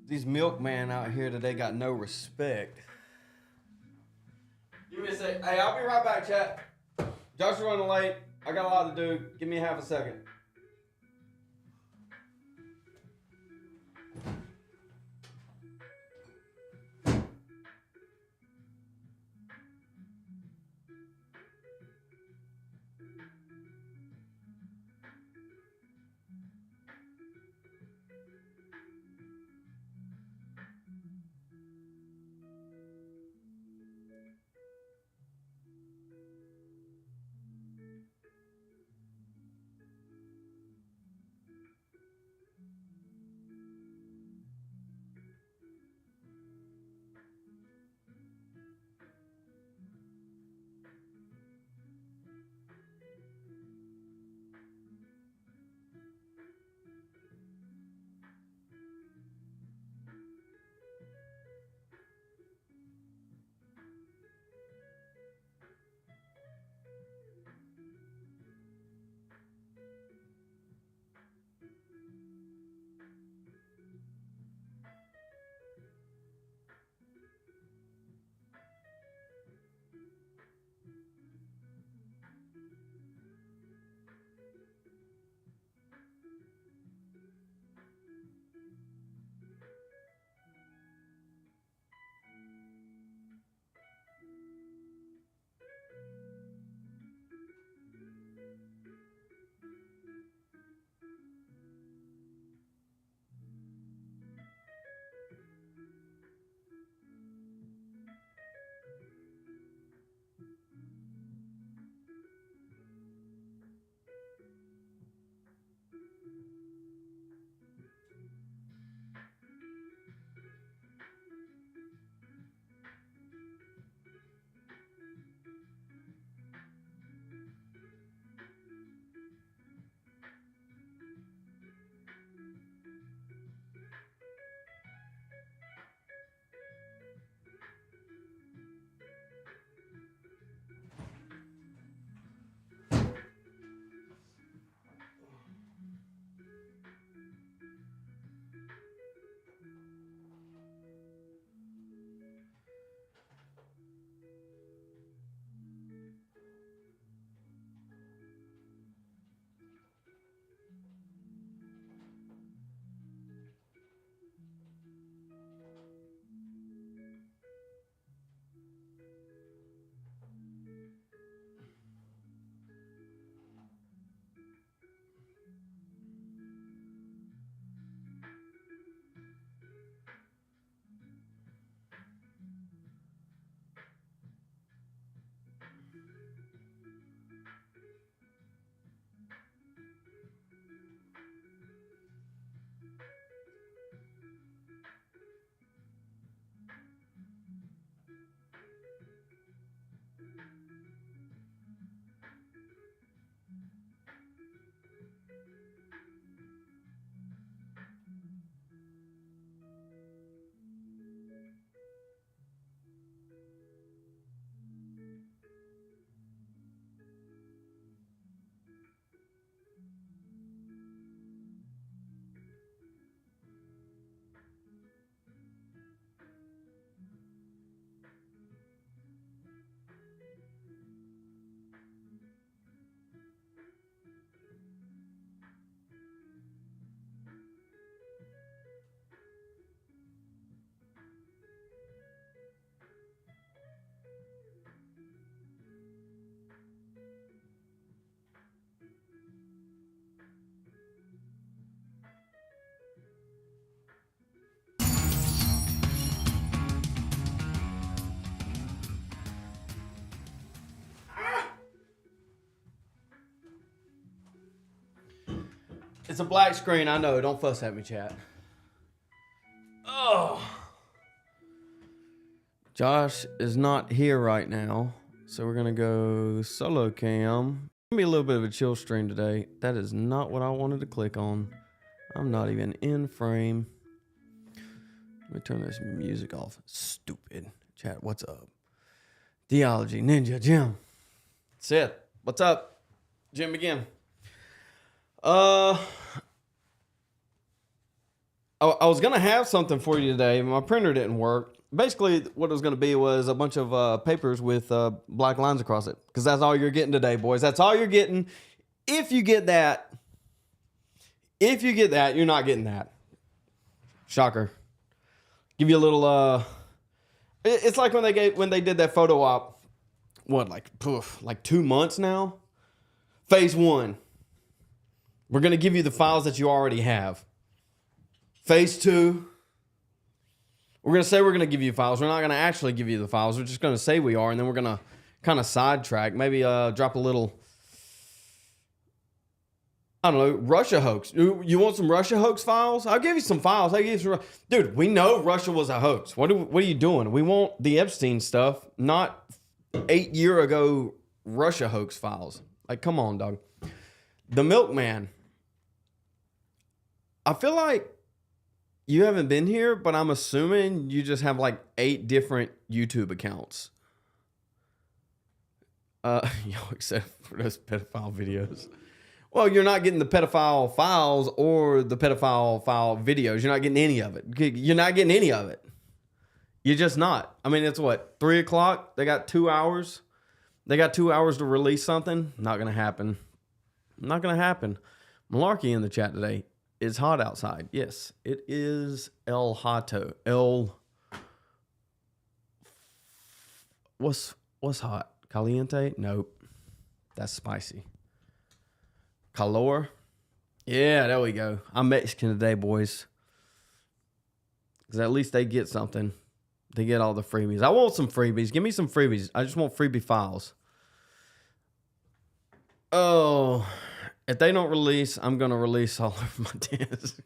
These milkmen out here today got no respect. Give me a sec. Hey, I'll be right back, chat. Josh's running late. I got a lot to do. Give me half a second. It's a black screen, I know. Don't fuss at me, chat. Oh. Josh is not here right now, so we're going to go solo cam. It's going to be a little bit of a chill stream today. That is not what I wanted to click on. I'm not even in frame. Let me turn this music off. Stupid. Chat, what's up? Theology Ninja Jim. Seth, what's up? Jim again. I was going to have something for you today, but my printer didn't work. Basically, what it was going to be was a bunch of papers with black lines across it. Because that's all you're getting today, boys. That's all you're getting. If you get that, you're not getting that. Shocker. Give you a little, it's like when they did that photo op, like 2 months now? Phase 1. We're going to give you the files that you already have. Phase 2. We're going to say we're going to give you files. We're not going to actually give you the files. We're just going to say we are, and then we're going to kind of sidetrack. Maybe drop a little, I don't know, Russia hoax. You want some Russia hoax files? I'll give you some files. I'll give you some. Dude, we know Russia was a hoax. What are you doing? We want the Epstein stuff, not 8 year ago Russia hoax files. Like, come on, dog. The milkman. I feel like you haven't been here, but I'm assuming you just have like 8 different YouTube accounts. Except for those pedophile videos. Well, you're not getting the pedophile files or the pedophile file videos. You're not getting any of it. You're not getting any of it. You're just not. I mean, it's what, 3 o'clock? They got 2 hours. They got 2 hours to release something. Not going to happen. Not going to happen. Malarkey in the chat today. It's hot outside. Yes, it is El Hato. What's hot? Caliente? Nope. That's spicy. Calor? Yeah, there we go. I'm Mexican today, boys. Because at least they get something. They get all the freebies. I want some freebies. Give me some freebies. I just want freebie files. Oh, if they don't release, I'm going to release all of my discs.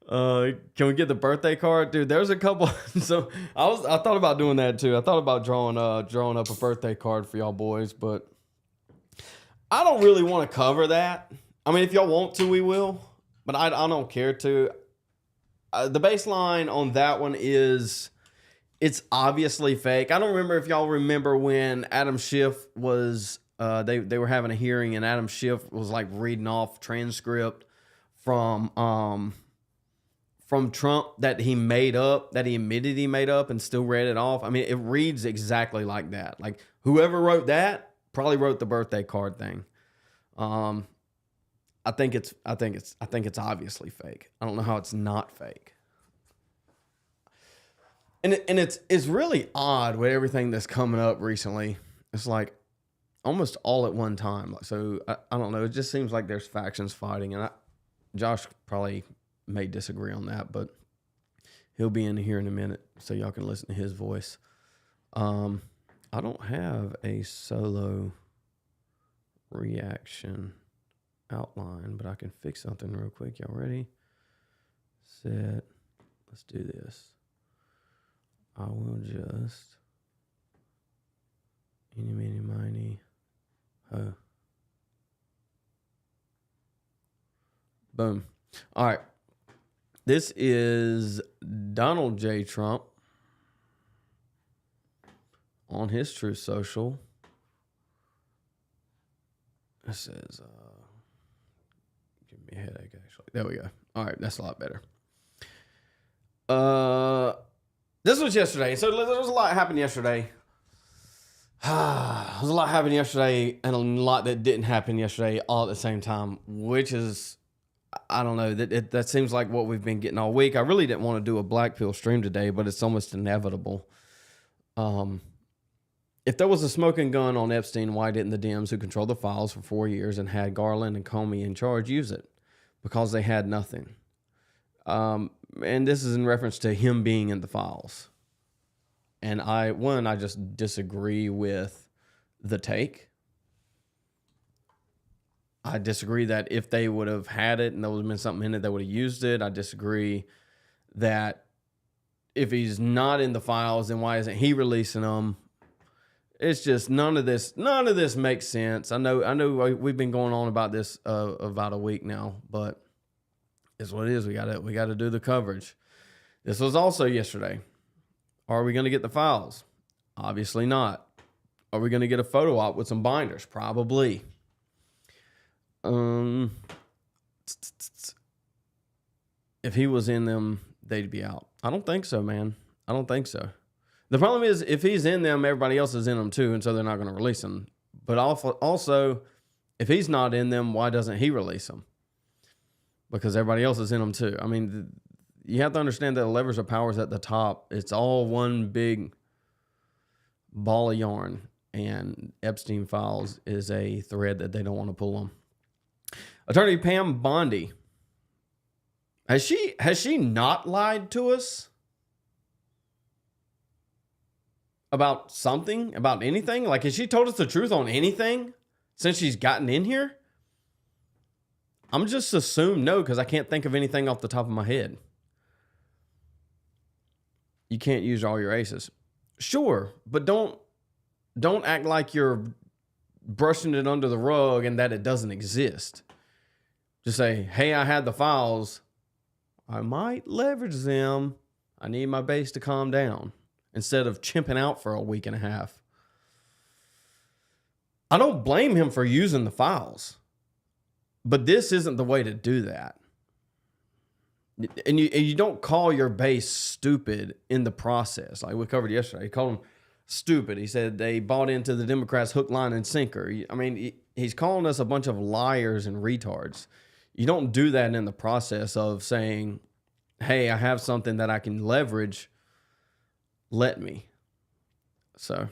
Can we get the birthday card? Dude, there's a couple. So I thought about doing that too. I thought about drawing up a birthday card for y'all boys, but I don't really want to cover that. I mean, if y'all want to, we will, but I don't care to. The baseline on that one is it's obviously fake. I don't remember if y'all remember when Adam Schiff was, they were having a hearing and Adam Schiff was like reading off transcript from Trump that he made up, that he admitted he made up and still read it off. I mean, it reads exactly like that. Like whoever wrote that probably wrote the birthday card thing. I think it's obviously fake. I don't know how it's not fake. And it's really odd with everything that's coming up recently. It's like almost all at one time. So I don't know. It just seems like there's factions fighting, and Josh probably may disagree on that, but he'll be in here in a minute, so y'all can listen to his voice. I don't have a solo reaction outline, but I can fix something real quick. Y'all ready? Set. Let's do this. I will just eeny, meeny, miny, ho. Boom. All right. This is Donald J. Trump on his Truth Social. It says, give me a headache, actually. There we go. All right, that's a lot better. This was yesterday. So there was a lot happened yesterday. There was a lot happened yesterday and a lot that didn't happen yesterday all at the same time, which is, I don't know, that seems like what we've been getting all week. I really didn't want to do a black pill stream today, but it's almost inevitable. If there was a smoking gun on Epstein, why didn't the Dems who controlled the files for 4 years and had Garland and Comey in charge use it? Because they had nothing. And this is in reference to him being in the files. And I just disagree with the take. I disagree that if they would have had it and there would have been something in it, they would have used it. I disagree that if he's not in the files, then why isn't he releasing them? It's just none of this makes sense. I know we've been going on about this about a week now, but it's what it is. We gotta do the coverage. This was also yesterday. Are we gonna get the files? Obviously not. Are we gonna get a photo op with some binders? Probably. if he was in them, they'd be out. I don't think so, man. I don't think so. The problem is if he's in them, everybody else is in them too, and so they're not going to release him. But also, if he's not in them, why doesn't he release them? Because everybody else is in them too. I mean, you have to understand that the levers of power is at the top. It's all one big ball of yarn, and Epstein Files is a thread that they don't want to pull on. Attorney Pam Bondi, has she not lied to us about something, about anything? Like, has she told us the truth on anything since she's gotten in here? I'm just assume no, because I can't think of anything off the top of my head. You can't use all your aces. Sure, but don't act like you're brushing it under the rug and that it doesn't exist. Just say, hey, I had the files. I might leverage them. I need my base to calm down. Instead of chimping out for a week and a half. I don't blame him for using the files. But this isn't the way to do that. And you don't call your base stupid in the process. Like we covered yesterday. He called them stupid. He said they bought into the Democrats hook, line, and sinker. I mean, he's calling us a bunch of liars and retards. You don't do that in the process of saying, hey, I have something that I can leverage. Let me. So.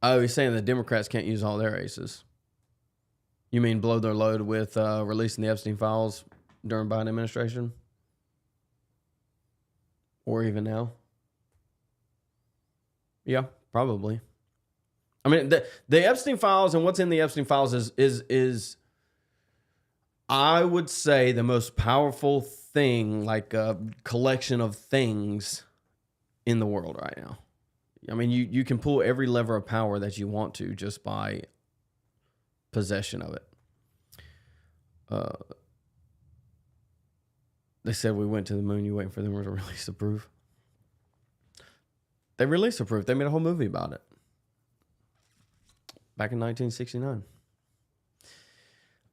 Oh, he's saying the Democrats can't use all their aces. You mean blow their load with releasing the Epstein Files during Biden administration? Or even now? Yeah, probably. I mean, the Epstein Files and what's in the Epstein Files is I would say the most powerful thing, like a collection of things in the world right now. I mean, you can pull every lever of power that you want to just by possession of it. They said we went to the moon. You waiting for them to release the proof? They released the proof. They made a whole movie about it back in 1969.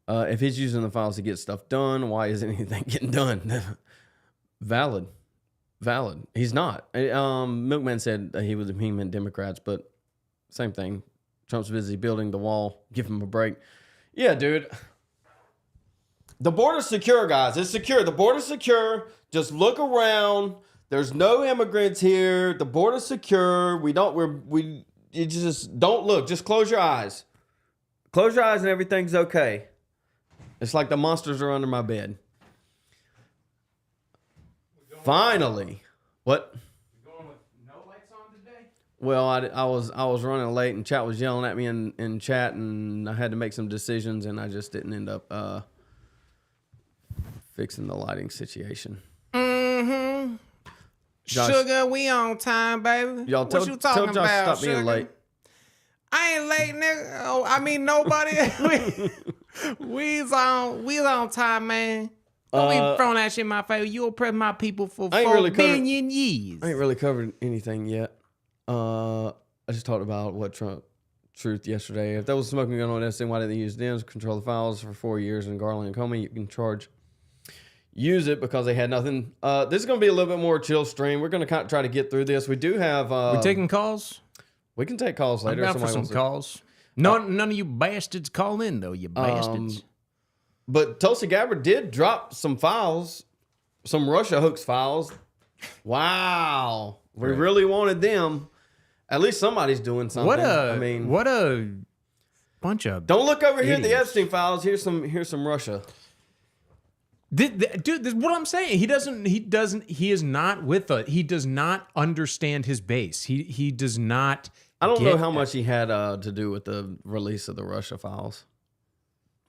If he's using the files to get stuff done, why isn't anything getting done? Valid. He's not. Milkman said he meant Democrats, but same thing. Trump's busy building the wall. Give him a break. Yeah, dude. The border's secure, guys. It's secure. The border's secure. Just look around. There's no immigrants here. The border's secure. You just don't look. Just close your eyes. Close your eyes and everything's okay. It's like the monsters are under my bed. Finally. What? You going with no lights on today? Well, I was running late and chat was yelling at me in chat, and I had to make some decisions, and I just didn't end up fixing the lighting situation. Mm-hmm. Josh, Sugar, we on time, baby. Y'all what you talking tell Josh about, stop being late. I ain't late, nigga. Oh, I mean nobody. we's on time, man. Don't be throwing that shit in my face. You'll prep my people for 4 billion years. I ain't really covered anything yet. I just talked about what Trump truth yesterday. If there was smoking gun on Epstein, why didn't they use them? Control the files for 4 years in Garland and Comey. You can use it because they had nothing. This is going to be a little bit more chill stream. We're going to try to get through this. We do have... we taking calls? We can take calls later. I'm down for some calls. None of you bastards call in, though, you bastards. But Tulsi Gabbard did drop some files, some Russia Hoax Files. Wow. We really wanted them. At least somebody's doing something. What a bunch of Don't look over here at the Epstein Files. Here's some Russia. Dude, this is what I'm saying. He is not with us. He does not understand his base. He does not. I don't know how much he had to do with the release of the Russia files.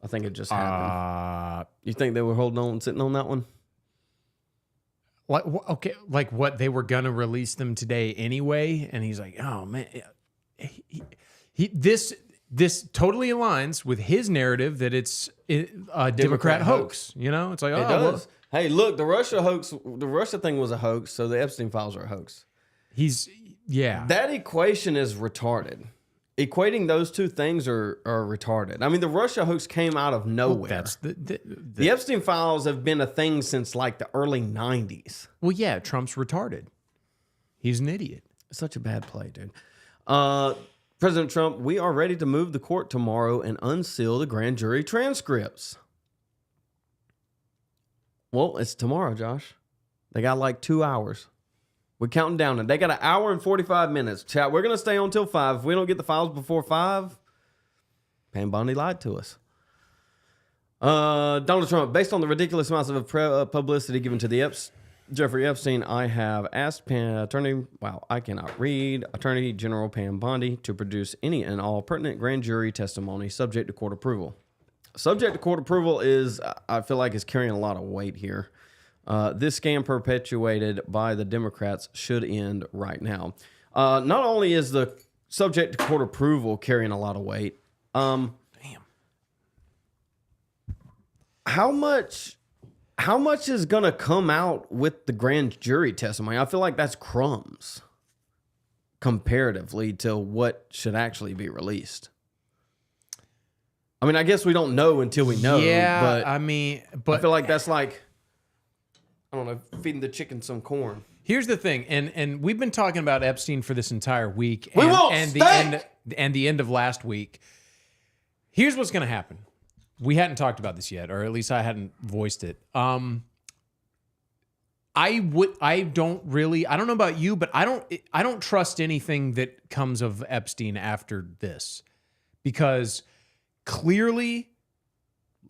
I think it just happened. You think they were sitting on that one? Okay, like what, they were gonna release them today anyway, and he's like, oh man, this totally aligns with his narrative that it's a Democrat hoax. You know, it's like, it does. Well, hey, look, the Russia thing was a hoax, so the Epstein Files are a hoax. That equation is retarded. equating those two things are retarded. I mean, the Russia hoax came out of nowhere. That's the Epstein Files have been a thing since like the early 90s. Well, yeah, Trump's retarded. He's an idiot. Such a bad play, dude. President Trump, we are ready to move the court tomorrow and unseal the grand jury transcripts. Well, it's tomorrow, Josh. They got like 2 hours. We're counting down, and they got 1 hour and 45 minutes. Chat, we're going to stay on till 5. If we don't get the files before 5, Pam Bondi lied to us. Donald Trump, based on the ridiculous amounts of publicity given to the Jeffrey Epstein, I have asked Attorney General Pam Bondi to produce any and all pertinent grand jury testimony subject to court approval. Subject to court approval is, I feel like, is carrying a lot of weight here. This scam perpetuated by the Democrats should end right now. Not only is the subject to court approval carrying a lot of weight, Damn. How much is going to come out with the grand jury testimony? I feel like that's crumbs comparatively to what should actually be released. I mean, I guess we don't know until we know. Yeah, but I mean, I feel like that's like, I don't know, feeding the chicken some corn. Here's the thing, and we've been talking about Epstein for this entire week. We and, won't and stink! the end of last week. Here's what's going to happen. We hadn't talked about this yet, or at least I hadn't voiced it. I don't know about you, but I don't trust anything that comes of Epstein after this, because clearly,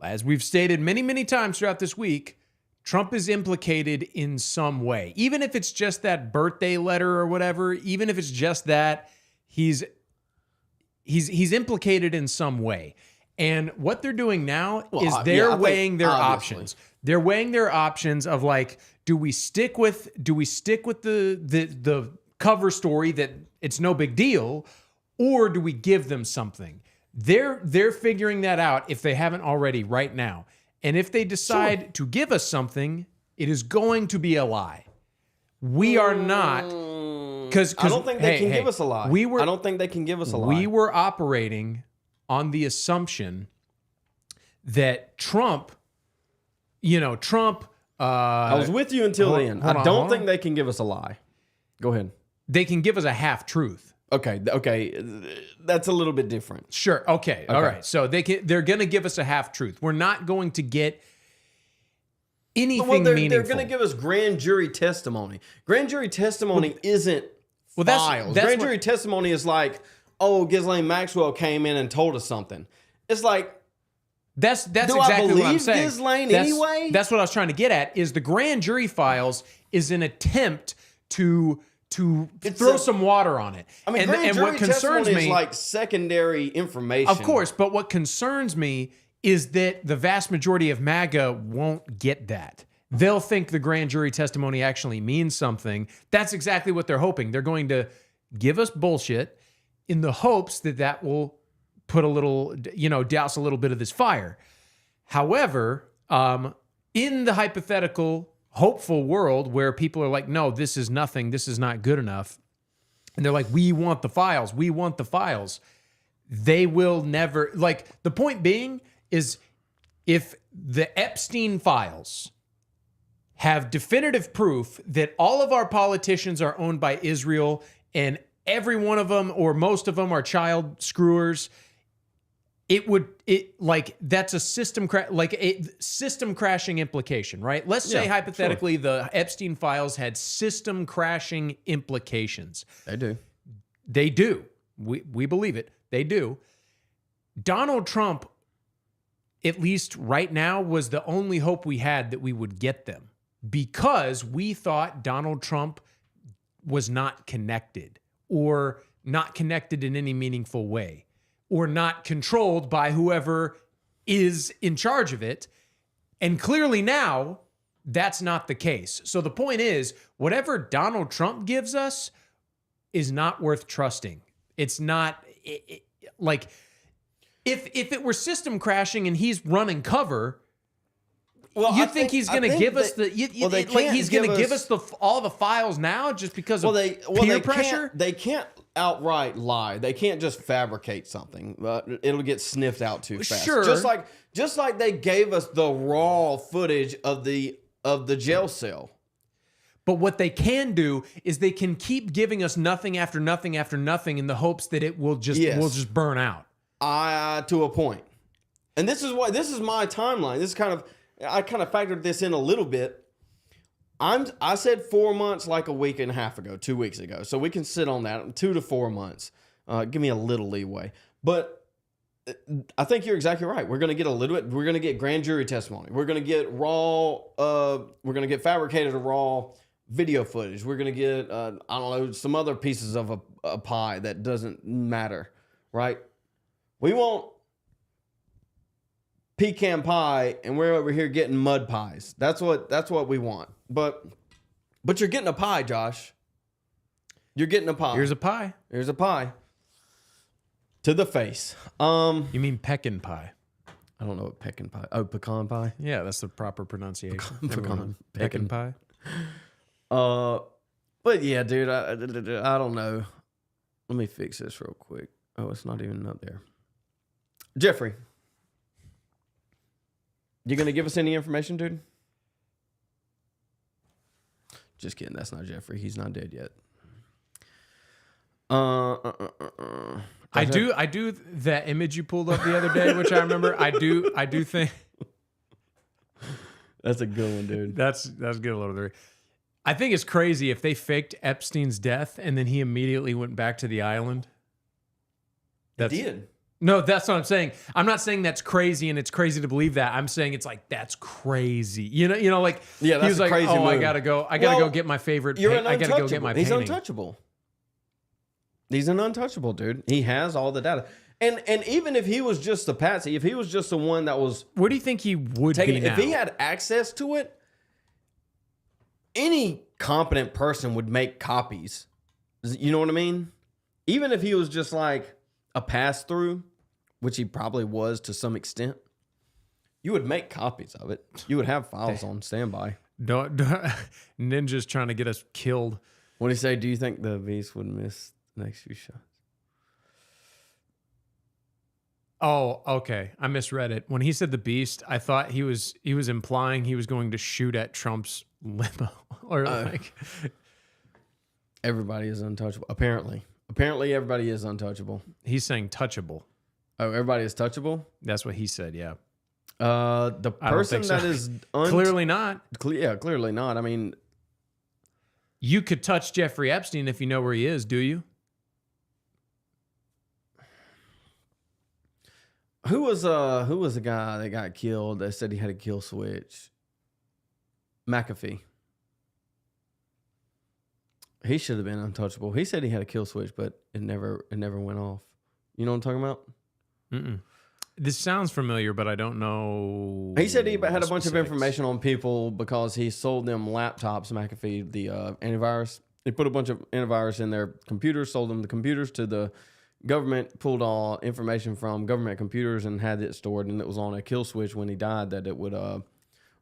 as we've stated many, many times throughout this week, Trump is implicated in some way. Even if it's just that birthday letter or whatever, even if it's just that, he's implicated in some way. And what they're doing now is they're weighing their options. They're weighing their options of like, do we stick with the cover story that it's no big deal, or do we give them something? They're figuring that out if they haven't already right now. And if they decide to give us something, it is going to be a lie. We are not, because I don't think they can give us a lie. I don't think they can give us a lie. We were operating on the assumption that Trump. I was with you until the end. I don't think they can give us a lie. Go ahead. They can give us a half truth. Okay, that's a little bit different. Sure. Okay. All right. So they're going to give us a half truth. We're not going to get anything meaningful. They're going to give us grand jury testimony. Grand jury testimony isn't files. Grand jury testimony is like, oh, Ghislaine Maxwell came in and told us something. It's like, that's exactly what I'm saying. Ghislaine anyway? That's what I was trying to get at. Is the grand jury files is an attempt to throw some water on it. I mean, grand jury testimony is like secondary information. Of course, but what concerns me is that the vast majority of MAGA won't get that. They'll think the grand jury testimony actually means something. That's exactly what they're hoping. They're going to give us bullshit in the hopes that will put a little, douse a little bit of this fire. However, in the hypothetical hopeful world where people are like, no, this is nothing, this is not good enough, and they're like, we want the files, they will never, like, the point being is, if the Epstein files have definitive proof that all of our politicians are owned by Israel and every one of them or most of them are child screwers, that's a system crashing implication, right? Let's say hypothetically the Epstein files had system crashing implications. They do. We believe it. They do. Donald Trump, at least right now, was the only hope we had that we would get them, because we thought Donald Trump was not connected, or not connected in any meaningful way, or not controlled by whoever is in charge of it. And clearly now, that's not the case. So the point is, whatever Donald Trump gives us is not worth trusting. It's not, like, if it were system crashing and he's running cover, Well, you think he's going to give us the? Like he's going to give us all the files now just because of peer pressure? They can't outright lie. They can't just fabricate something. It'll get sniffed out too fast. Sure. Just like they gave us the raw footage of the jail cell. But what they can do is they can keep giving us nothing after nothing after nothing in the hopes that it will just burn out. To a point. And this is my timeline. I kind of factored this in a little bit. I said 4 months like a week and a half ago, 2 weeks ago. So we can sit on that 2 to 4 months. Give me a little leeway. But I think you're exactly right. We're going to get a little bit. We're going to get grand jury testimony. We're going to get raw. We're going to get fabricated raw video footage. We're going to get I don't know, some other pieces of a pie that doesn't matter, right? We want pecan pie, and we're over here getting mud pies. That's what we want. But you're getting a pie, Josh. You're getting a pie. Here's a pie. Here's a pie. To the face. You mean pecan pie? I don't know what pecan pie. Oh, pecan pie. Yeah, that's the proper pronunciation. Pecan pie. But yeah, dude, I don't know. Let me fix this real quick. Oh, it's not even up there. Jeffrey, you gonna give us any information, dude? Just kidding. That's not Jeffrey. He's not dead yet. I do that image you pulled up the other day, which I remember. I do think that's a good one, dude. That's good, Lord of the Rings. I think it's crazy if they faked Epstein's death and then he immediately went back to the island. They did. No, that's what I'm saying. I'm not saying that's crazy and it's crazy to believe that. I'm saying it's like that's crazy. You know, like yeah, that's he was a like, crazy I move. gotta go get my favorite. I gotta go get my painting. He's untouchable. He's an untouchable dude. He has all the data. And even if he was just a patsy, if he was just the one that was, where do you think he would be now? If he had access to it, any competent person would make copies. You know what I mean? Even if he was just like a pass through, which he probably was to some extent, you would make copies of it. You would have files on standby. Don't Ninja's trying to get us killed. What do you say? Do you think the Beast would miss the next few shots? Oh, okay. I misread it. When he said the Beast, I thought he was implying he was going to shoot at Trump's limo or like. Everybody is untouchable. Apparently, everybody is untouchable. He's saying touchable. Oh, everybody is touchable? That's what he said, yeah. The person that is... Clearly not. Yeah, clearly not. I mean... You could touch Jeffrey Epstein if you know where he is, do you? Who was the guy that got killed that said he had a kill switch? McAfee. He should have been untouchable. He said he had a kill switch, but it never went off. You know what I'm talking about? Mm-mm. This sounds familiar, but I don't know. He said he had a bunch of information on people because he sold them laptops, McAfee, the antivirus. He put a bunch of antivirus in their computers, sold them the computers to the government, pulled all information from government computers and had it stored, and it was on a kill switch when he died that it would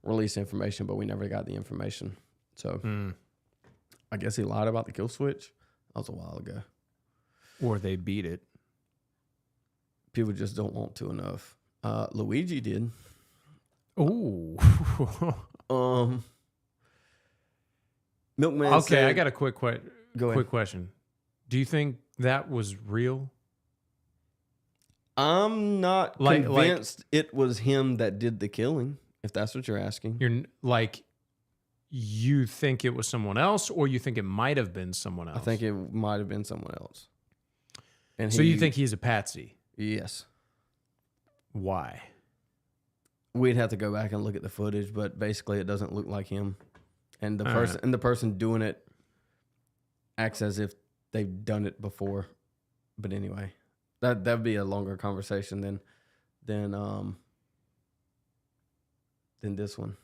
release information, but we never got the information. So I guess he lied about the kill switch. That was a while ago. Or they beat it. People just don't want to enough. Luigi did. Ooh. Milkman okay, said, I got a quick question. Do you think that was real? I'm not convinced it was him that did the killing, if that's what you're asking. You're like, you think it was someone else, or you think it might have been someone else? I think it might have been someone else. And so you think he's a patsy? Yes. Why? We'd have to go back and look at the footage, but basically it doesn't look like him. And the person doing it acts as if they've done it before. But anyway, that'd be a longer conversation than this one.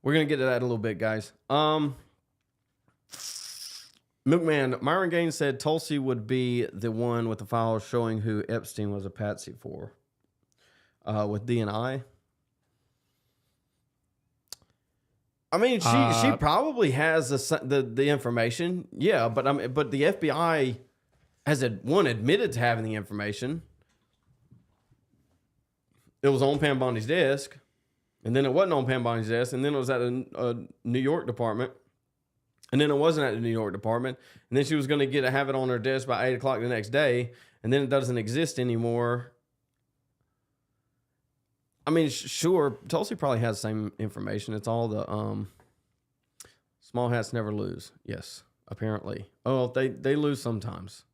We're gonna get to that in a little bit, guys. Milkman, Myron Gaines said Tulsi would be the one with the files showing who Epstein was a patsy for. With DNI. I mean, she probably has the information. Yeah, but the FBI has admitted to having the information. It was on Pam Bondi's desk, and then it wasn't on Pam Bondi's desk, and then it was at a New York department, and then it wasn't at the New York department, and then she was going to have it on her desk by 8 o'clock the next day, and then it doesn't exist anymore. I mean, sure, Tulsi probably has the same information. It's all the small hats never lose. Yes, apparently. Oh, they lose sometimes.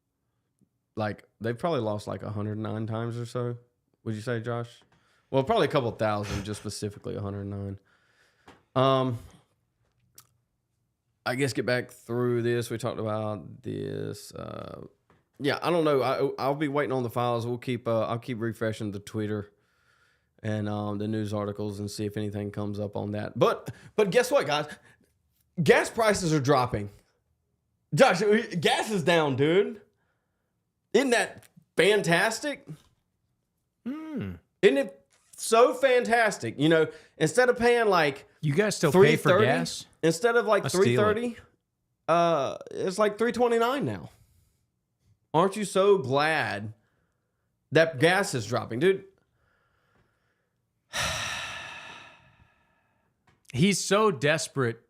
Like, they've probably lost like 109 times or so. Would you say, Josh? Well, probably a couple thousand, just specifically 109. I guess get back through this. We talked about this. Yeah, I don't know. I'll be waiting on the files. I'll keep refreshing the Twitter and the news articles and see if anything comes up on that. But guess what, guys? Gas prices are dropping. Josh, gas is down, dude. Isn't that fantastic? Isn't it so fantastic? You know, instead of paying like you guys still pay for gas? Instead of like $3.30, it's like $3.29 now. Aren't you so glad that gas is dropping, dude? He's so desperate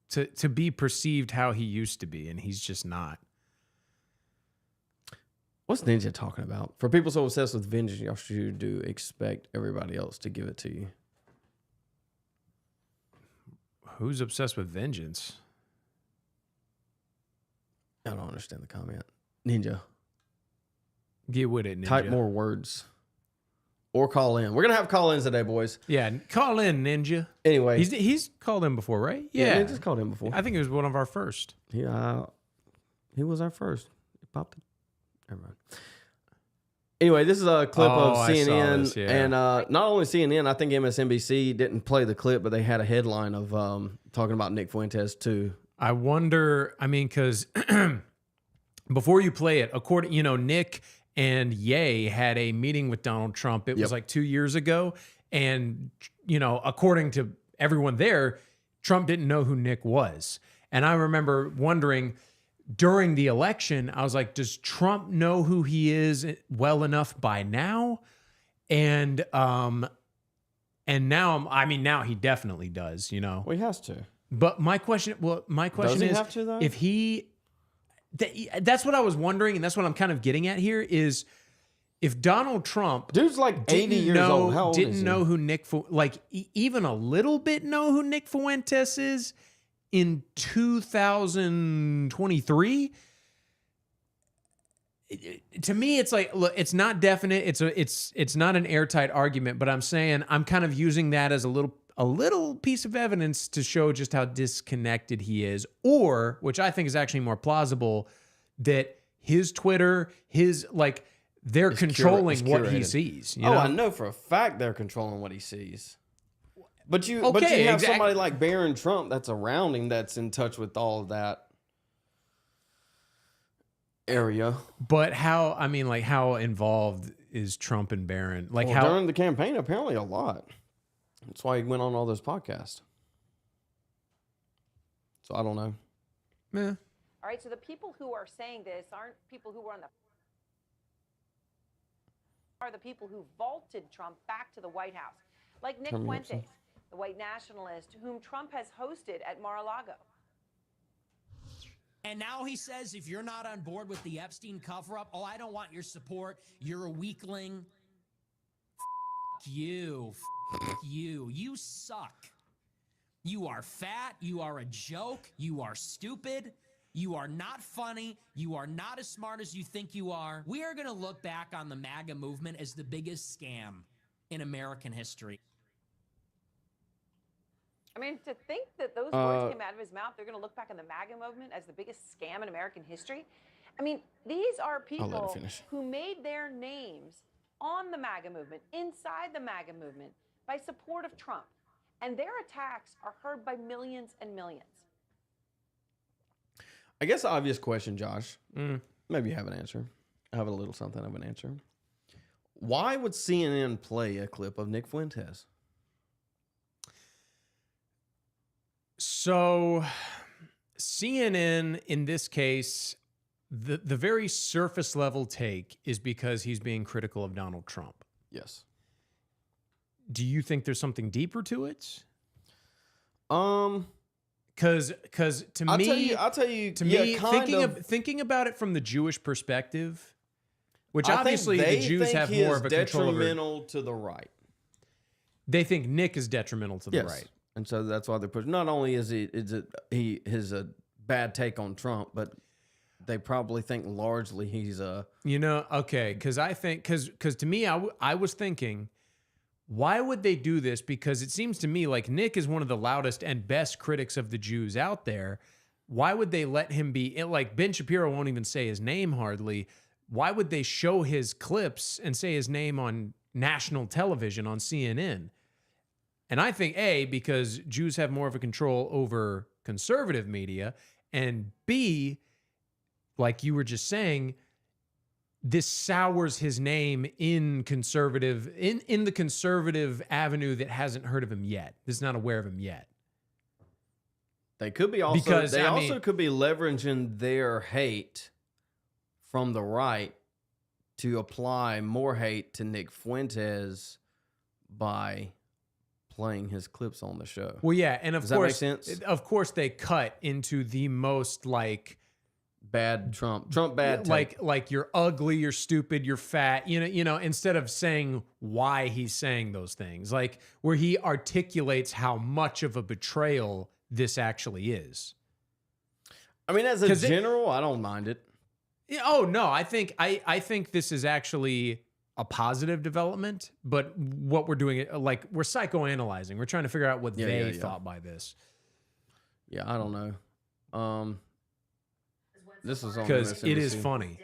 to be perceived how he used to be, and he's just not. What's Ninja talking about? For people so obsessed with vengeance, y'all should do expect everybody else to give it to you. Who's obsessed with vengeance? I don't understand the comment. Ninja. Get with it, Ninja. Type more words. Or call in. We're going to have call-ins today, boys. Yeah, call in, Ninja. Anyway. He's called in before, right? Yeah, he just called in before. I think it was one of our first. Yeah, he was our first. He popped it. Never mind. Anyway, this is a clip of CNN. This, yeah. And not only CNN, I think MSNBC didn't play the clip, but they had a headline of talking about Nick Fuentes, too. I wonder, I mean, because before you play it, Nick and Ye had a meeting with Donald Trump. It was like 2 years ago. And, according to everyone there, Trump didn't know who Nick was. And I remember wondering during the election, I was like, does Trump know who he is well enough by now? And now now he definitely does, Well, he has to. But my question is, have to, though? if that's what I was wondering, and that's what I'm kind of getting at here is if Donald Trump, dude's like 80 years old, how old is he? Didn't know who Nick, even a little bit know who Nick Fuentes is in 2023. To me, it's like, look, it's not definite. It's not an airtight argument, but I'm saying I'm kind of using that as a little piece of evidence to show just how disconnected he is, or, which I think is actually more plausible, that his Twitter, they're controlling what he sees. You know? I know for a fact they're controlling what he sees. But you have somebody like Barron Trump that's around him that's in touch with all of that area. But how involved is Trump and Barron? During the campaign, apparently a lot. That's why he went on all those podcasts. So I don't know. Yeah. All right, so the people who are saying this aren't people who were are the people who vaulted Trump back to the White House, like Nick Fuentes, the white nationalist whom Trump has hosted at Mar-a-Lago. And now he says, if you're not on board with the Epstein cover-up, I don't want your support. You're a weakling. You. You suck. You are fat. You are a joke. You are stupid. You are not funny. You are not as smart as you think you are. We are going to look back on the MAGA movement as the biggest scam in American history. I mean, to think that those words came out of his mouth, they're going to look back on the MAGA movement as the biggest scam in American history. I mean, these are people who made their names on the MAGA movement, inside the MAGA movement, by support of Trump. And their attacks are heard by millions and millions. I guess the obvious question, Josh, maybe you have an answer. I have a little something of an answer. Why would CNN play a clip of Nick Fuentes? So CNN, in this case, the very surface level take is because he's being critical of Donald Trump. Yes. Do you think there's something deeper to it? Because to me, I'll tell you. To me, thinking about it from the Jewish perspective, which obviously the Jews have more of a control over. Detrimental to the right. They think Nick is detrimental to the right, and so that's why they push. Not only is his a bad take on Trump, but they probably think largely he's a. Okay, because to me, I was thinking, why would they do this? Because it seems to me like Nick is one of the loudest and best critics of the Jews out there. Why would they let him be, like, Ben Shapiro won't even say his name hardly. Why would they show his clips and say his name on national television on CNN? And I think A, because Jews have more of a control over conservative media, and B, like you were just saying, this sours his name in the conservative avenue that hasn't heard of him yet. That's not aware of him yet. They could be also could be leveraging their hate from the right to apply more hate to Nick Fuentes by playing his clips on the show. Well, yeah, and Does that make sense? Of course, they cut into the most bad Trump bad take. Like you're ugly, you're stupid, you're fat, instead of saying why he's saying those things, like where he articulates how much of a betrayal this actually is. I mean, as a general, I don't mind it. Oh no, I think this is actually a positive development, but what we're doing, like, we're psychoanalyzing. We're trying to figure out what they thought by this. Yeah, I don't know. This is because it is funny.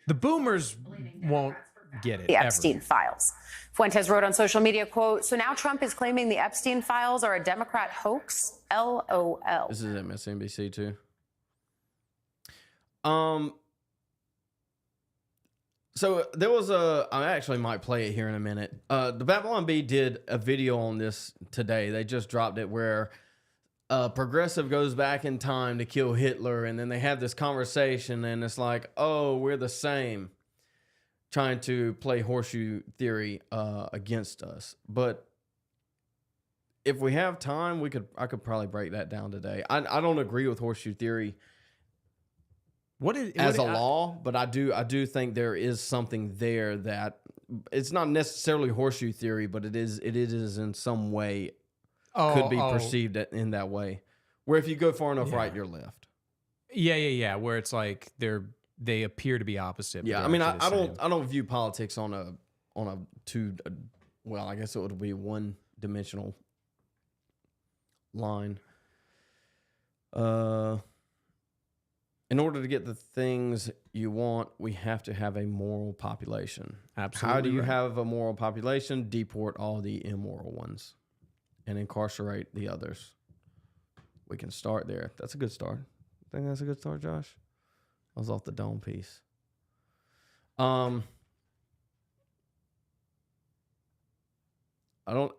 The boomers won't get it. The Epstein Files. Fuentes wrote on social media, quote, "So now Trump is claiming the Epstein Files are a Democrat hoax? LOL." This is MSNBC too. So there was I actually might play it here in a minute. The Babylon Bee did a video on this today. They just dropped it where progressive goes back in time to kill Hitler, and then they have this conversation, and it's like, oh, we're the same, trying to play horseshoe theory against us. But if we have time, I could probably break that down today. I don't agree with horseshoe theory as a law, but I do think there is something there that it's not necessarily horseshoe theory, but it is in some way could be perceived in that way, where if you go far enough right, you're left. Yeah. Where it's like they appear to be opposite. Yeah, I mean, I don't view politics on a I guess it would be one dimensional line. In order to get the things you want, we have to have a moral population. Absolutely. How do you have a moral population? Deport all the immoral ones and incarcerate the others. We can start there. That's a good start. Think that's a good start, Josh? I was off the dome piece. I don't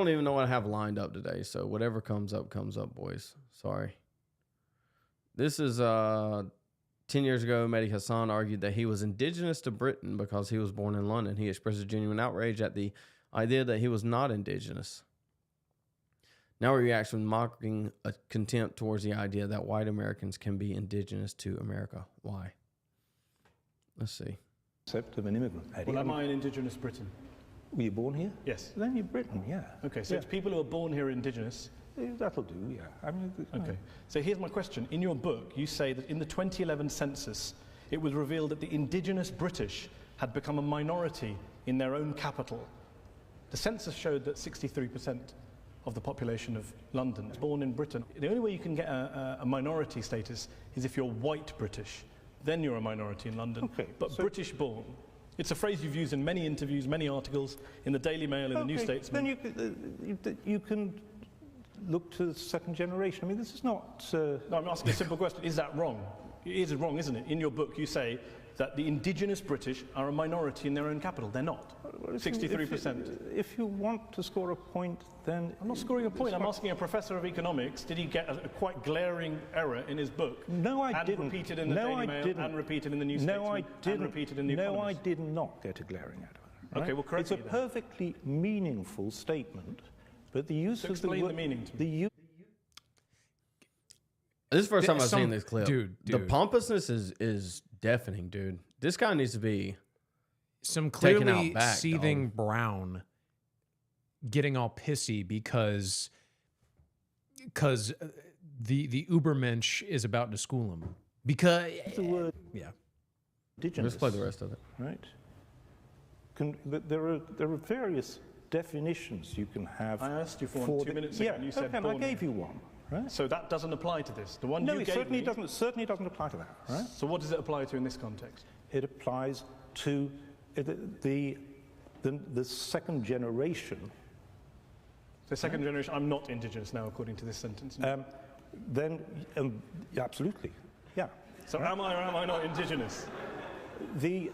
even know what I have lined up today. So whatever comes up, boys. Sorry. This is 10 years ago, Mehdi Hassan argued that he was indigenous to Britain because he was born in London. He expressed a genuine outrage at the idea that he was not indigenous. Now he reacts with mocking a contempt towards the idea that white Americans can be indigenous to America. Why? Let's see. Concept of an immigrant. Well, am I an indigenous Briton? Were you born here? Yes. Then you're Briton, yeah. Okay, so it's people who are born here indigenous. That'll do, yeah. I mean, okay. So here's my question. In your book, you say that in the 2011 census, it was revealed that the indigenous British had become a minority in their own capital. The census showed that 63% of the population of London is born in Britain. The only way you can get a minority status is if you're white British. Then you're a minority in London. Okay, but so British born. It's a phrase you've used in many interviews, many articles, in the Daily Mail, in the New Statesman. Then you can look to the second generation. I mean, this is not... No, I'm asking a simple question. Is that wrong? It is wrong, isn't it? In your book, you say that the indigenous British are a minority in their own capital. They're not. 63%. If you want to score a point, then... I'm not scoring a point. I'm asking a professor of economics, did he get a quite glaring error in his book? No, I and didn't. Repeated in the No, Daily I Mail, didn't. and repeated in the New No, I Statesman, didn't. and repeated in the No, Economist. I did not get a glaring error. Right? Okay, well, correct It's me a then. perfectly meaningful statement, but the use So of the explain word... the meaning to me. This is the first time I've seen this clip. Dude. The pompousness is deafening, dude. This guy needs to be some taken clearly out back, seething dog. Brown getting all pissy because the Ubermensch is about to school him. Because The word yeah. indigenous. Let's play the rest of it. Right? There are various definitions you can have. I asked you for one 2 minutes ago, Yeah, and you said okay, and I gave you one. Right? So that doesn't apply to this. The one No, you it gave certainly me, doesn't. Certainly doesn't apply to that. Right? So what does it apply to in this context? It applies to the second generation. The second generation, I'm not indigenous now, according to this sentence. Then, absolutely, yeah. So am I or am I not indigenous? The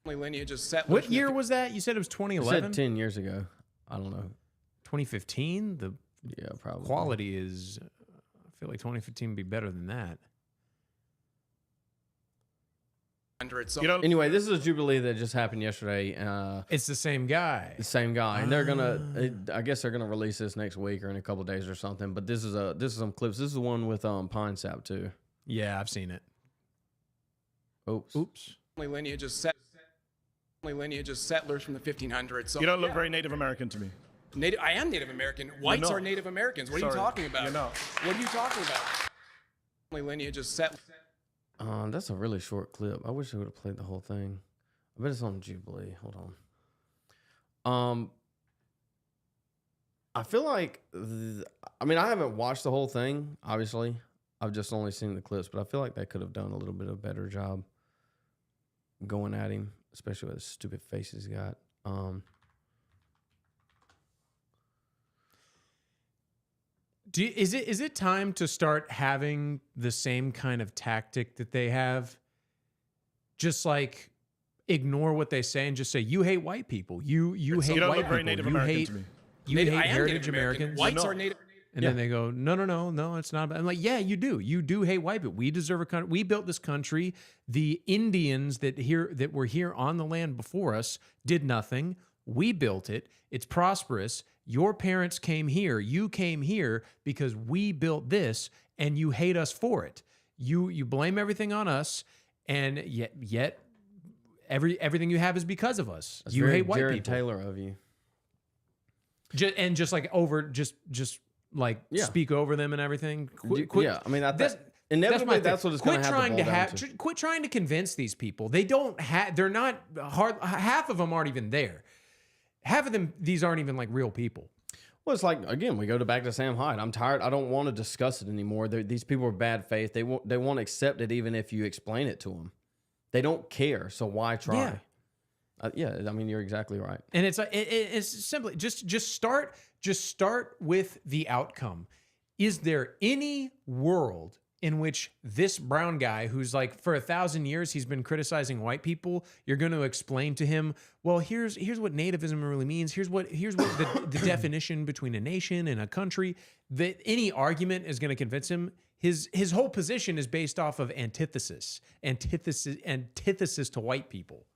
lineage of settlers. What year was that? You said it was I 2011? said 10 years ago. I don't know. 2015? The Yeah, probably. quality is, I feel like 2015 would be better than that. Anyway, this is a Jubilee that just happened yesterday. It's the same guy. The same guy, and they're gonna. I guess they're gonna release this next week or in a couple of days or something. But this is some clips. This is the one with Pine Sap too. Yeah, I've seen it. Oops. lineage of settlers from the 1500s. So You don't look very Native American to me. I am Native American. Whites not. are Native Americans. What are you Sorry, talking about? you're not. What are you talking about? Lineage of settlers. That's a really short clip. I wish I would have played the whole thing. I bet it's on Jubilee. Hold on. I feel like, I mean, I haven't watched the whole thing, obviously. I've just only seen the clips, but I feel like they could have done a little bit of a better job going at him, especially with the stupid face he's got. Is it time to start having the same kind of tactic that they have? Just like ignore what they say and just say you hate white people. You hate You don't white look very people. Native You American hate to me. you Native- hate I am heritage Native American. Americans. Whites You're are not. Native. And then they go, no, it's not. I'm like, yeah, you do. You do hate white people. We deserve a country. We built this country. The Indians that were here on the land before us did nothing. We built it. It's prosperous. Your parents came here. You came here because we built this, and you hate us for it. You blame everything on us, and yet everything you have is because of us. That's you very hate white Jared people. Taylor of you. Just speak over them and everything. Yeah, I mean, inevitably that's what it's going to have to boil down to. Quit trying to convince these people. They're not hard. Half of them aren't even there. Half of them, these aren't even like real people. Well, it's like, again, we go back to Sam Hyde. I'm tired. I don't want to discuss it anymore. These people are bad faith. They won't accept it even if you explain it to them. They don't care, so why try? Yeah, I mean, you're exactly right. And it's simply just start with the outcome. Is there any world in which this brown guy, who's like for 1,000 years he's been criticizing white people, you're going to explain to him, well, here's what nativism really means. Here's what the definition between a nation and a country. That any argument is going to convince him. His whole position is based off of antithesis to white people.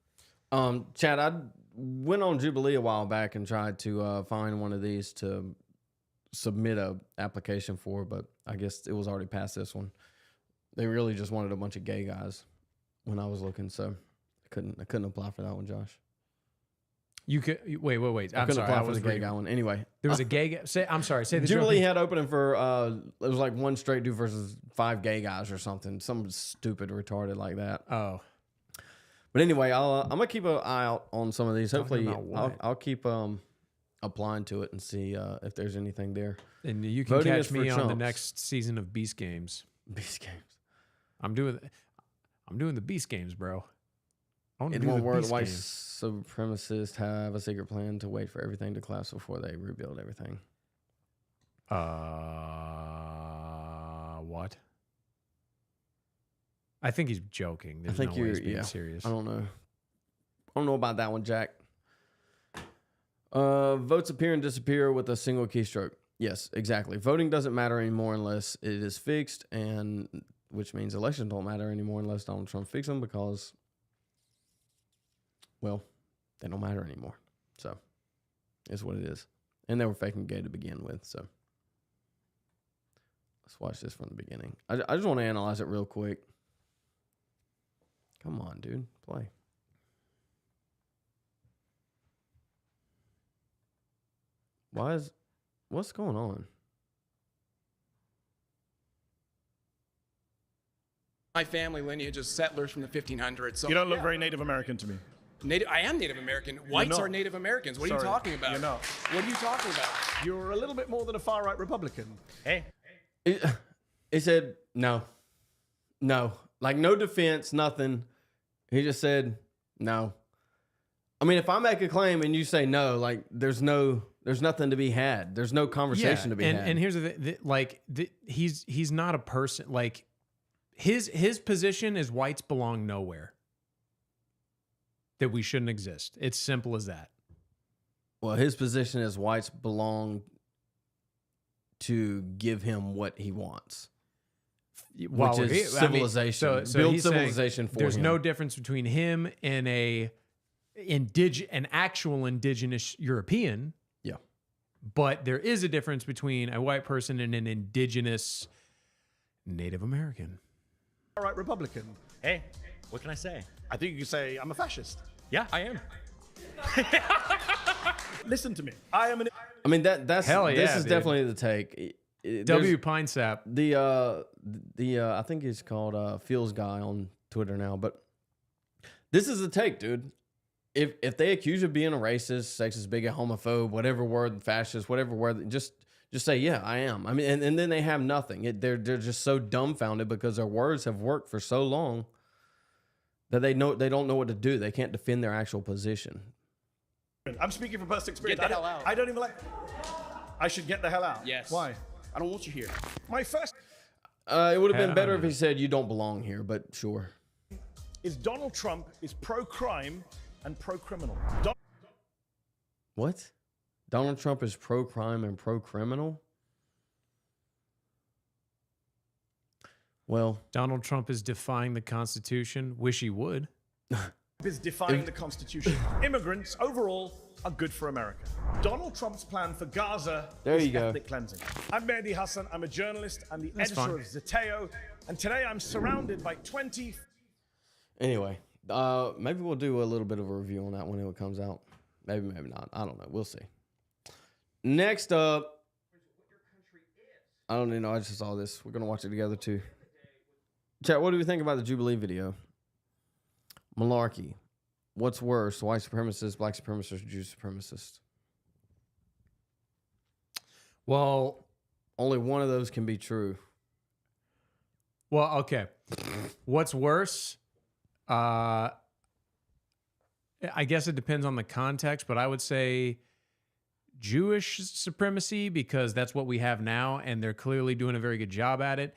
Chad, I went on Jubilee a while back and tried to find one of these to submit a application for, but I guess it was already past this one. They really just wanted a bunch of gay guys when I was looking, so I couldn't apply for that one, Josh. You could wait. I couldn't apply for the gay guy one. Anyway, there was a gay guy. Say the Jubilee had opening for it was like one straight dude versus 5 gay guys or something, some stupid retarded like that. Oh. But anyway, I'm gonna keep an eye out on some of these. Hopefully, I'll keep applying to it and see if there's anything there. And you can Voting catch me on the chumps. next season of Beast Games. Beast Games. I'm doing the Beast Games, bro. I want to In do one the word, Beast white Games. supremacists have a secret plan to wait for everything to collapse before they rebuild everything. What? I think he's joking. There's I think no way he's being serious. I don't know. I don't know about that one, Jack. Votes appear and disappear with a single keystroke. Yes, exactly. Voting doesn't matter anymore unless it is fixed, and which means elections don't matter anymore unless Donald Trump fixes them because, well, they don't matter anymore. So, it's what it is. And they were faking gay to begin with, so. Let's watch this from the beginning. I just want to analyze it real quick. Come on, dude. Play. What's going on? My family lineage is settlers from the 1500s. So You don't look very Native American to me. I am Native American. Whites not. are Native Americans. What are Sorry, you talking about? you're not. What are you talking about? You're a little bit more than a far-right Republican. Hey. It said no. Like no defense, nothing. He just said no. I mean, if I make a claim and you say no, like there's nothing to be had. There's no conversation to be had. And here's he's not a person. Like his position is whites belong nowhere. That we shouldn't exist. It's simple as that. Well, his position is whites belong to give him what he wants. Which is civilization. So build civilization for him. There's no difference between him and an actual indigenous European. Yeah. But there is a difference between a white person and an indigenous Native American. All right, Republican. Hey, what can I say? I think you can say I'm a fascist. Yeah, I am. Listen to me. I am an... I mean that's Hell yeah, this is dude. definitely the take. W. Pine Sap. The I think he's called Feels Guy on Twitter now, but this is the take, dude. If they accuse you of being a racist, sexist, bigot, homophobe, whatever word, fascist, whatever word, just say yeah, I am. I mean, and then they have nothing. They're just so dumbfounded because their words have worked for so long that they don't know what to do. They can't defend their actual position. I'm speaking from personal experience. Get the hell out. I don't even like... I should get the hell out. Yes. Why? I don't want you here. My first... It would have been better if he said you don't belong here, but sure. is Donald Trump is pro-crime and pro-criminal. What? Donald Trump is pro-crime and pro-criminal? Well, Donald Trump is defying the Constitution. Wish he would. is defying the Constitution. Immigrants overall are good for America. Donald Trump's plan for Gaza is ethnic cleansing. I'm Mehdi Hassan. I'm a journalist. I'm the editor of Zeteo. And today I'm surrounded by 20... Anyway, maybe we'll do a little bit of a review on that when it comes out. Maybe, maybe not. I don't know. We'll see. Next up... I don't even know. I just saw this. We're going to watch it together too. Chat, what do we think about the Jubilee video? Malarkey. What's worse, white supremacists, black supremacists, Jew supremacists? Well, only one of those can be true. Well, okay. What's worse? I guess it depends on the context, but I would say Jewish supremacy because that's what we have now, and they're clearly doing a very good job at it.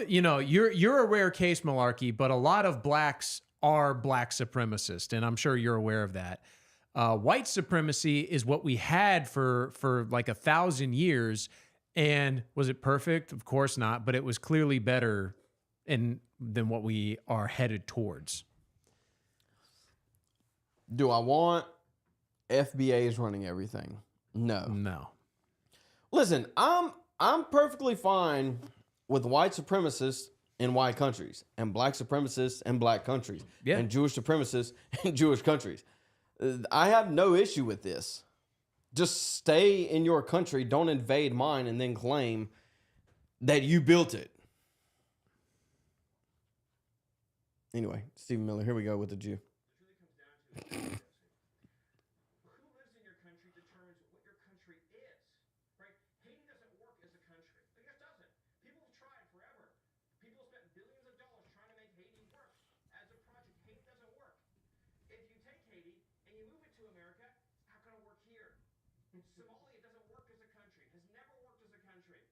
You're a rare case, Malarkey, but a lot of blacks are black supremacists, and I'm sure you're aware of that. White supremacy is what we had for like 1,000 years, and was it perfect? Of course not, but it was clearly better than what we are headed towards. Do I want FBAs running everything? No. No. Listen, I'm perfectly fine with white supremacists in white countries and black supremacists in black countries and Jewish supremacists in Jewish countries. I have no issue with this. Just stay in your country, don't invade mine, and then claim that you built it. Anyway, Stephen Miller, here we go with the Jew. Somalia doesn't work as a country, has never worked as a country.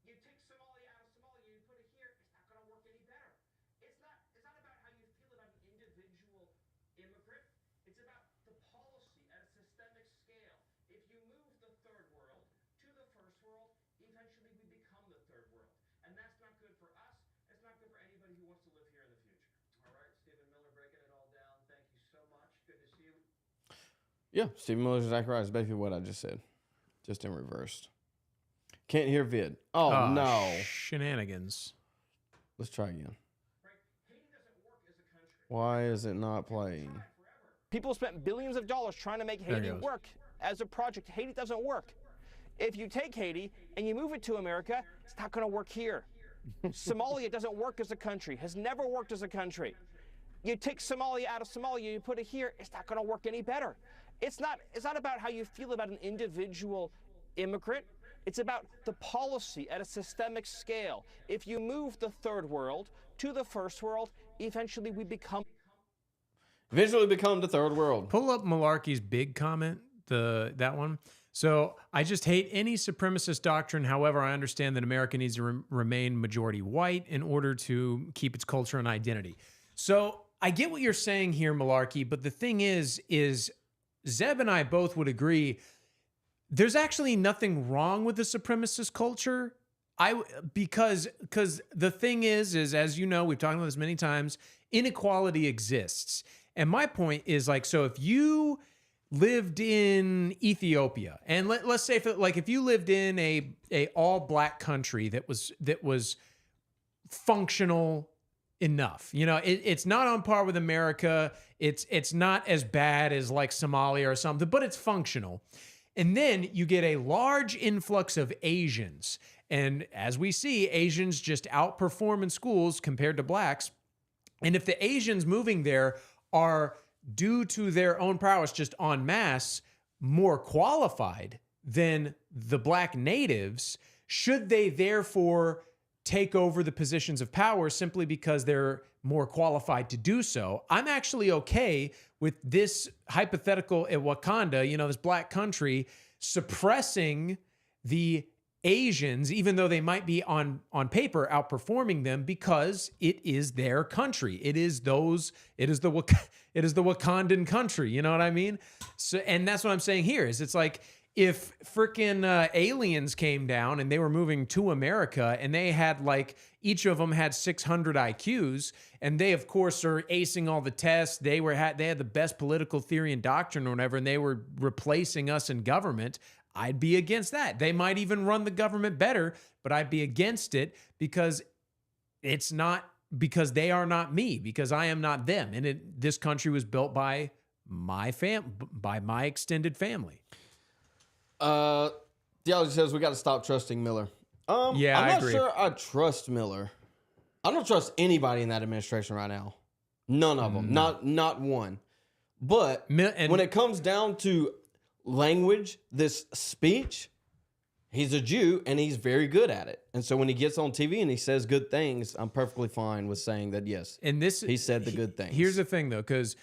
You take Somalia out of Somalia, you put it here, it's not going to work any better. It's not about how you feel about an individual Yeah, Stephen Miller's exactly right. It's basically what I just said, just in reverse. Can't hear vid. Oh, no. Shenanigans. Let's try again. Why is it not playing? People spent billions of dollars trying to make Haiti work as a project. Haiti doesn't work. If you take Haiti and you move it to America, it's not going to work here. Somalia doesn't work as a country, has never worked as a country. You take Somalia out of Somalia, you put it here, it's not going to work any better. It's not about how you feel about an individual immigrant. It's about the policy at a systemic scale. If you move the third world to the first world, eventually we become the third world. Pull up Malarkey's big comment, that one. So I just hate any supremacist doctrine. However, I understand that America needs to remain majority white in order to keep its culture and identity. So I get what you're saying here, Malarkey, but the thing is Zeb and I both would agree there's actually nothing wrong with the supremacist culture. Because the thing is as you know, we've talked about this many times, inequality exists. And my point is like, so if you lived in Ethiopia, and let's say if you lived in a all black country that was functional enough, you know, it's not on par with America. It's not as bad as like Somalia or something, but it's functional. And then you get a large influx of Asians. And as we see, Asians just outperform in schools compared to blacks. And if the Asians moving there are, due to their own prowess just en masse, more qualified than the black natives, should they therefore take over the positions of power simply because they're more qualified to do so? I'm actually okay with this hypothetical at Wakanda, you know, this black country, suppressing the Asians, even though they might be on paper outperforming them, because it is their country. It is the Wakandan country. You know what I mean? So, and that's what I'm saying here is it's like if freaking aliens came down and they were moving to America and they had like, each of them had 600 IQs and they of course are acing all the tests. They had the best political theory and doctrine or whatever, and they were replacing us in government. I'd be against that. They might even run the government better, but I'd be against it because they are not me, because I am not them. And this country was built by my extended family. Theology says we got to stop trusting Miller. Yeah, I'm I not agree. sure I trust Miller. I don't trust anybody in that administration right now. None of them. Not one. But when it comes down to language, this speech, he's a Jew and he's very good at it. And so when he gets on TV and he says good things, I'm perfectly fine with saying that, yes, and he said the good things. Here's the thing though, because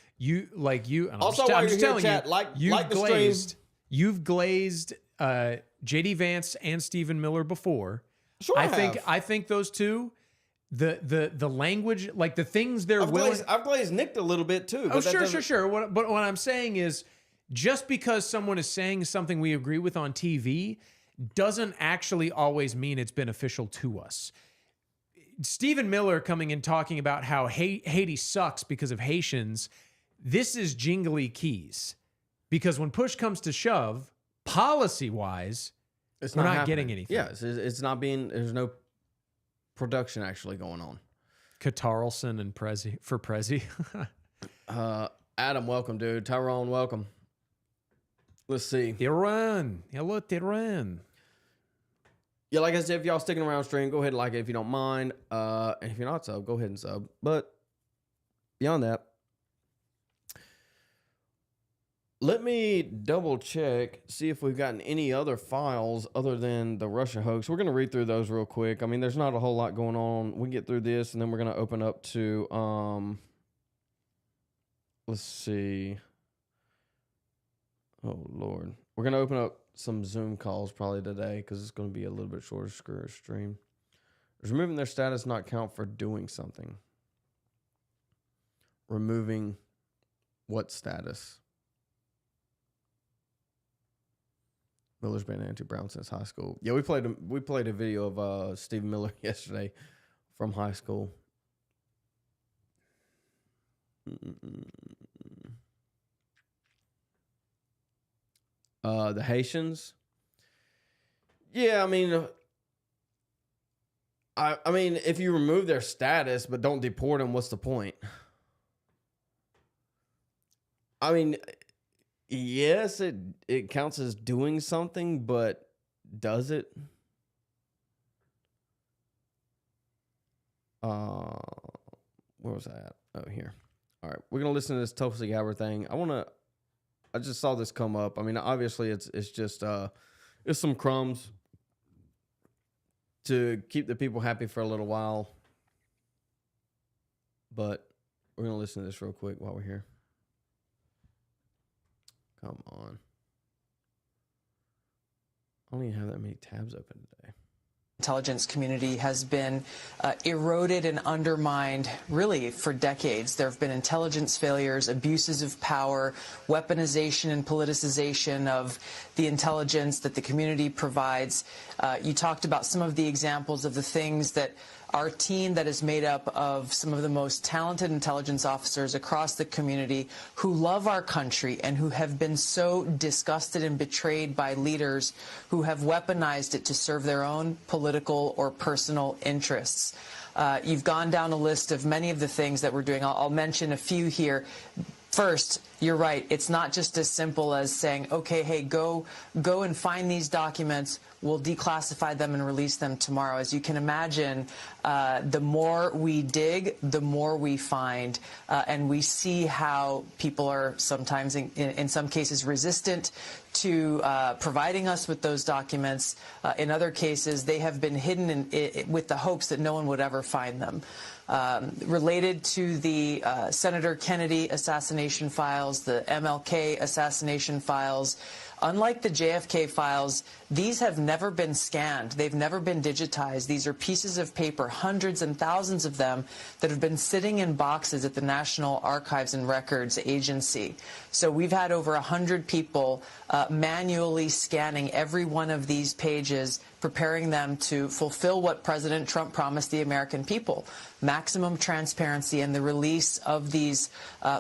also while you're here, chat, like the stream. You've glazed JD Vance and Stephen Miller before. Sure, I think those two, the language, like the things they're willing. I've glazed Nick a little bit too. Oh, sure. But what I'm saying is, just because someone is saying something we agree with on TV doesn't actually always mean it's beneficial to us. Stephen Miller coming and talking about how Haiti sucks because of Haitians, this is jingly keys. Because when push comes to shove, policy-wise, we're not getting anything. Yeah, it's not being, there's no production actually going on. Katarlson and Prezi. Adam, welcome, dude. Tyrone, welcome. Let's see. Iran. Hello, Iran. Yeah, like I said, if y'all sticking around stream, go ahead and like it if you don't mind. And if you're not sub, go ahead and sub. But beyond that, let me double check, see if we've gotten any other files other than the Russia hoax. We're going to read through those real quick. I mean, there's not a whole lot going on. We can get through this, and then we're going to open up to, let's see. Oh, Lord. We're going to open up some Zoom calls probably today because it's going to be a little bit shorter stream. Does removing their status not count for doing something? Removing what status? Miller's been anti-Brown since high school. Yeah, we played a video of Stephen Miller yesterday from high school. The Haitians. Yeah, I mean, I mean, if you remove their status but don't deport them, what's the point? I mean, yes, it counts as doing something, but does it? Where was I at? Oh, here. All right, we're gonna listen to this Tulsi Gabbard thing. I just saw this come up. I mean, obviously, it's just it's some crumbs to keep the people happy for a little while, but we're gonna listen to this real quick while we're here. Come on. I don't even have that many tabs open today. Intelligence community has been eroded and undermined really for decades. There have been intelligence failures, abuses of power, weaponization and politicization of the intelligence that the community provides. You talked about some of the examples of the things that our team that is made up of some of the most talented intelligence officers across the community who love our country and who have been so disgusted and betrayed by leaders who have weaponized it to serve their own political or personal interests. You've gone down a list of many of the things that we're doing. I'll mention a few here. First, you're right. It's not just as simple as saying, okay, hey, go and find these documents. We'll declassify them and release them tomorrow. As you can imagine, the more we dig, the more we find. And we see how people are sometimes, in some cases, resistant to providing us with those documents. In other cases, they have been hidden with the hopes that no one would ever find them. Related to the Senator Kennedy assassination files, the MLK assassination files, unlike the JFK files, these have never been scanned. They've never been digitized. These are pieces of paper, hundreds and thousands of them, that have been sitting in boxes at the National Archives and Records Agency. So we've had over 100 people manually scanning every one of these pages, preparing them to fulfill what President Trump promised the American people: maximum transparency and the release of these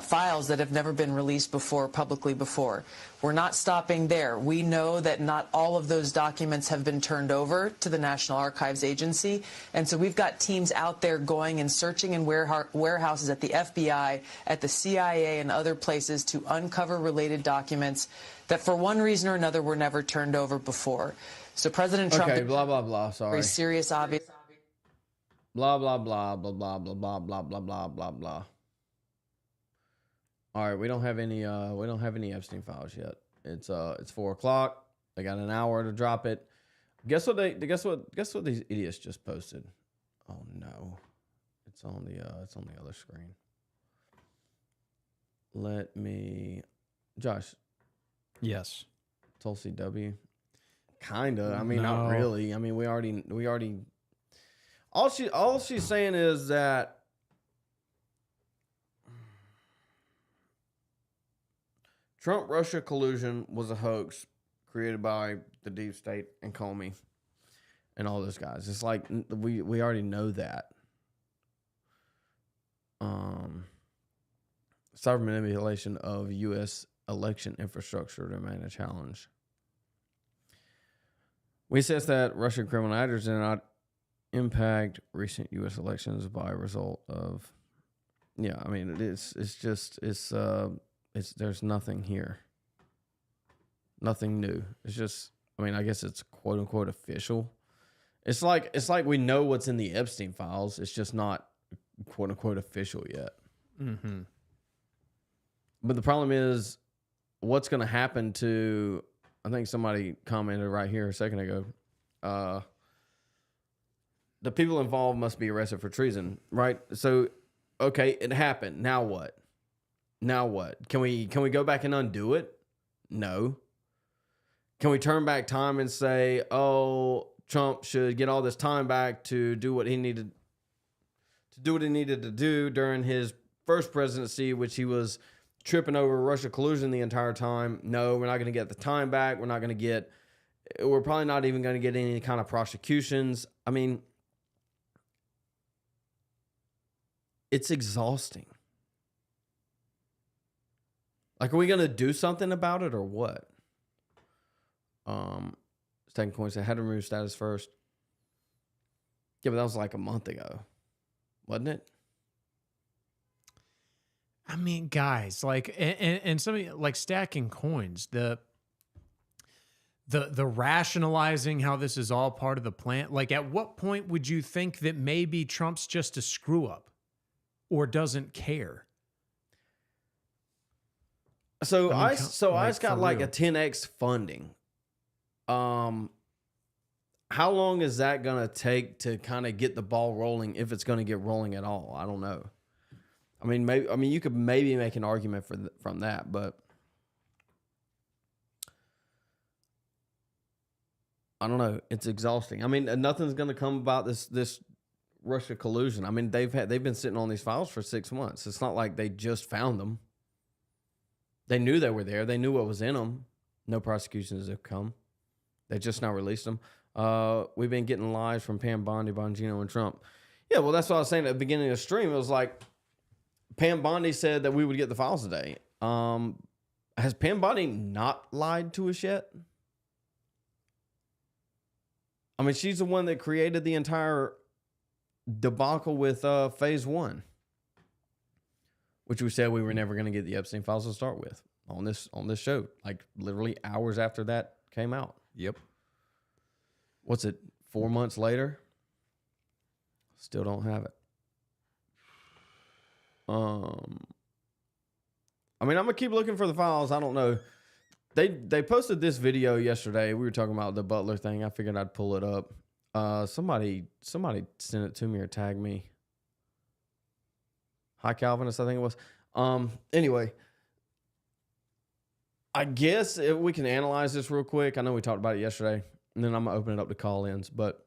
files that have never been released publicly before. We're not stopping there. We know that not all of those documents have been turned over to the National Archives Agency, and so we've got teams out there going and searching in warehouses at the FBI, at the CIA, and other places to uncover related documents that for one reason or another were never turned over before. So President Trump... Okay, blah, blah, blah, sorry. Very serious, obvious... Blah, blah, blah, blah, blah, blah, blah, blah, blah, blah, blah, blah. All right, we don't have any Epstein files yet. It's 4:00. They got an hour to drop it. Guess what these idiots just posted? Oh no. It's on the other screen. Let me Josh. Yes. Tulsi W. Kinda. I mean, not really. I mean, we already all she's saying is that Trump-Russia collusion was a hoax created by the deep state and Comey and all those guys. It's like we already know that. Cyber manipulation of U.S. election infrastructure remain a challenge. We assess that Russian criminal actors did not impact recent U.S. elections by result of. Yeah, I mean it's there's nothing here. Nothing new. It's just, I mean, I guess it's quote unquote official. It's like we know what's in the Epstein files. It's just not quote unquote official yet. Mm-hmm. But the problem is, what's going to happen to? I think somebody commented right here a second ago. The people involved must be arrested for treason, right? So, okay, it happened. Now what? Now what? Can we go back and undo it? No. Can we turn back time and say, oh, Trump should get all this time back to do what he needed to do during his first presidency, which he was tripping over Russia collusion the entire time? No, we're not going to get the time back. We're probably not even going to get any kind of prosecutions. I mean, it's exhausting. Like, are we going to do something about it or what? Stacking Coins said, had to remove status first. Yeah, but that was like a month ago, wasn't it? I mean, guys, like, and somebody like Stacking Coins, the rationalizing how this is all part of the plan. Like, at what point would you think that maybe Trump's just a screw up or doesn't care? So ICE got like real. a 10x funding. How long is that gonna take to kind of get the ball rolling, if it's gonna get rolling at all? I don't know. I mean, maybe. I mean, you could maybe make an argument from that, but I don't know. It's exhausting. I mean, nothing's gonna come about this Russia collusion. I mean, they've been sitting on these files for 6 months. It's not like they just found them. They knew they were there. They knew what was in them. No prosecutions have come. They just now released them. We've been getting lies from Pam Bondi, Bongino, and Trump. Yeah, well, that's what I was saying at the beginning of the stream. It was like Pam Bondi said that we would get the files today. Has Pam Bondi not lied to us yet? I mean, she's the one that created the entire debacle with phase 1. Which we said we were never going to get the Epstein Files to start with on this show. Like literally hours after that came out. Yep. What's it? 4 months later? Still don't have it. I mean, I'm gonna keep looking for the files. I don't know. They posted this video yesterday. We were talking about the Butler thing. I figured I'd pull it up. Somebody sent it to me or tagged me. Hi, Calvinist, I think it was. Anyway, I guess if we can analyze this real quick. I know we talked about it yesterday, and then I'm going to open it up to call-ins. But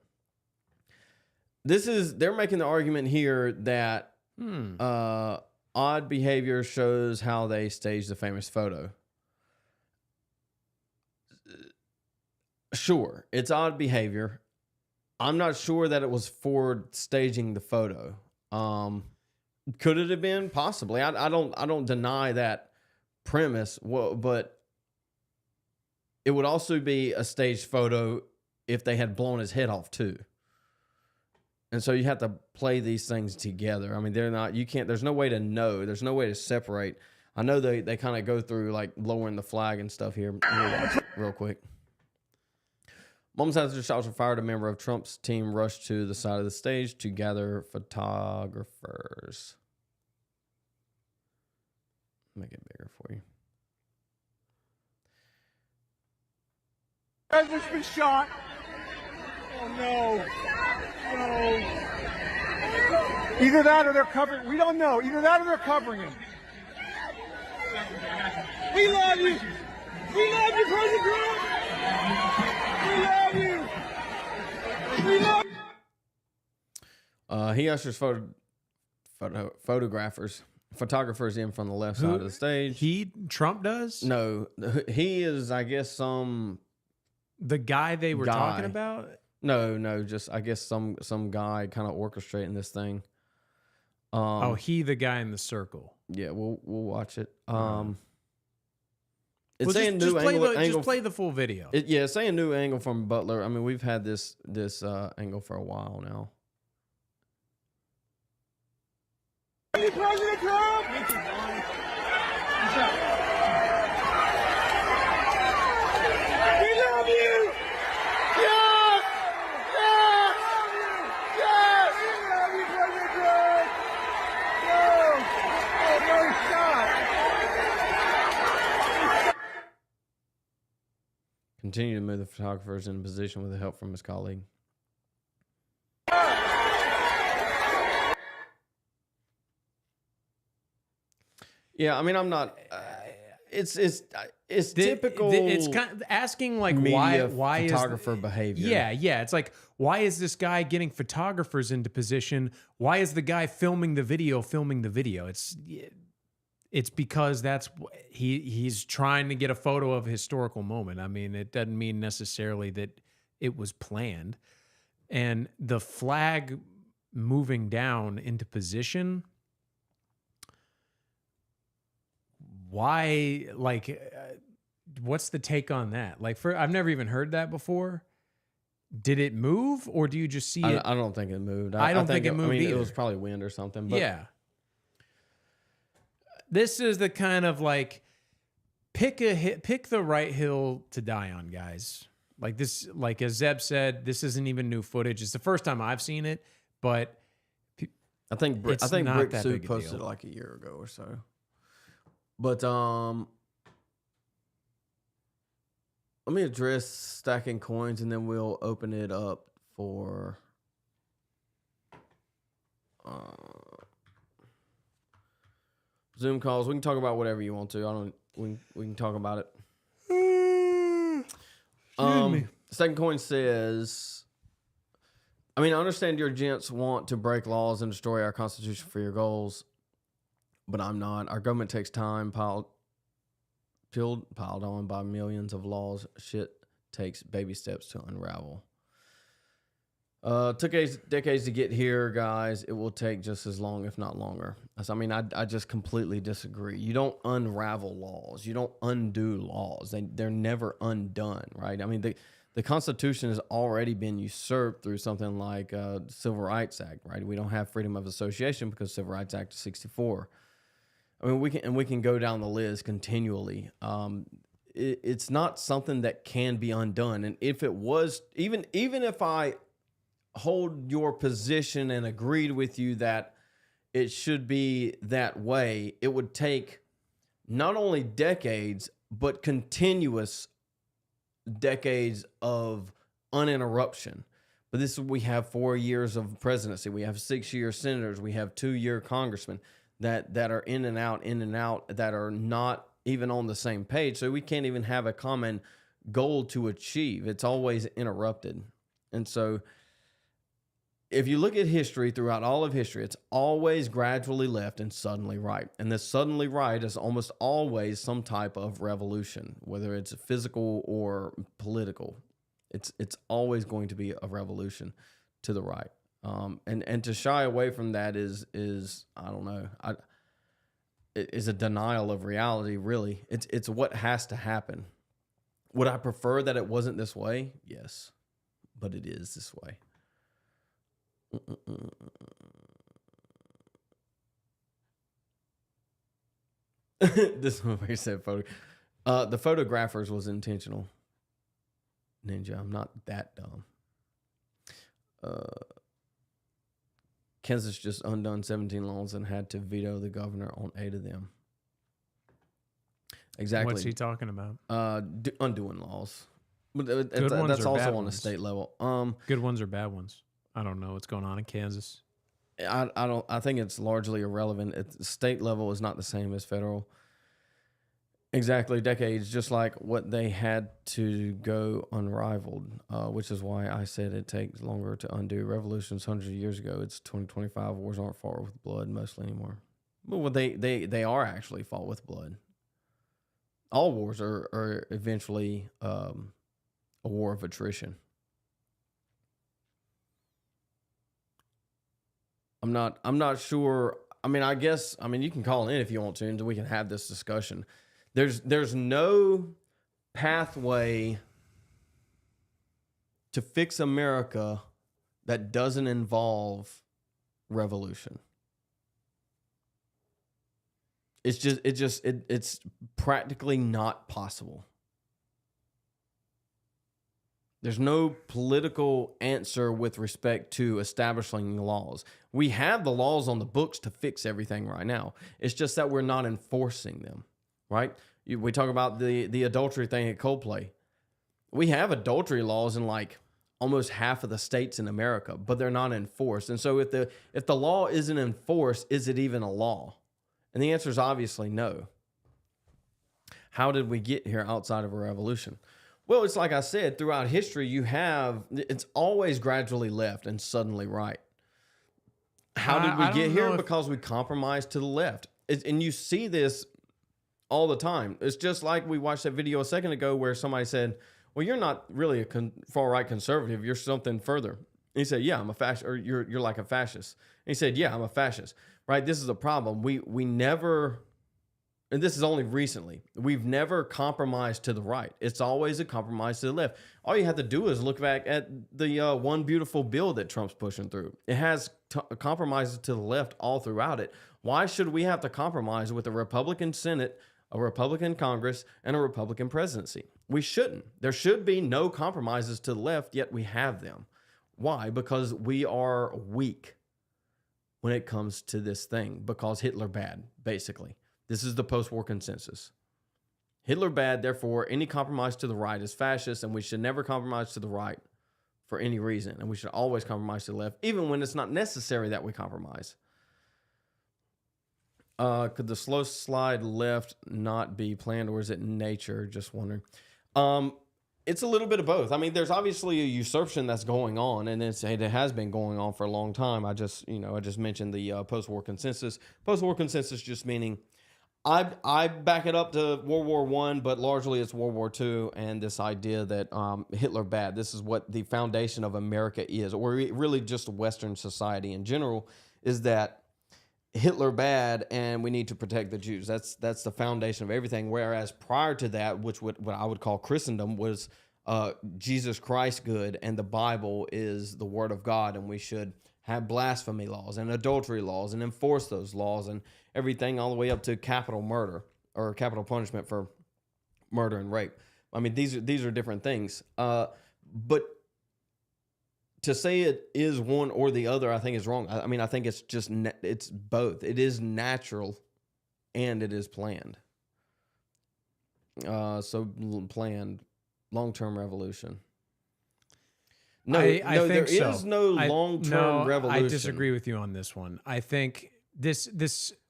they're making the argument here that odd behavior shows how they staged the famous photo. Sure, it's odd behavior. I'm not sure that it was for staging the photo. Could it have been? Possibly. I don't deny that premise. Well, but it would also be a staged photo if they had blown his head off too. And so you have to play these things together. I mean, there's no way to know. There's no way to separate. I know they kind of go through like lowering the flag and stuff here. We'll watch it real quick. Moments after the shots were fired, a member of Trump's team rushed to the side of the stage to gather photographers. Make it bigger for you. President's been shot. Oh no. No. Either that or they're covering. We don't know. Either that or they're covering him. We love you. We love you, President Trump. We love you. We love you. He ushers photographers in from the left side of the stage. Trump does? No, he is, I guess, the guy they were talking about? No, just I guess some guy kind of orchestrating this thing. The guy in the circle. Yeah, we'll watch it. It's saying just play the full video. It's saying new angle from Butler. I mean, we've had this angle for a while now. President Trump! We love you! Yes! Yes! Yes! We love you, President Trump! No! Oh, no shot! Continue to move the photographers in position with the help from his colleague. Yeah, I mean, I'm not. It's typical. It's kind of asking like media why photographer is behavior. Yeah. It's like, why is this guy getting photographers into position? Why is the guy filming the video? It's because he's trying to get a photo of a historical moment. I mean, it doesn't mean necessarily that it was planned. And the flag moving down into position. Why, like, what's the take on that? Like, I've never even heard that before. Did it move, or do you just see it? I don't think it moved. I don't think it moved either. It was probably wind or something. But yeah. This is the kind of like pick the right hill to die on, guys. Like this, like as Zeb said, this isn't even new footage. It's the first time I've seen it, but I think Brick Soup posted it like a year ago or so. But let me address stacking coins, and then we'll open it up for Zoom calls. We can talk about whatever you want to. We can talk about it. Stacking coin says, I mean, I understand your gents want to break laws and destroy our Constitution for your goals, but I'm not. Our government takes time piled on by millions of laws. Shit takes baby steps to unravel. Took decades to get here, guys. It will take just as long, if not longer. I mean, I just completely disagree. You don't unravel laws. You don't undo laws. They're never undone, right? I mean, the Constitution has already been usurped through something like the Civil Rights Act, right? We don't have freedom of association because Civil Rights Act is 1964. I mean, we can go down the list continually. It's not something that can be undone. And if it was, even if I hold your position and agreed with you that it should be that way, it would take not only decades, but continuous decades of uninterruption. But we have 4 years of presidency. We have 6-year senators. We have 2-year congressmen that are in and out, that are not even on the same page. So we can't even have a common goal to achieve. It's always interrupted. And so if you look at history, throughout all of history, it's always gradually left and suddenly right. And this suddenly right is almost always some type of revolution, whether it's physical or political. It's always going to be a revolution to the right. And to shy away from that is I don't know, is a denial of reality. Really, it's what has to happen. Would I prefer that it wasn't this way? Yes, but it is this way. This one where he said photo. The photographers was intentional. Ninja, I'm not that dumb. Kansas just undone 17 laws and had to veto the governor on 8 of them. Exactly. What's he talking about? Undoing laws. But that's also on a state level. Good ones or bad ones? I don't know what's going on in Kansas. I think it's largely irrelevant. State level is not the same as federal. Exactly, decades, just like what they had to go unrivaled, which is why I said it takes longer to undo revolutions hundreds of years ago. It's 2025. Wars aren't fought with blood mostly anymore. Well, they are actually fought with blood. All wars are eventually a war of attrition. I'm not sure. I mean, you can call in if you want to, and we can have this discussion. There's no pathway to fix America that doesn't involve revolution. It's practically not possible. There's no political answer with respect to establishing laws. We have the laws on the books to fix everything right now. It's just that we're not enforcing them, right? We talk about the adultery thing at Coldplay. We have adultery laws in like almost half of the states in America, but they're not enforced. And so if the law isn't enforced, is it even a law? And the answer is obviously no. How did we get here outside of a revolution? Well, it's like I said, throughout history, it's always gradually left and suddenly right. How did we get here? Because we compromised to the left. And you see this all the time. It's just like we watched that video a second ago where somebody said, well, you're not really a far-right conservative. You're something further. And he said, yeah, I'm a fascist, or you're like a fascist. And he said, yeah, I'm a fascist. Right? This is a problem. We never and this is only recently, we've never compromised to the right. It's always a compromise to the left. All you have to do is look back at the one beautiful bill that Trump's pushing through. It has compromises to the left all throughout it. Why should we have to compromise with a Republican Senate, a Republican Congress, and a Republican presidency? We shouldn't. There should be no compromises to the left, yet we have them. Why? Because we are weak when it comes to this thing, because Hitler bad, basically. This is the post-war consensus. Hitler bad, therefore any compromise to the right is fascist, and we should never compromise to the right for any reason. And we should always compromise to the left, even when it's not necessary that we compromise. Could the slow slide left not be planned, or is it nature? Just wondering. It's a little bit of both. I mean, there's obviously a usurpation that's going on, and it has been going on for a long time. I just mentioned the post-war consensus. Post-war consensus just meaning I back it up to World War I, but largely it's World War II and this idea that Hitler bad. This is what the foundation of America is, or really just Western society in general, is that Hitler bad and we need to protect the Jews. That's the foundation of everything. Whereas prior to that, what I would call Christendom, was Jesus Christ good and the Bible is the word of God, and we should have blasphemy laws and adultery laws and enforce those laws and everything, all the way up to capital murder or capital punishment for murder and rape. I mean, these are different things. But to say it is one or the other, I think is wrong. I mean, I think it's just, it's both. It is natural and it is planned. So planned long-term revolution. No, I no, there think so. is no long-term revolution. I disagree with you on this one. I think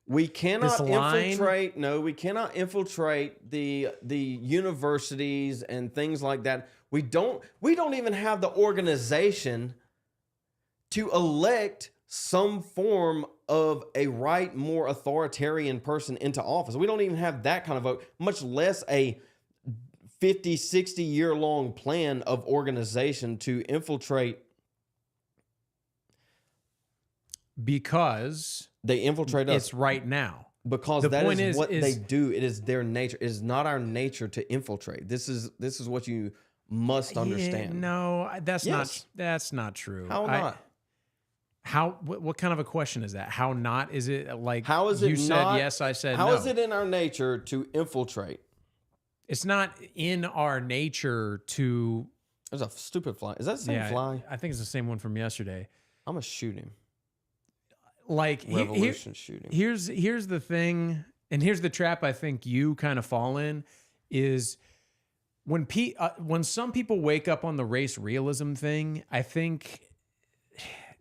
we cannot line, infiltrate. No, we cannot infiltrate the universities and things like that. We don't even have the organization to elect some form of a right, more authoritarian person into office. We don't even have that kind of vote, much less a 50, 60 year long plan of organization to infiltrate. Because they infiltrate us. It's right now. Because that is what they do. It is their nature. It is not our nature to infiltrate. This is what you must understand. Yeah, no, that's not true. How not? What kind of a question is that? How not? Is it like how is it you not, said yes, I said how no? How is it in our nature to infiltrate? It's not in our nature to. There's a stupid fly. Is that the same fly? I think it's the same one from yesterday. I'm gonna shoot him. Like revolution shooting. Here's the thing, and here's the trap I think you kind of fall in, is when some people wake up on the race realism thing, I think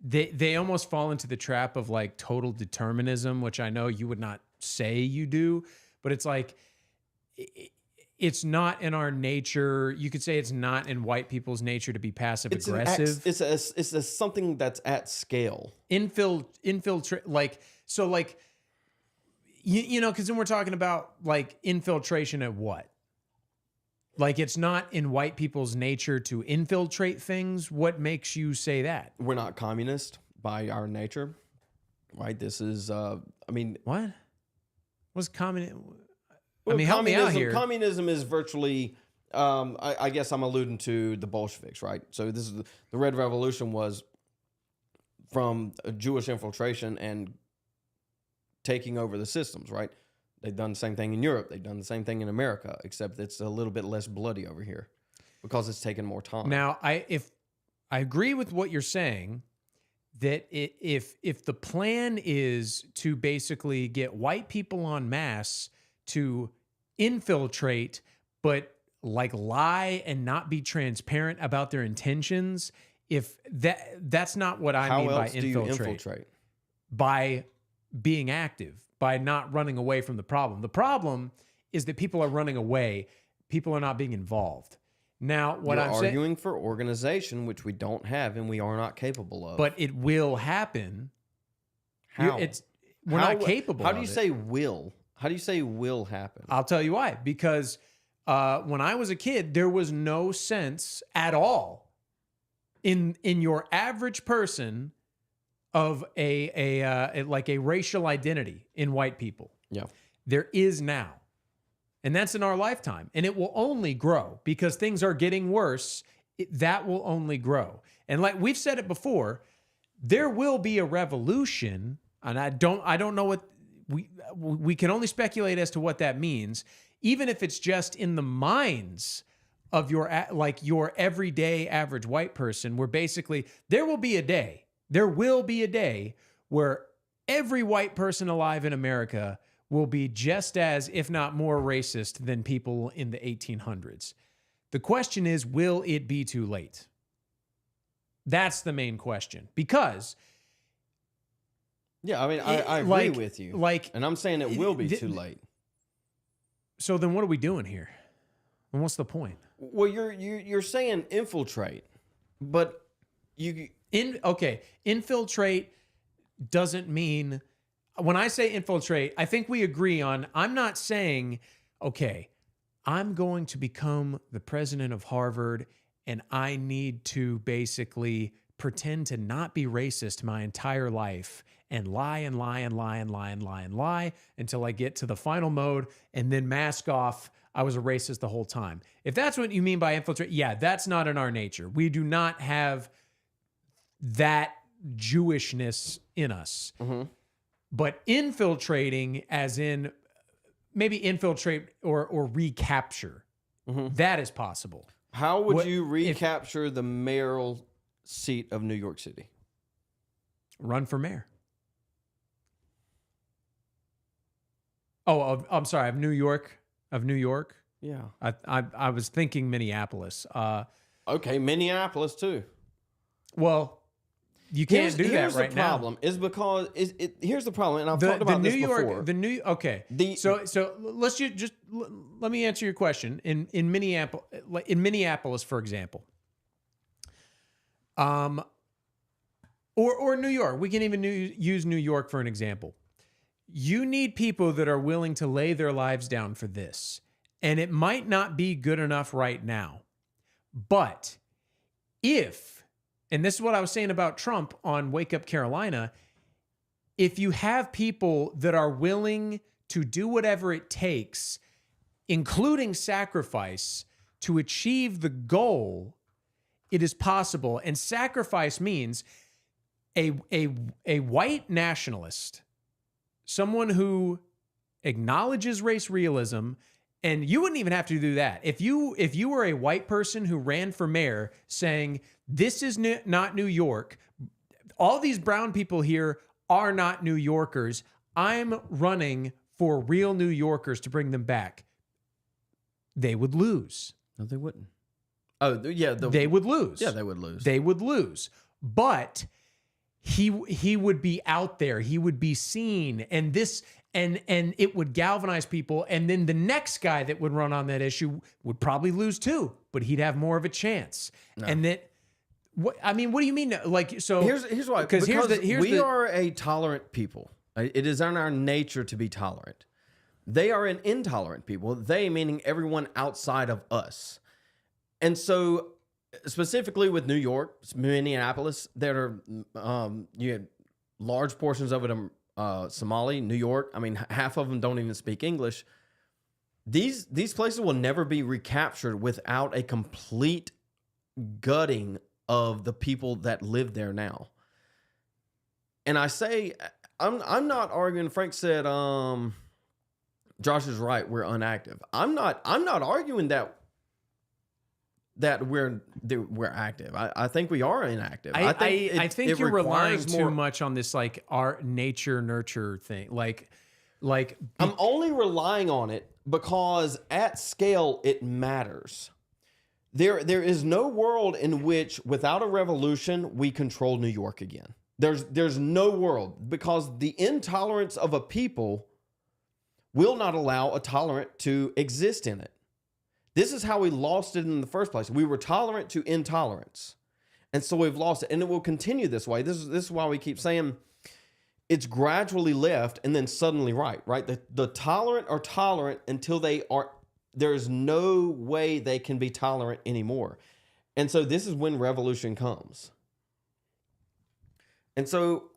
they almost fall into the trap of like total determinism, which I know you would not say you do, but it's like it's not in our nature. You could say it's not in white people's nature to be passive aggressive. It's something that's at scale. Infiltrate, like, so like, you know, because then we're talking about like infiltration at what? Like, it's not in white people's nature to infiltrate things. What makes you say that? We're not communist by our nature, right? This is, I mean, what? What's communist? I mean, help me out here. Communism is virtually, I guess I'm alluding to the Bolsheviks, right? So this is the Red Revolution was from a Jewish infiltration and taking over the systems, right? They've done the same thing in Europe. They've done the same thing in America, except it's a little bit less bloody over here because it's taken more time. Now, I agree with what you're saying, that if the plan is to basically get white people en masse to infiltrate, but like lie and not be transparent about their intentions, if that's not what I mean by infiltrate. Do you infiltrate? By being active, by not running away from the problem. The problem is that people are running away. People are not being involved. Now, what I'm arguing for organization, which we don't have and we are not capable of. But it will happen. How? We're not capable of it. How do you say will? How do you say will happen? I'll tell you why. Because when I was a kid, there was no sense at all in your average person of a racial identity in white people. Yeah. There is now. And that's in our lifetime. And it will only grow because things are getting worse. That will only grow. And like we've said it before, there will be a revolution. And I don't know what we can only speculate as to what that means. Even if it's just in the minds of your everyday average white person, where basically there will be a day where every white person alive in America will be just as, if not more racist than people in the 1800s. The question is, will it be too late? That's the main question. Because... yeah, I mean, I agree with you. And I'm saying it will be too late. So then what are we doing here? And what's the point? Well, you're saying infiltrate, but infiltrate doesn't mean... when I say infiltrate, I think we agree on, I'm not saying, okay, I'm going to become the president of Harvard and I need to basically pretend to not be racist my entire life and lie and lie and lie and lie and lie and lie until I get to the final mode and then mask off I was a racist the whole time. If that's what you mean by infiltrate, yeah, that's not in our nature. We do not have that Jewishness in us. Mm-hmm. But infiltrating, as in maybe infiltrate or recapture, that is possible. How would you recapture the mayoral seat of New York City? Run for mayor. Oh, I'm sorry, of New York. Of New York? Yeah. I was thinking Minneapolis. Okay, Minneapolis too. Well, you can't do that right now. Here's the problem. Is because here's the problem, and I've talked about this before. So let's just let me answer your question. In Minneapolis, for example, or New York. We can even use New York for an example. You need people that are willing to lay their lives down for this. And it might not be good enough right now. But if, and this is what I was saying about Trump on Wake Up Carolina, if you have people that are willing to do whatever it takes, including sacrifice, to achieve the goal, it is possible. And sacrifice means a white nationalist, someone who acknowledges race realism, and you wouldn't even have to do that. If you were a white person who ran for mayor saying, this is not New York, all these brown people here are not New Yorkers, I'm running for real New Yorkers to bring them back, they would lose. No, they wouldn't. Oh, yeah. They would lose. Yeah, they would lose. They would lose. But he would be out there. He would be seen. And it would galvanize people. And then the next guy that would run on that issue would probably lose too, but he'd have more of a chance. No. And that, what do you mean? Like, so here's why. Because we are a tolerant people. It is in our nature to be tolerant. They are an intolerant people. They meaning everyone outside of us. And so specifically with New York, Minneapolis, there are you had large portions of it Somali, New York. I mean, half of them don't even speak English. These places will never be recaptured without a complete gutting of the people that live there now. And I say, I'm not arguing. Frank said, Josh is right. We're inactive. I'm not arguing that we're active. I think we are inactive. I think you're relying too much on this like our nature nurture thing. Like I'm only relying on it because at scale it matters. There is no world in which without a revolution we control New York again. There's no world, because the intolerance of a people will not allow a tolerant to exist in it. This is how we lost it in the first place. We were tolerant to intolerance. And so we've lost it. And it will continue this way. This is why we keep saying it's gradually left and then suddenly right? The tolerant are tolerant until there's no way they can be tolerant anymore. And so this is when revolution comes. And so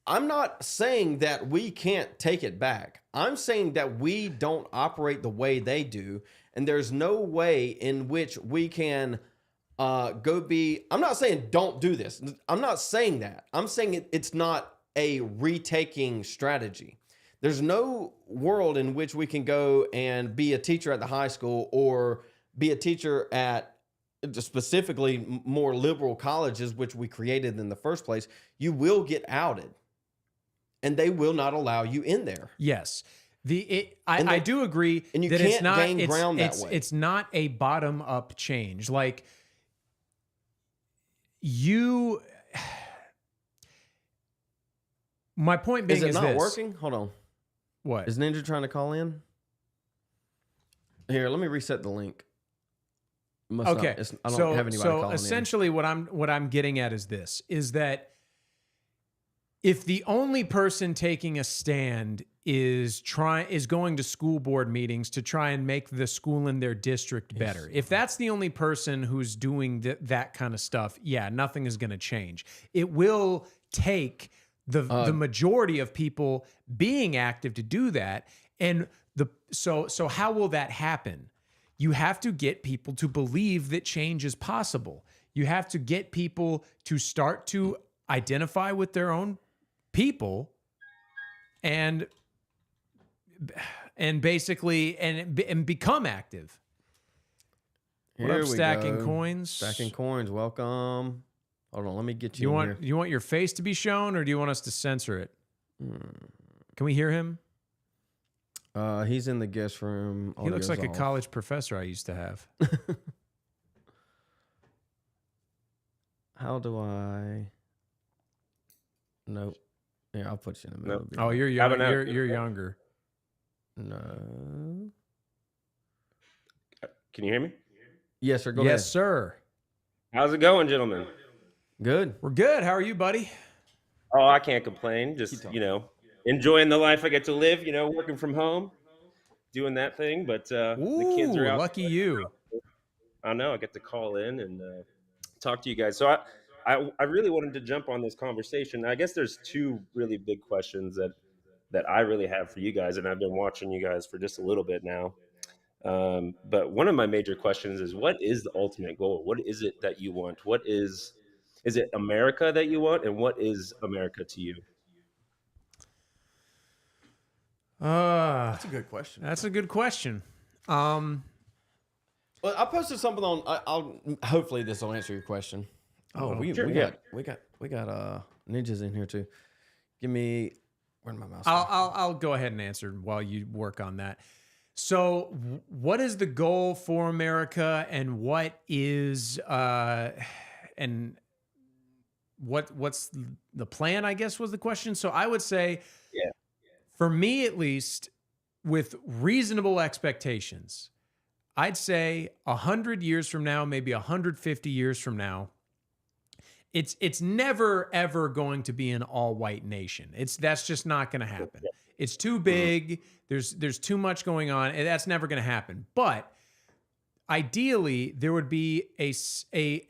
I'm not saying that we can't take it back. I'm saying that we don't operate the way they do, and there's no way in which we can go be. I'm not saying don't do this. I'm not saying that. I'm saying it's not a retaking strategy. There's no world in which we can go and be a teacher at the high school or be a teacher at specifically more liberal colleges, which we created in the first place. You will get outed. And they will not allow you in there. Yes. I do agree and you that can't it's not gain ground that way. It's not a bottom-up change. Like my point being is this. it not working? Hold on. What? Is Ninja trying to call in? Here, let me reset the link. Okay. I don't have anybody calling in. So essentially what I'm getting at is this, is that if the only person taking a stand is going to school board meetings to try and make the school in their district better, if that's the only person who's doing that kind of stuff, yeah, nothing is going to change. It will take the majority of people being active to do that. And so how will that happen? You have to get people to believe that change is possible. You have to get people to start to identify with their own people and basically and become active. What Here up, we Stacking go. Coins? Stacking Coins, welcome. Hold on, let me get you, You in want here. you want your face to be shown, or do you want us to censor it? Can we hear him? He's in the guest room. He looks Audio's like a off. college professor I used to have. How do I? Nope. Yeah, I'll put you in the middle. Oh, you're young. You're younger. No. Can you hear me? Yes, sir. Go ahead. Yes, sir. How's it going, gentlemen? Good. We're good. How are you, buddy? Oh, I can't complain. Just, enjoying the life I get to live, working from home, doing that thing. But the kids are out. Lucky you. I know. I get to call in and talk to you guys. So I really wanted to jump on this conversation. I guess there's two really big questions that I really have for you guys, and I've been watching you guys for just a little bit now. But one of my major questions is, what is the ultimate goal? What is it that you want? Is it America that you want? And what is America to you? That's a good question. That's a good question. Well, I posted something on. I'll hopefully this will answer your question. Oh, we got ninjas in here too. Give me where's my mouse? I'll go ahead and answer while you work on that. So, what is the goal for America, and what is and what's the plan? I guess was the question. So, I would say, for me at least, with reasonable expectations, I'd say 100 years from now, maybe 150 years from now, it's never ever going to be an all-white nation. That's just not going to happen. It's too big. There's too much going on, and that's never going to happen. But ideally, there would be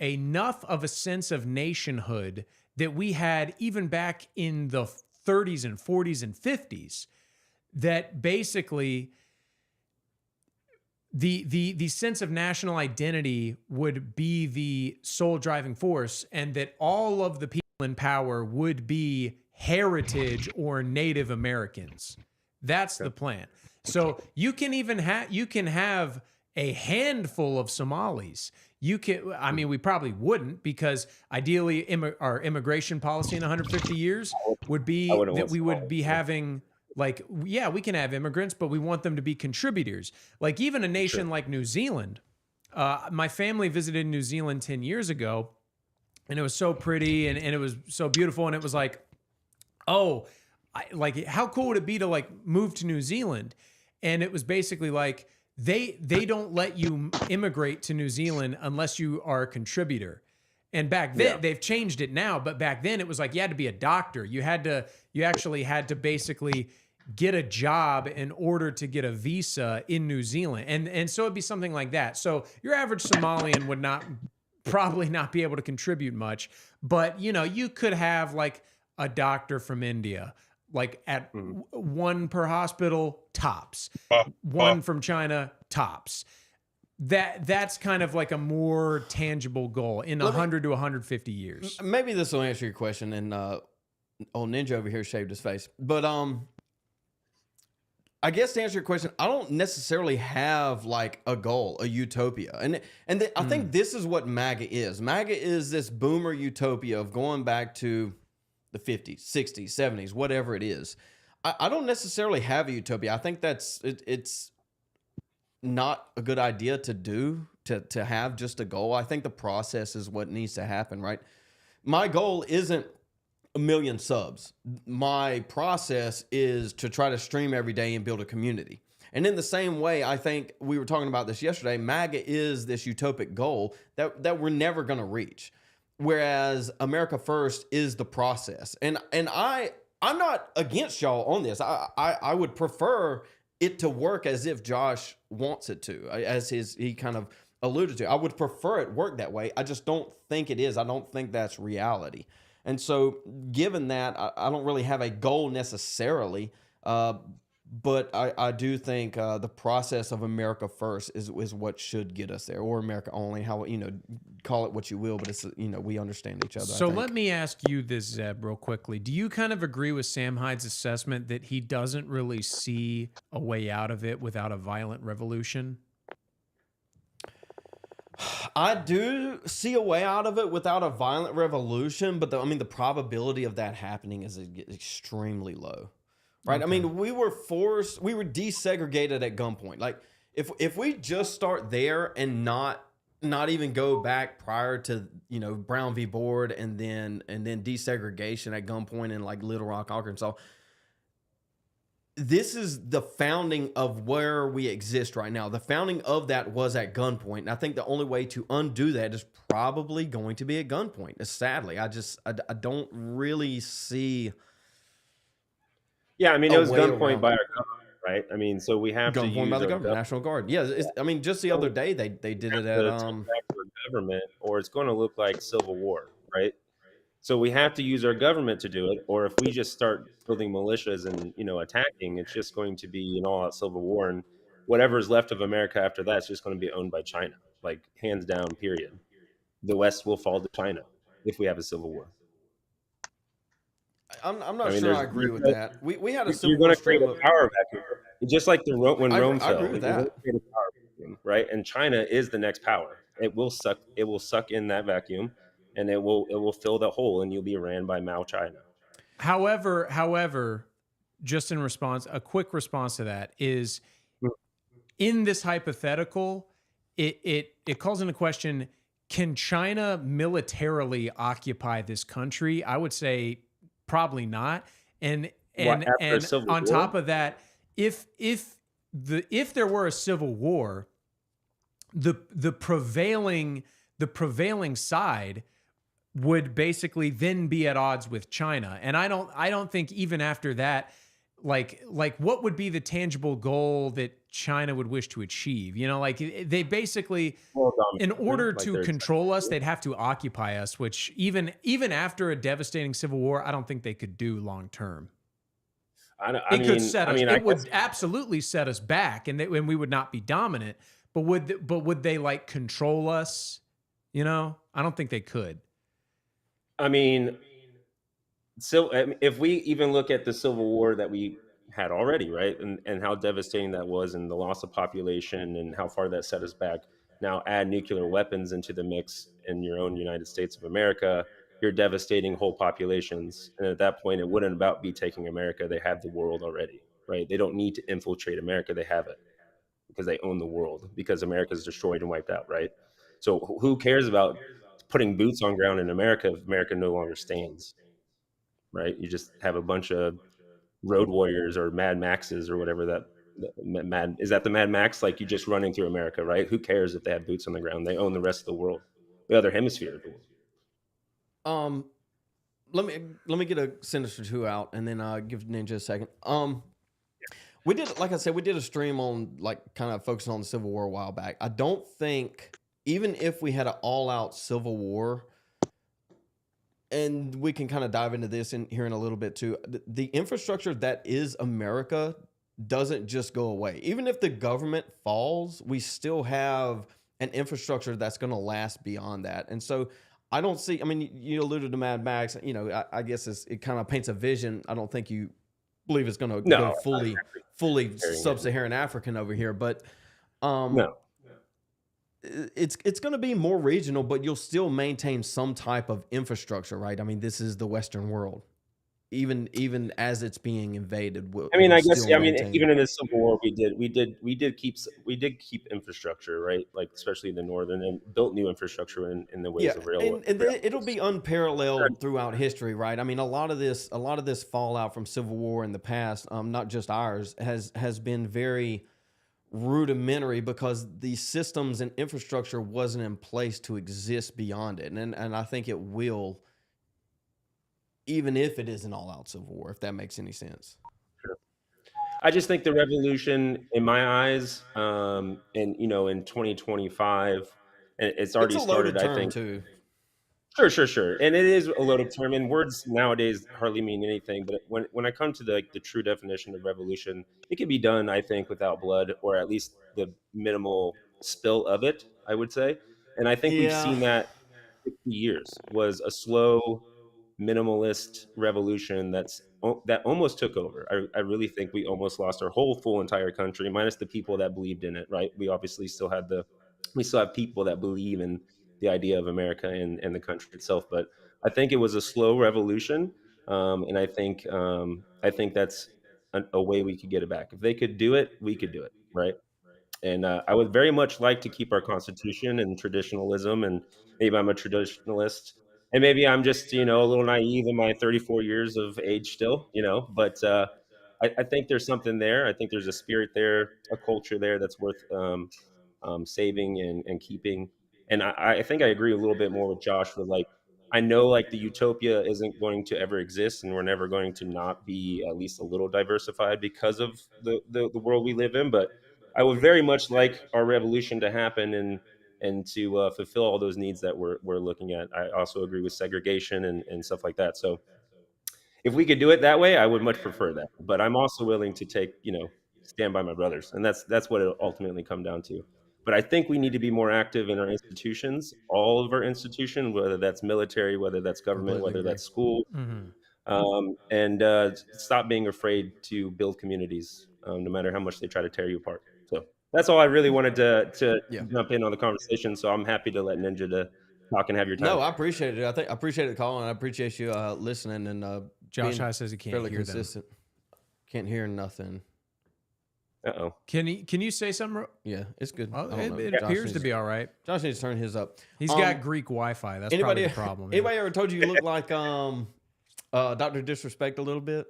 enough of a sense of nationhood that we had even back in the 30s and 40s and 50s, that basically the sense of national identity would be the sole driving force, and that all of the people in power would be heritage or Native Americans. That's the plan. So you can have a handful of Somalis. We probably wouldn't, because ideally our immigration policy in 150 years would be that we would be having, we can have immigrants, but we want them to be contributors. Like even a nation like New Zealand, my family visited New Zealand 10 years ago, and it was so pretty and it was so beautiful. And it was like, how cool would it be to move to New Zealand? And it was basically like, they don't let you immigrate to New Zealand unless you are a contributor. And back then, they've changed it now, but back then it was like you had to be a doctor. You actually had to basically get a job in order to get a visa in New Zealand. And so it'd be something like that. So your average Somalian would probably not be able to contribute much, but you could have a doctor from India, like at one per hospital, tops. One from China, tops. That's kind of like a more tangible goal in 100 to 150 years. Maybe this will answer your question. And old Ninja over here shaved his face. But I guess to answer your question, I don't necessarily have like a goal, a utopia. And I think this is what MAGA is. MAGA is this boomer utopia of going back to the 50s, 60s, 70s, whatever it is. I don't necessarily have a utopia. I think it's not a good idea to do, to have just a goal. I think the process is what needs to happen, right? My goal isn't 1 million subs. My process is to try to stream every day and build a community. And in the same way, I think we were talking about this yesterday, MAGA is this utopic goal that we're never going to reach. Whereas America First is the process. And I'm not against y'all on this. I would prefer it to work as if Josh wants it to, as he kind of alluded to. I would prefer it work that way. I just don't think it is. I don't think that's reality. And so given that, I don't really have a goal necessarily, but I do think the process of America First is what should get us there, or America Only, how, call it what you will, but it's, we understand each other. So let me ask you this, Zeb, real quickly. Do you kind of agree with Sam Hyde's assessment that he doesn't really see a way out of it without a violent revolution? I do see a way out of it without a violent revolution, but the probability of that happening is extremely low, right? Okay. I mean, we were desegregated at gunpoint. Like if we just start there and not even go back prior to, Brown v. Board and then desegregation at gunpoint in like Little Rock, Arkansas. This is the founding of where we exist right now. The founding of that was at gunpoint. And I think the only way to undo that is probably going to be at gunpoint. Sadly, I don't really see. Yeah, I mean, it was gunpoint by our government, right? I mean, so we have to use gunpoint by the government, National Guard. Yeah, just the other day they did it at government, or it's going to look like civil war, right? So we have to use our government to do it, or if we just start building militias and attacking, it's just going to be an all-out civil war, and whatever is left of America after that is just going to be owned by China, like hands down. Period. The West will fall to China if we have a civil war. I'm not sure I agree with that. We had a civil war. You're going to create a power vacuum, just like when Rome fell. I agree with that. Create a power vacuum, right? And China is the next power. It will suck in that vacuum. And it will fill the hole, and you'll be ran by Mao China. However, just in response, a quick response to that is, in this hypothetical, it calls into question: can China militarily occupy this country? I would say probably not. And on top of that, if there were a civil war, the prevailing side would basically then be at odds with China. And I don't think even after that, like what would be the tangible goal that China would wish to achieve? They basically, in order to control us, they'd have to occupy us, which even after a devastating civil war, I don't think they could do long term. It would absolutely set us back, and we would not be dominant. But would they like control us? I don't think they could. I mean, so if we even look at the Civil War that we had already, right, and how devastating that was, and the loss of population, and how far that set us back. Now add nuclear weapons into the mix in your own United States of America, you're devastating whole populations. And at that point, it wouldn't about be taking America. They have the world already, right? They don't need to infiltrate America. They have it because they own the world, because America's destroyed and wiped out, right? So who cares about putting boots on ground in America if America no longer stands, right? You just have a bunch of road warriors or Mad Maxes or whatever is that the Mad Max? Like, you just running through America, right? Who cares if they have boots on the ground? They own the rest of the world, the other hemisphere of the world. Let me get a sentence or two out, and then I'll give Ninja a second. We did, like I said, we did a stream on kind of focusing on the Civil War a while back. I don't think, even if we had an all-out Civil War, and we can kind of dive into this in here in a little bit too. The infrastructure that is America doesn't just go away. Even if the government falls, we still have an infrastructure that's going to last beyond that. And so I don't see, I mean, you alluded to Mad Max, you know, I guess it kind of paints a vision. I don't think you believe it's going to go fully sub-Saharan African over here, but No. it's going to be more regional, but you'll still maintain some type of infrastructure, right? I mean, this is the Western world. Even as it's being invaded, I mean, I guess, I mean, even in the Civil War, we did keep infrastructure, right? Like especially the northern, and built new infrastructure in the ways of railroad. And it'll be unparalleled throughout history, right? I mean, a lot of this fallout from Civil War in the past, not just ours, has been very rudimentary because the systems and infrastructure wasn't in place to exist beyond it, and I think it will. Even if it is an all-out civil war, if that makes any sense. Sure. I just think the revolution, in my eyes, and you know, in 2025, it's already started. I think. Too. Sure, and it is a loaded term, and words nowadays hardly mean anything. But when I come to the true definition of revolution, it can be done, I think, without blood, or at least the minimal spill of it. I would say, and I think we've seen that 60 years was a slow, minimalist revolution that almost took over. I really think we almost lost our whole full entire country, minus the people that believed in it, right? We obviously still have people that believe in the idea of America and the country itself, but I think it was a slow revolution, and I think that's a way we could get it back. If they could do it, we could do it, right? And I would very much like to keep our Constitution and traditionalism, and maybe I'm a traditionalist. And maybe I'm just, you know, a little naive in my 34 years of age still, you know, but I think there's something there. I think there's a spirit there, a culture there that's worth saving and keeping. And I think I agree a little bit more with Josh with like, I know like the utopia isn't going to ever exist, and we're never going to not be at least a little diversified because of the world we live in. But I would very much like our revolution to happen and to fulfill all those needs that we're looking at. I also agree with segregation and stuff like that. So if we could do it that way, I would much prefer that. But I'm also willing to stand by my brothers, and that's what it'll ultimately come down to. But I think we need to be more active in our institutions, all of our institutions, whether that's military, whether that's government, whether that's school, and stop being afraid to build communities, no matter how much they try to tear you apart. So that's all I really wanted to jump in on the conversation. So I'm happy to let Ninja to talk and have your time. No, I appreciate it. I appreciate the call, and I appreciate you listening. And Josh says he can't hear consistent. Can't hear nothing. Uh-oh. Can you say something? Yeah, it's good. It appears to be all right. Josh needs to turn his up. He's got Greek Wi-Fi. That's probably the problem. Anybody ever told you look like Dr. Disrespect a little bit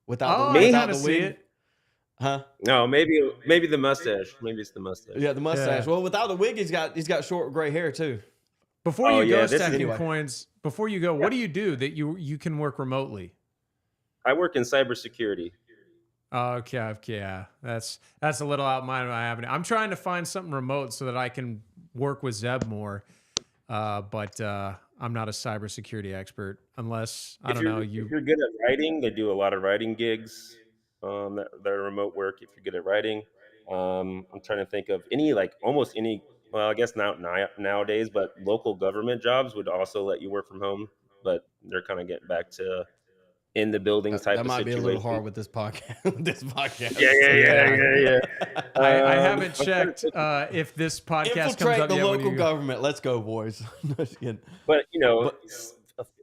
without the wig? Huh? No, maybe the mustache. Maybe it's the mustache. Yeah, the mustache. Yeah. Well, without the wig, he's got short gray hair too. Before you go stacking coins, before you go, what do you do that you can work remotely? I work in cybersecurity. Okay, yeah, that's a little out of my avenue. I'm trying to find something remote so that I can work with Zeb more, but I'm not a cybersecurity expert. Unless if you're good at writing, they do a lot of writing gigs that are remote work. If you're good at writing, I'm trying to think of almost any. Well, I guess nowadays, but local government jobs would also let you work from home, but they're kind of getting back to in the building type of situation. That might be a little hard with this podcast. Yeah. I haven't checked if this podcast infiltrate comes up the yet local government. Let's go, boys. But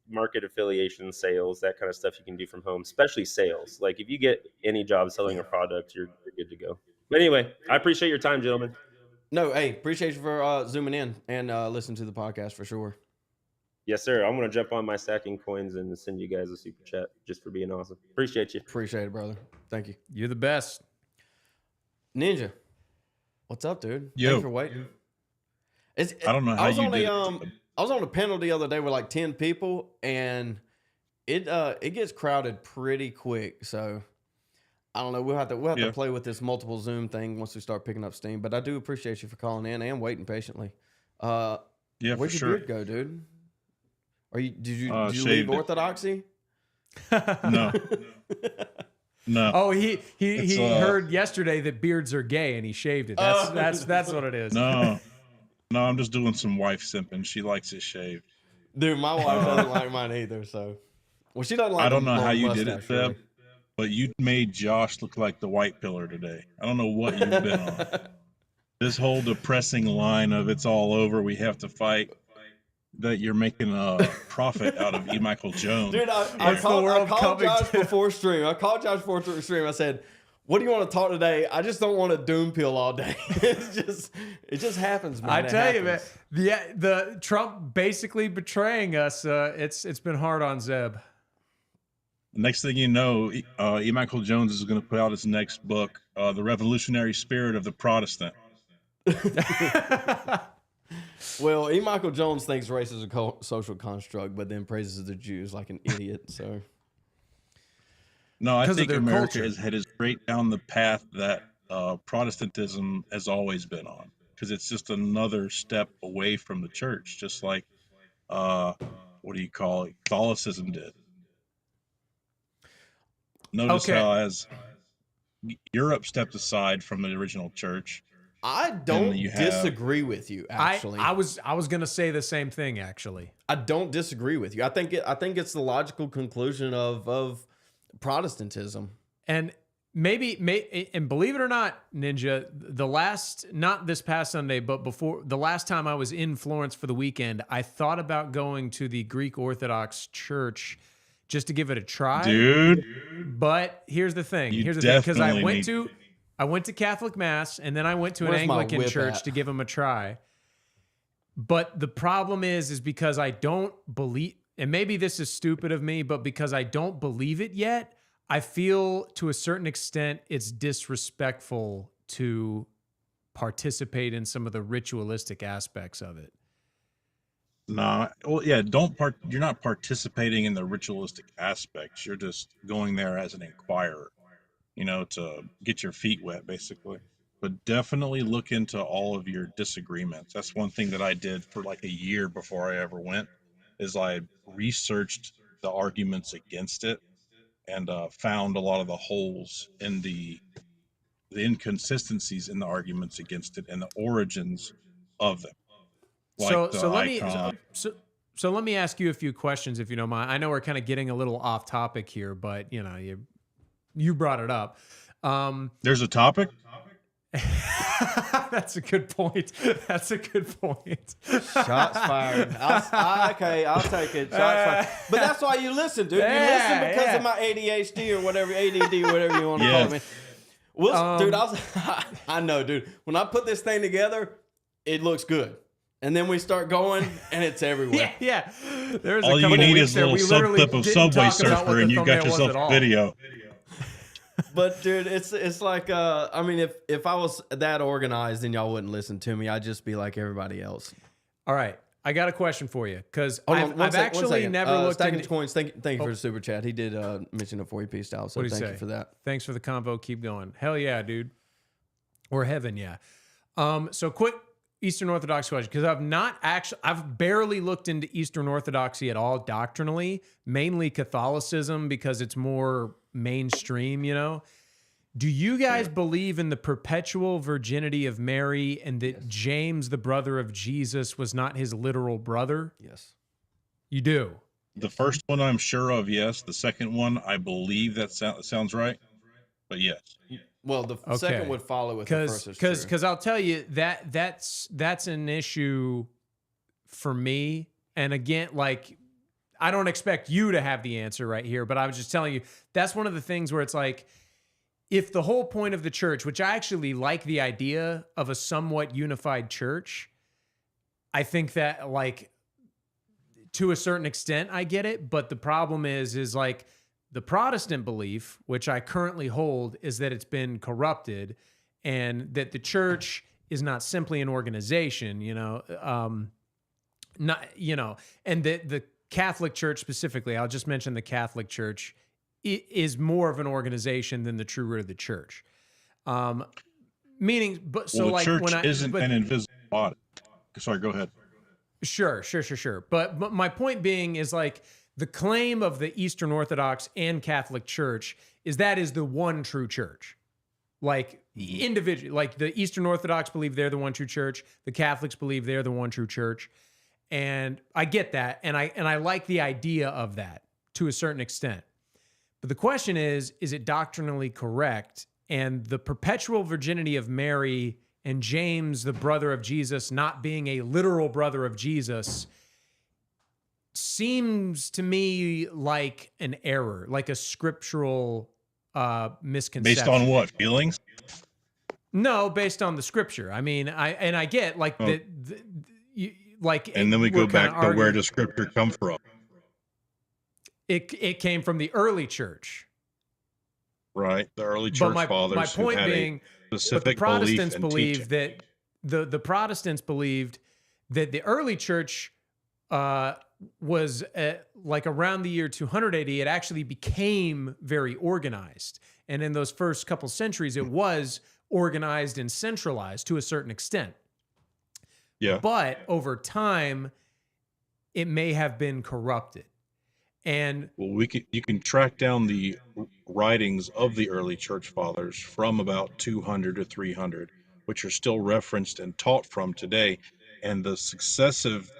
market affiliation, sales, that kind of stuff you can do from home, especially sales. Like if you get any job selling a product, you're good to go. But anyway, I appreciate your time, gentlemen. No, hey, appreciate you for zooming in and listening to the podcast for sure. Yes, sir. I'm going to jump on my stacking coins and send you guys a super chat just for being awesome. Appreciate you. Appreciate it, brother. Thank you. You're the best. Ninja, what's up, dude? Yo. Thanks for waiting. I don't know how you did it. I was on a panel the other day with like 10 people, and it gets crowded pretty quick. So I don't know. We'll have to play with this multiple Zoom thing once we start picking up steam. But I do appreciate you for calling in and waiting patiently. Yeah, where'd for your sure. beard go, dude? Did you leave Orthodoxy? No. No. Oh, he heard yesterday that beards are gay and he shaved it. That's what it is. No, I'm just doing some wife simping. She likes it shaved. Dude, my wife doesn't like mine either. So, well, she doesn't like. I don't know how you mustache, did it, really. Seb, but you made Josh look like the white pillar today. I don't know what you've been on. This whole depressing line of "it's all over, we have to fight." That you're making a profit out of E. Michael Jones. Dude, I called Josh before stream. I said, "What do you want to talk today? I just don't want to doom pill all day." It just happens, man. I tell you, man. The Trump basically betraying us. It's been hard on Zeb. Next thing you know, E. Michael Jones is going to put out his next book, "The Revolutionary Spirit of the Protestant." Well, E. Michael Jones thinks race is a social construct, but then praises the Jews like an idiot. So, no, I think America is headed straight down the path that Protestantism has always been on, because it's just another step away from the church, just like Catholicism did. Notice how as Europe stepped aside from the original church. I don't disagree with you. Actually, I was gonna say the same thing. Actually, I don't disagree with you. I think it's the logical conclusion of Protestantism. And and believe it or not, Ninja, not this past Sunday, but before the last time I was in Florence for the weekend, I thought about going to the Greek Orthodox Church just to give it a try, dude. But here's the thing. Because I went to Catholic Mass, and then I went to an Anglican church to give them a try. But the problem is because I don't believe, and maybe this is stupid of me, but because I don't believe it yet, I feel to a certain extent it's disrespectful to participate in some of the ritualistic aspects of it. No, well, yeah, you're not participating in the ritualistic aspects. You're just going there as an inquirer, to get your feet wet, basically. But definitely look into all of your disagreements. That's one thing that I did for like a year before I ever went, is I researched the arguments against it and found a lot of the holes in the inconsistencies in the arguments against it and the origins of them. So let me ask you a few questions, if you don't mind. I know we're kind of getting a little off topic here, but you brought it up. There's a topic? That's a good point. Shots fired. I'll take it. Shots fired. But that's why you listen, dude. You listen because of my ADHD or whatever, ADD, whatever you want to call me. Well, dude, I know, dude. When I put this thing together, it looks good. And then we start going, and it's everywhere. Yeah. There's all you need is a little sub clip of Subway Surfer, and you got yourself a video. But dude, it's like I mean, if I was that organized, then y'all wouldn't listen to me. I'd just be like everybody else. All right, I got a question for you because I've actually never looked into coins. Thank you for the super chat. He did mention it for you, peace out. So thank you for that. Thanks for the convo. Keep going. Hell yeah, dude. Or heaven, yeah. So quick Eastern Orthodox question, because I've barely looked into Eastern Orthodoxy at all doctrinally, mainly Catholicism because it's more mainstream, Do you guys believe in the perpetual virginity of Mary and that James, the brother of Jesus, was not his literal brother? Yes. You do? The first one I'm sure of, yes. The second one, I believe that sounds right, but yes. Well, the second would follow with the first. Because I'll tell you that's an issue for me. And again, like, I don't expect you to have the answer right here, but I was just telling you, that's one of the things where it's like, if the whole point of the church, which I actually like the idea of a somewhat unified church, I think that, like, to a certain extent, I get it. But the problem is like, the Protestant belief, which I currently hold, is that it's been corrupted and that the church is not simply an organization, and that the Catholic Church specifically, I'll just mention the Catholic Church, is more of an organization than the true root of the church. Meaning, but so the like church when isn't an invisible body. Sorry, go ahead. Sure. But my point being is like the claim of the Eastern Orthodox and Catholic Church is that is the one true church. Like individually, like the Eastern Orthodox believe they're the one true church. The Catholics believe they're the one true church. And I get that. And I like the idea of that to a certain extent. But the question is it doctrinally correct? And the perpetual virginity of Mary and James, the brother of Jesus, not being a literal brother of Jesus, seems to me like an error, like a scriptural misconception. Based on what? Feelings? No, based on the scripture. I mean, I get like and then we go back to where does scripture come from? It came from the early church. Right, the early church fathers. My point being, but the Protestants believe that the Protestants believed that the early church was like around the year 200 AD. It actually became very organized, and in those first couple centuries, it was organized and centralized to a certain extent. Yeah, but over time, it may have been corrupted. And well, you can track down the writings of the early church fathers from about 200 to 300, which are still referenced and taught from today, and the successive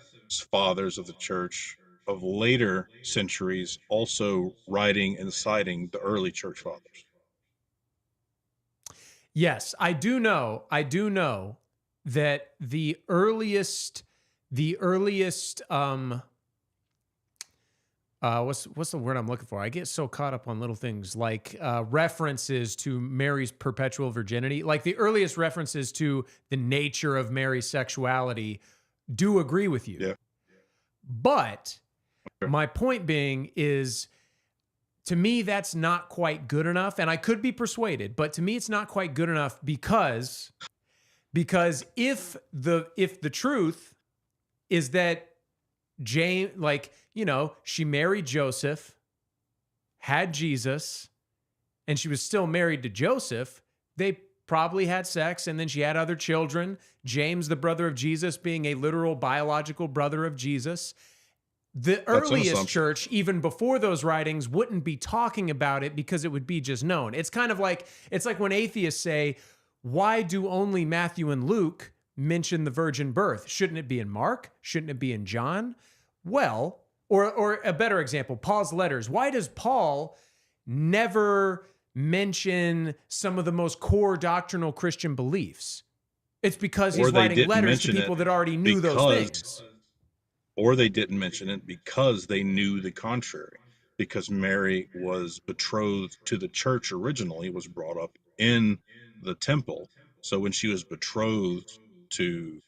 fathers of the church of later centuries also writing and citing the early church fathers. Yes, I do know that the earliest what's the word I'm looking for? I get so caught up on little things like references to Mary's perpetual virginity. Like the earliest references to the nature of Mary's sexuality do agree with you. Yeah. But my point being is, to me, that's not quite good enough. And I could be persuaded, but to me, it's not quite good enough because if the truth is that Jane, like, you know, she married Joseph, had Jesus, and she was still married to Joseph, they probably had sex, and then she had other children. James, the brother of Jesus, being a literal biological brother of Jesus. The earliest church, even before those writings, wouldn't be talking about it because it would be just known. It's kind of like, it's like when atheists say, why do only Matthew and Luke mention the virgin birth? Shouldn't it be in Mark? Shouldn't it be in John? Well, or a better example, Paul's letters. Why does Paul never mention some of the most core doctrinal Christian beliefs? It's because he's writing letters to people that already knew those things. Or they didn't mention it because they knew the contrary. Because Mary was betrothed to the church originally, was brought up in the temple. So when she was betrothed to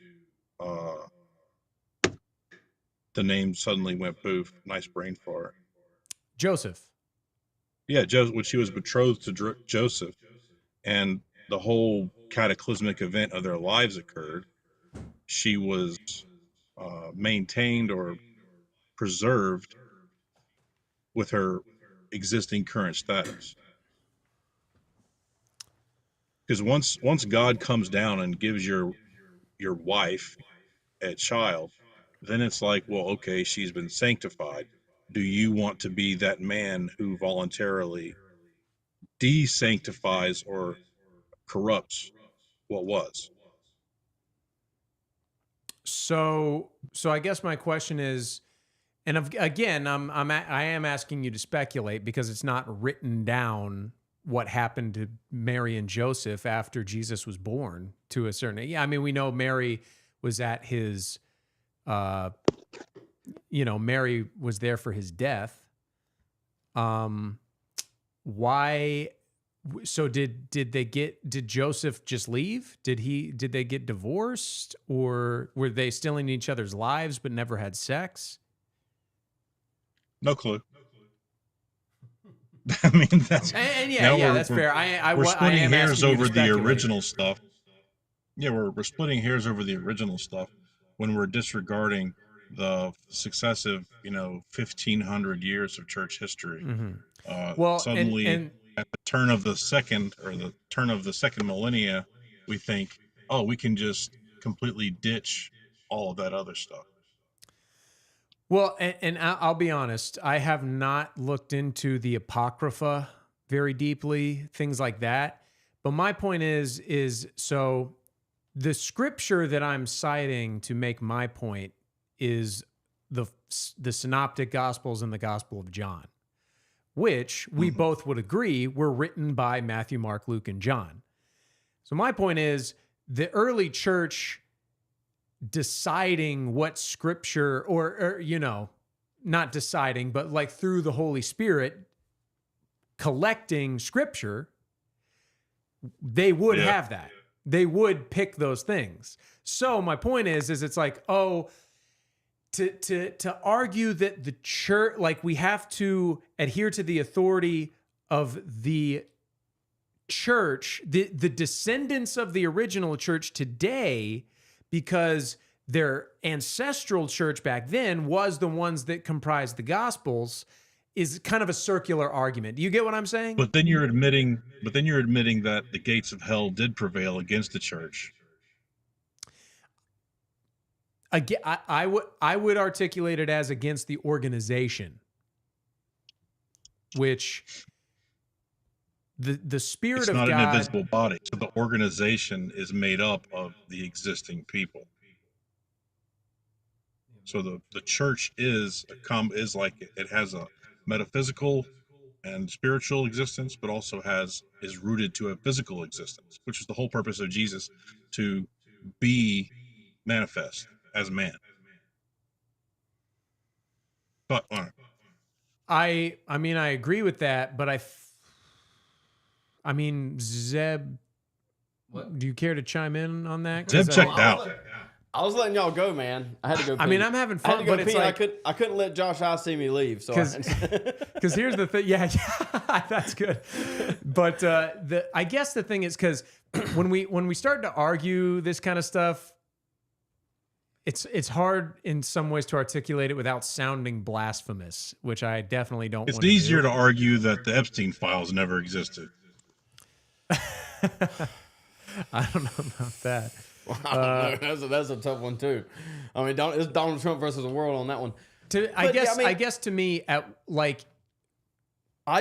the name suddenly went poof. Nice brain fart. Joseph. Yeah, when she was betrothed to Joseph, and the whole cataclysmic event of their lives occurred, she was maintained or preserved with her existing current status. Because once God comes down and gives your wife a child, then it's like, well, okay, she's been sanctified. Do you want to be that man who voluntarily desanctifies or corrupts what was? So I guess my question is, and again, I am asking you to speculate because it's not written down what happened to Mary and Joseph after Jesus was born to a certain. Yeah, I mean, we know Mary was at his. Mary was there for his death. Why? So did Joseph just leave? Did they get divorced, or were they still in each other's lives but never had sex? No clue. I mean, that's that's fair. We're splitting hairs over the original stuff. Yeah, we're splitting hairs over the original stuff when we're disregarding the successive, 1,500 years of church history. Well, suddenly at the turn of the second millennia, we think, oh, we can just completely ditch all of that other stuff. Well, and I'll be honest, I have not looked into the Apocrypha very deeply, things like that. But my point is so the scripture that I'm citing to make my point is the Synoptic Gospels and the Gospel of John, which we both would agree were written by Matthew, Mark, Luke, and John. So my point is the early church deciding what scripture or not deciding, but like through the Holy Spirit collecting scripture, they would have that. They would pick those things. So my point is it's like, to argue that the church, like we have to adhere to the authority of the church, the descendants of the original church today, because their ancestral church back then was the ones that comprised the Gospels, is kind of a circular argument. Do you get what I'm saying? But then you're admitting that the gates of hell did prevail against the church. Again, I would articulate it as against the organization, which the Spirit it's of not God, an invisible body. So the organization is made up of the existing people. So the church is like it has a metaphysical and spiritual existence, but also is rooted to a physical existence, which is the whole purpose of Jesus, to be manifest as man. But I mean, I agree with that, but I mean, Zeb, do you care to chime in on that? Zeb checked out. I was letting y'all go, man. I had to go pee. I mean, I'm having fun, but it's like I couldn't let Josh I see me leave. So because here's the thing. Yeah, that's good. But I guess the thing is, because when we start to argue this kind of stuff, it's hard in some ways to articulate it without sounding blasphemous, which I definitely don't. It's easier to argue that the Epstein Files never existed. I don't know about that. Well, I don't know. That's a tough one too. I mean, it's Donald Trump versus the world on that one. I guess to me, I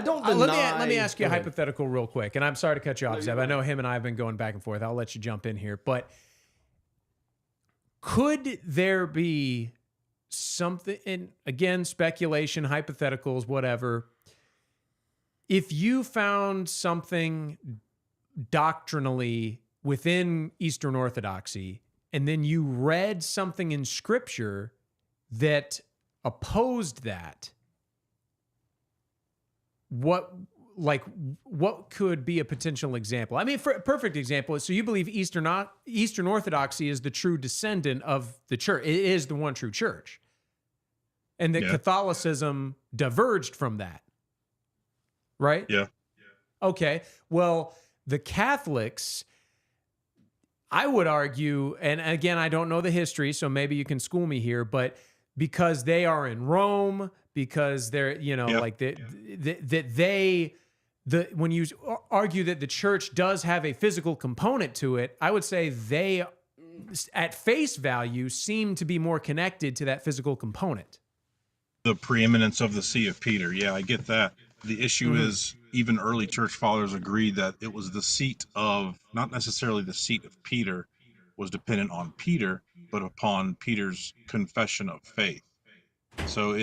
don't deny. Let me ask you a hypothetical real quick, and I'm sorry to cut you off, Zeb. I know him and I have been going back and forth. I'll let you jump in here, but could there be something? And again, speculation, hypotheticals, whatever. If you found something doctrinally within Eastern Orthodoxy, and then you read something in Scripture that opposed that, what could be a potential example? I mean, for a perfect example, so you believe Eastern Orthodoxy is the true descendant of the church. It is the one true church. And that Catholicism diverged from that. Right? Yeah. Okay. Well, the Catholics, I would argue, and again, I don't know the history, so maybe you can school me here, but because they are in Rome, because they're, like when you argue that the church does have a physical component to it, I would say they, at face value, seem to be more connected to that physical component. The preeminence of the See of Peter. Yeah, I get that. The issue is even early church fathers agreed that it was the seat of, not necessarily the seat of Peter was dependent on Peter, but upon Peter's confession of faith. So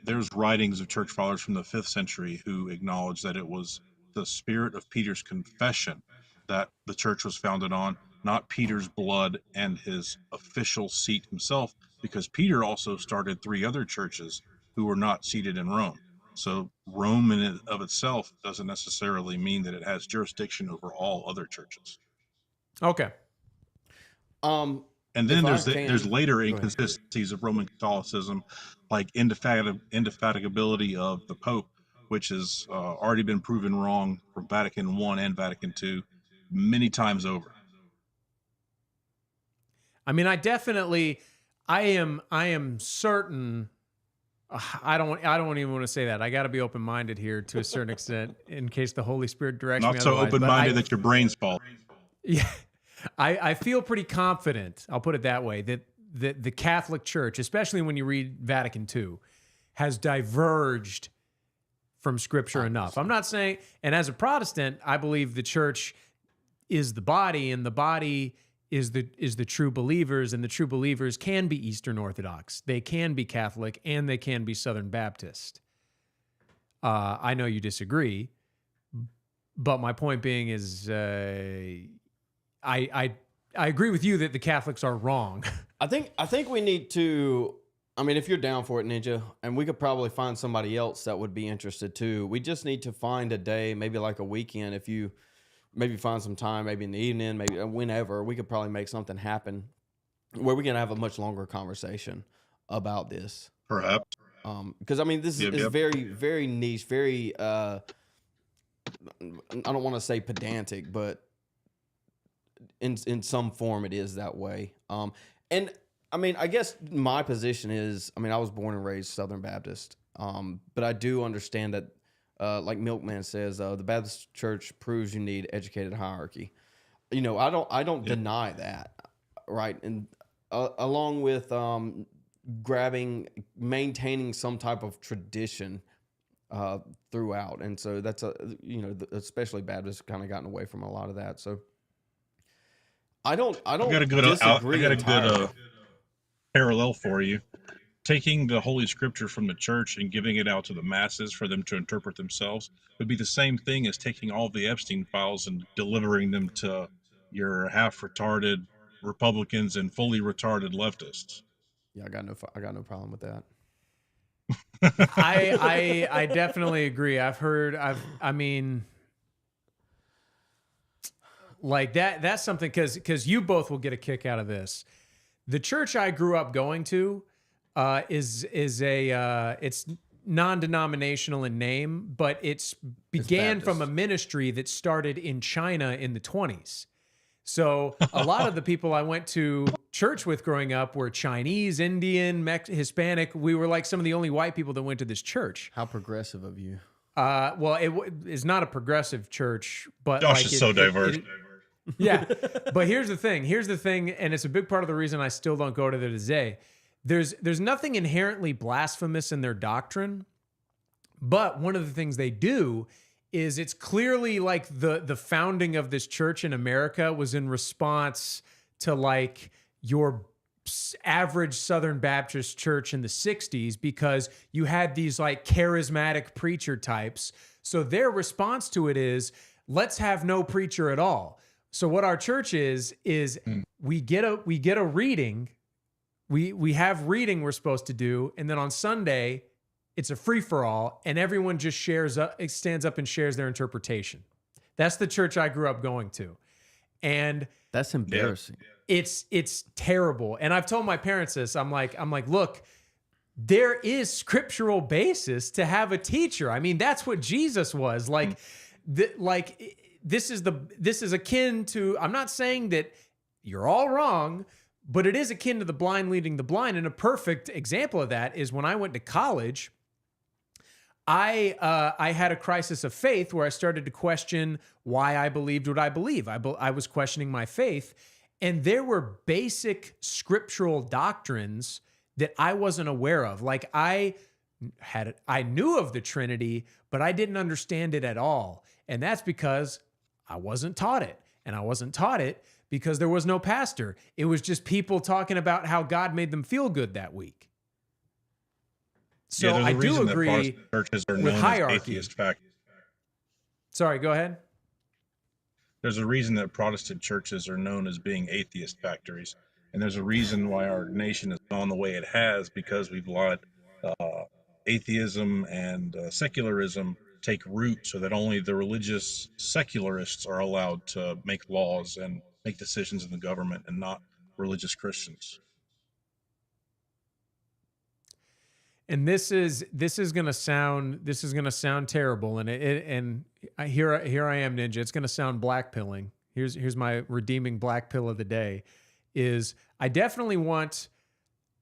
there's writings of church fathers from the 5th century who acknowledge that it was the spirit of Peter's confession that the church was founded on, not Peter's blood and his official seat himself, because Peter also started 3 other churches who were not seated in Rome. So Rome in and of itself doesn't necessarily mean that it has jurisdiction over all other churches. Okay. And then there's later inconsistencies of Roman Catholicism, like indefatigability of the Pope, which has already been proven wrong from Vatican I and Vatican II many times over. I mean, I am certain. I don't even want to say that. I got to be open-minded here to a certain extent in case the Holy Spirit directs me. Not so open-minded that your brain's fall. Yeah, I feel pretty confident, I'll put it that way, that the Catholic Church, especially when you read Vatican II, has diverged from Scripture enough. I'm not saying, and as a Protestant, I believe the church is the body, and the body is the true believers, and the true believers can be Eastern Orthodox, they can be Catholic, and they can be Southern Baptist. I know you disagree, but my point being is, I agree with you that the Catholics are wrong. I think we need to. I mean, if you're down for it, Ninja, and we could probably find somebody else that would be interested too. We just need to find a day, maybe like a weekend. If you maybe find some time, maybe in the evening, maybe whenever, we could probably make something happen where we can have a much longer conversation about this. Perhaps. Because I mean, this is very, very niche, very. I don't want to say pedantic, but in some form it is that way. And I mean, I guess my position is, I mean, I was born and raised Southern Baptist, but I do understand that, like Milkman says, the Baptist Church proves you need educated hierarchy. You know, I don't deny that, right? And along with maintaining some type of tradition throughout, and so that's especially Baptists kind of gotten away from a lot of that. So I don't disagree. I got a good parallel for you. Taking the Holy Scripture from the church and giving it out to the masses for them to interpret themselves would be the same thing as taking all the Epstein files and delivering them to your half-retarded Republicans and fully retarded leftists. Yeah, I got no problem with that. I definitely agree. I mean, like that's something, because you both will get a kick out of this. The church I grew up going to is it's non-denominational in name, but it's began from a ministry that started in China in the 1920s. So a lot of the people I went to church with growing up were Chinese, Indian, Hispanic. We were like some of the only white people that went to this church. How progressive of you. Well, it's not a progressive church, but Josh is so diverse. Yeah, but here's the thing, and it's a big part of the reason I still don't go to there today. There's nothing inherently blasphemous in their doctrine, but one of the things they do is it's clearly like the founding of this church in America was in response to like your average Southern Baptist church in the 60s, because you had these like charismatic preacher types. So their response to it is, let's have no preacher at all. So what our church is we get a reading, we have reading we're supposed to do, and then on Sunday it's a free-for-all, and everyone just stands up and shares their interpretation. That's the church I grew up going to. And that's embarrassing. It's terrible. And I've told my parents this. I'm like, look, there is scriptural basis to have a teacher. I mean, that's what Jesus was. Like, this is akin to, I'm not saying that you're all wrong, but it is akin to the blind leading the blind. And a perfect example of that is when I went to college, I had a crisis of faith where I started to question why I believed what I believe. I was questioning my faith, and there were basic scriptural doctrines that I wasn't aware of. Like I knew of the Trinity, but I didn't understand it at all. And that's because I wasn't taught it. And I wasn't taught it because there was no pastor. It was just people talking about how God made them feel good that week. So yeah, I do agree churches are with known hierarchy. as atheist factories. Sorry, go ahead. There's a reason that Protestant churches are known as being atheist factories. And there's a reason why our nation has gone the way it has, because we've let atheism and secularism take root so that only the religious secularists are allowed to make laws and make decisions in the government, and not religious Christians. And this is gonna sound terrible, and here I am, Ninja. It's gonna sound blackpilling. Here's my redeeming black pill of the day. Is I definitely want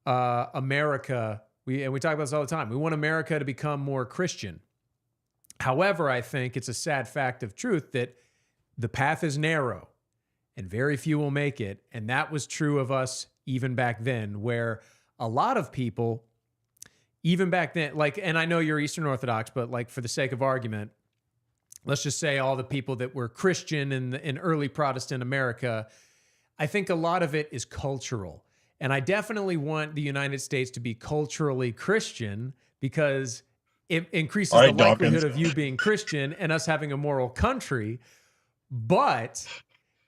America. We talk about this all the time. We want America to become more Christian. However, I think it's a sad fact of truth that the path is narrow, and very few will make it. And that was true of us even back then, where a lot of people, even back then, like, and I know you're Eastern Orthodox, but like for the sake of argument, let's just say all the people that were Christian in early Protestant America, I think a lot of it is cultural. And I definitely want the United States to be culturally Christian because it increases the likelihood of you being Christian and us having a moral country. But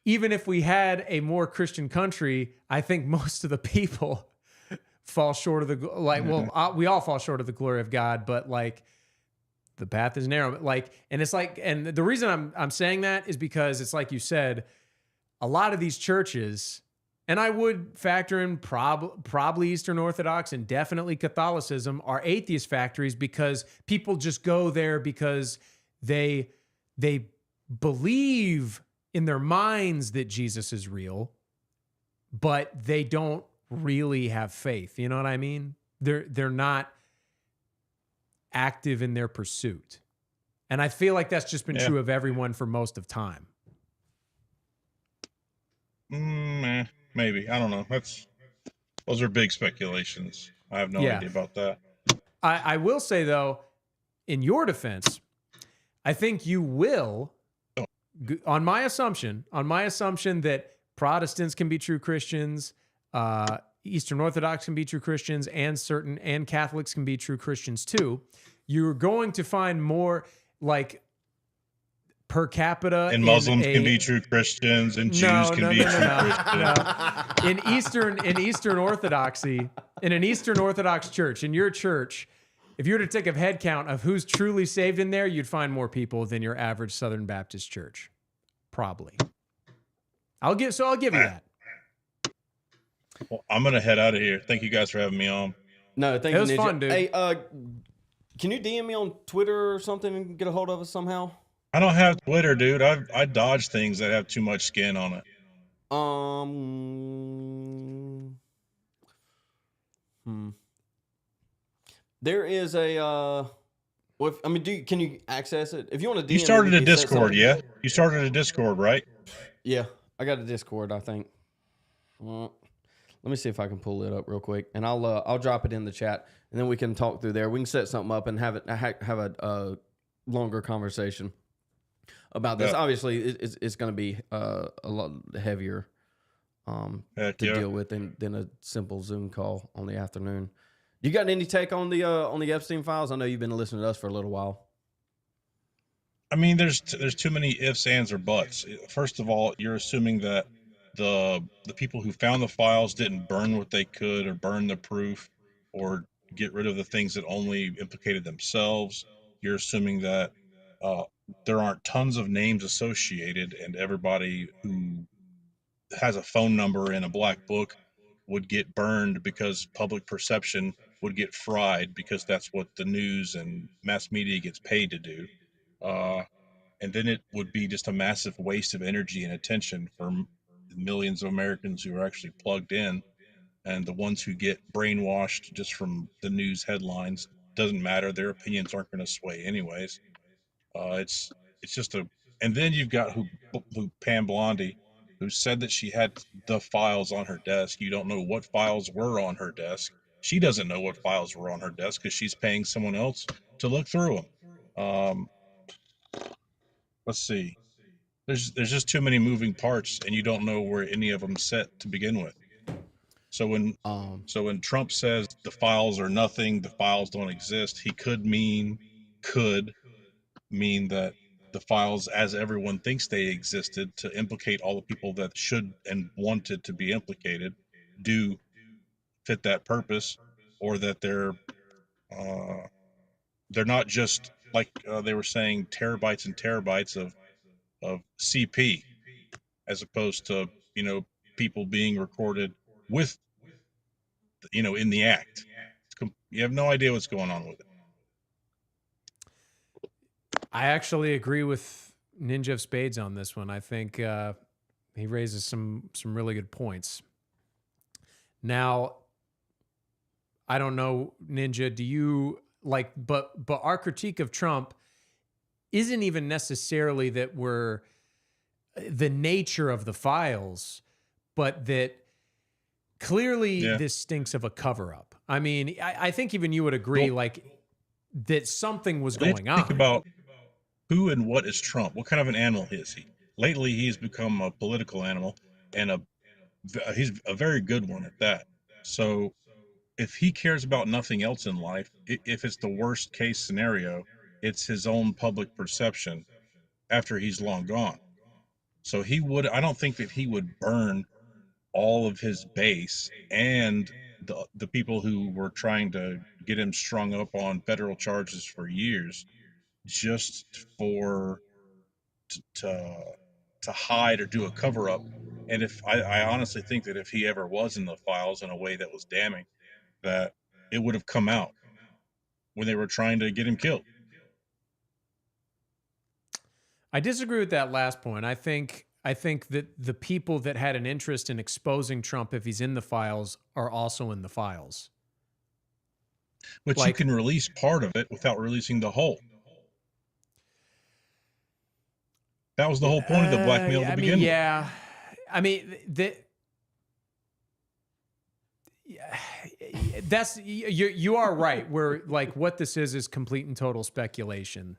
even if we had a more Christian country, I think most of the people fall short of the, like, well, we all fall short of the glory of God, but like the path is narrow. Like, and it's like, and the reason I'm saying that is because it's like you said, a lot of these churches, and I would factor in probably Eastern Orthodox and definitely Catholicism, are atheist factories because people just go there because they believe in their minds that Jesus is real, but they don't really have faith. You know what I mean? They're not active in their pursuit. And I feel like that's just been true of everyone for most of time. Maybe. I don't know. Those are big speculations. I have no idea about that. I will say, though, in your defense, I think you will, on my assumption that Protestants can be true Christians, Eastern Orthodox can be true Christians, and Catholics can be true Christians too. You're going to find more like per capita, and Muslims can be true Christians, and Jews can be true Christians. In Eastern Orthodoxy, in an Eastern Orthodox church, in your church, if you were to take a head count of who's truly saved in there, you'd find more people than your average Southern Baptist church. Probably. I'll give you that. Well, I'm gonna head out of here. Thank you guys for having me on. No, thank you. It was fun, dude. Hey, can you DM me on Twitter or something and get a hold of us somehow? I don't have Twitter, dude. I dodge things that have too much skin on it. There is a well, I mean, can you access it? If you want to DM, you started a Discord, yeah? You started a Discord, right? Yeah, I got a Discord, I think. Let me see if I can pull it up real quick, and I'll drop it in the chat, and then we can talk through there. We can set something up and have a longer conversation about this. Obviously, it's going to be a lot heavier to deal with than a simple Zoom call on the afternoon. You got any take on the Epstein Files? I know you've been listening to us for a little while. I mean, there's too many ifs, ands, or buts. First of all, you're assuming that the people who found the files didn't burn what they could, or burn the proof, or get rid of the things that only implicated themselves. You're assuming that there aren't tons of names associated, and everybody who has a phone number in a black book would get burned because public perception would get fried, because that's what the news and mass media gets paid to do. And then it would be just a massive waste of energy and attention for millions of Americans who are actually plugged in, and the ones who get brainwashed just from the news headlines. Doesn't matter, their opinions aren't going to sway anyways. It's just and then you've got who Pam Bondi, who said that she had the files on her desk. You don't know what files were on her desk. She doesn't know what files were on her desk because she's paying someone else to look through them. Let's see. There's just too many moving parts, and you don't know where any of them set to begin with. So when Trump says the files are nothing, the files don't exist, he could mean that the files, as everyone thinks they existed, to implicate all the people that should and wanted to be implicated, do fit that purpose, or that they're not just like they were saying, terabytes and terabytes of CP, as opposed to people being recorded with in the act. You have no idea what's going on with it. I actually agree with Ninja of Spades on this one. I think he raises some really good points. Now, I don't know, Ninja, do you like, but our critique of Trump isn't even necessarily that we're the nature of the files, but that clearly this stinks of a cover-up. I mean, I think even you would agree, like, that something was going on. Think about who and what is Trump? What kind of an animal is he? Lately, he's become a political animal, and he's a very good one at that. So if he cares about nothing else in life, if it's the worst case scenario, it's his own public perception after he's long gone. So I don't think that he would burn all of his base and the people who were trying to get him strung up on federal charges for years just to hide or do a cover up. And if I honestly think that if he ever was in the files in a way that was damning, that it would have come out when they were trying to get him killed. I disagree with that last point. I think that the people that had an interest in exposing Trump, if he's in the files, are also in the files. But you can release part of it without releasing the whole. That was the whole point of the blackmail to begin with. Yeah. I mean, you are right. Where like what this is complete and total speculation.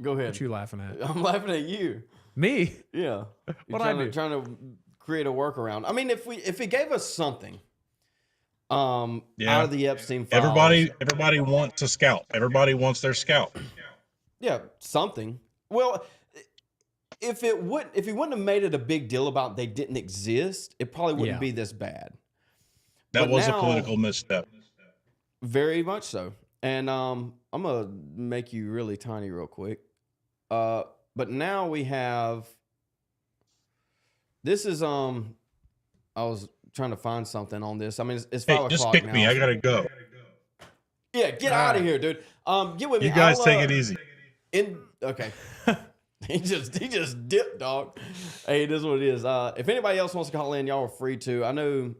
Go ahead. What you laughing at? I'm laughing at you. Me? Yeah. What I do? Trying to create a workaround. I mean, if he gave us something, out of the Epstein files, everybody wants a scalp. Everybody wants their scalp. Yeah, something. Well, if he wouldn't have made it a big deal about they didn't exist, it probably wouldn't be this bad. That was a political misstep. Very much so. And I'm gonna make you really tiny real quick. But now we have. This is I was trying to find something on this. I mean, it's 5 o'clock just kick now. me. I gotta go. Yeah, get out of here, dude. Get with me. You guys take it easy. Okay. He just dipped, dog. Hey, this is what it is. If anybody else wants to call in, y'all are free to. I know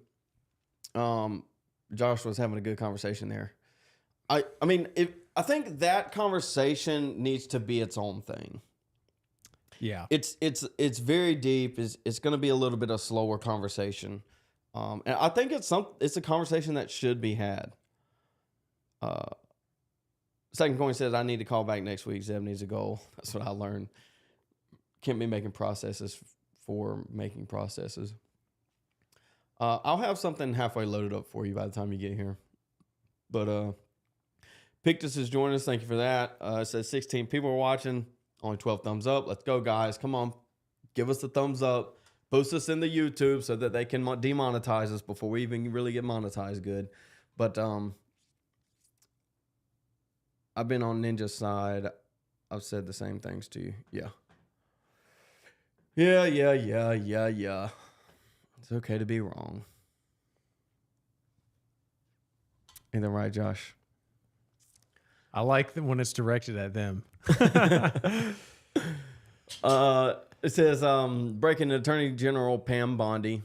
Josh was having a good conversation there. I mean, I think that conversation needs to be its own thing. Yeah. It's very deep. It's going to be a little bit of slower conversation. And I think it's a conversation that should be had. Second Coin says, I need to call back next week. Zeb needs a goal. That's what I learned. Can't be making processes for making processes. I'll have something halfway loaded up for you by the time you get here. But Pictus is joining us. Thank you for that. It says 16 people are watching. Only 12 thumbs up. Let's go, guys. Come on. Give us the thumbs up. Post us in the YouTube so that they can demonetize us before we even really get monetized good. But I've been on Ninja's side. I've said the same things to you. Yeah. Yeah. It's okay to be wrong. Ain't that right, Josh? I like when it's directed at them. It says, breaking Attorney General Pam Bondi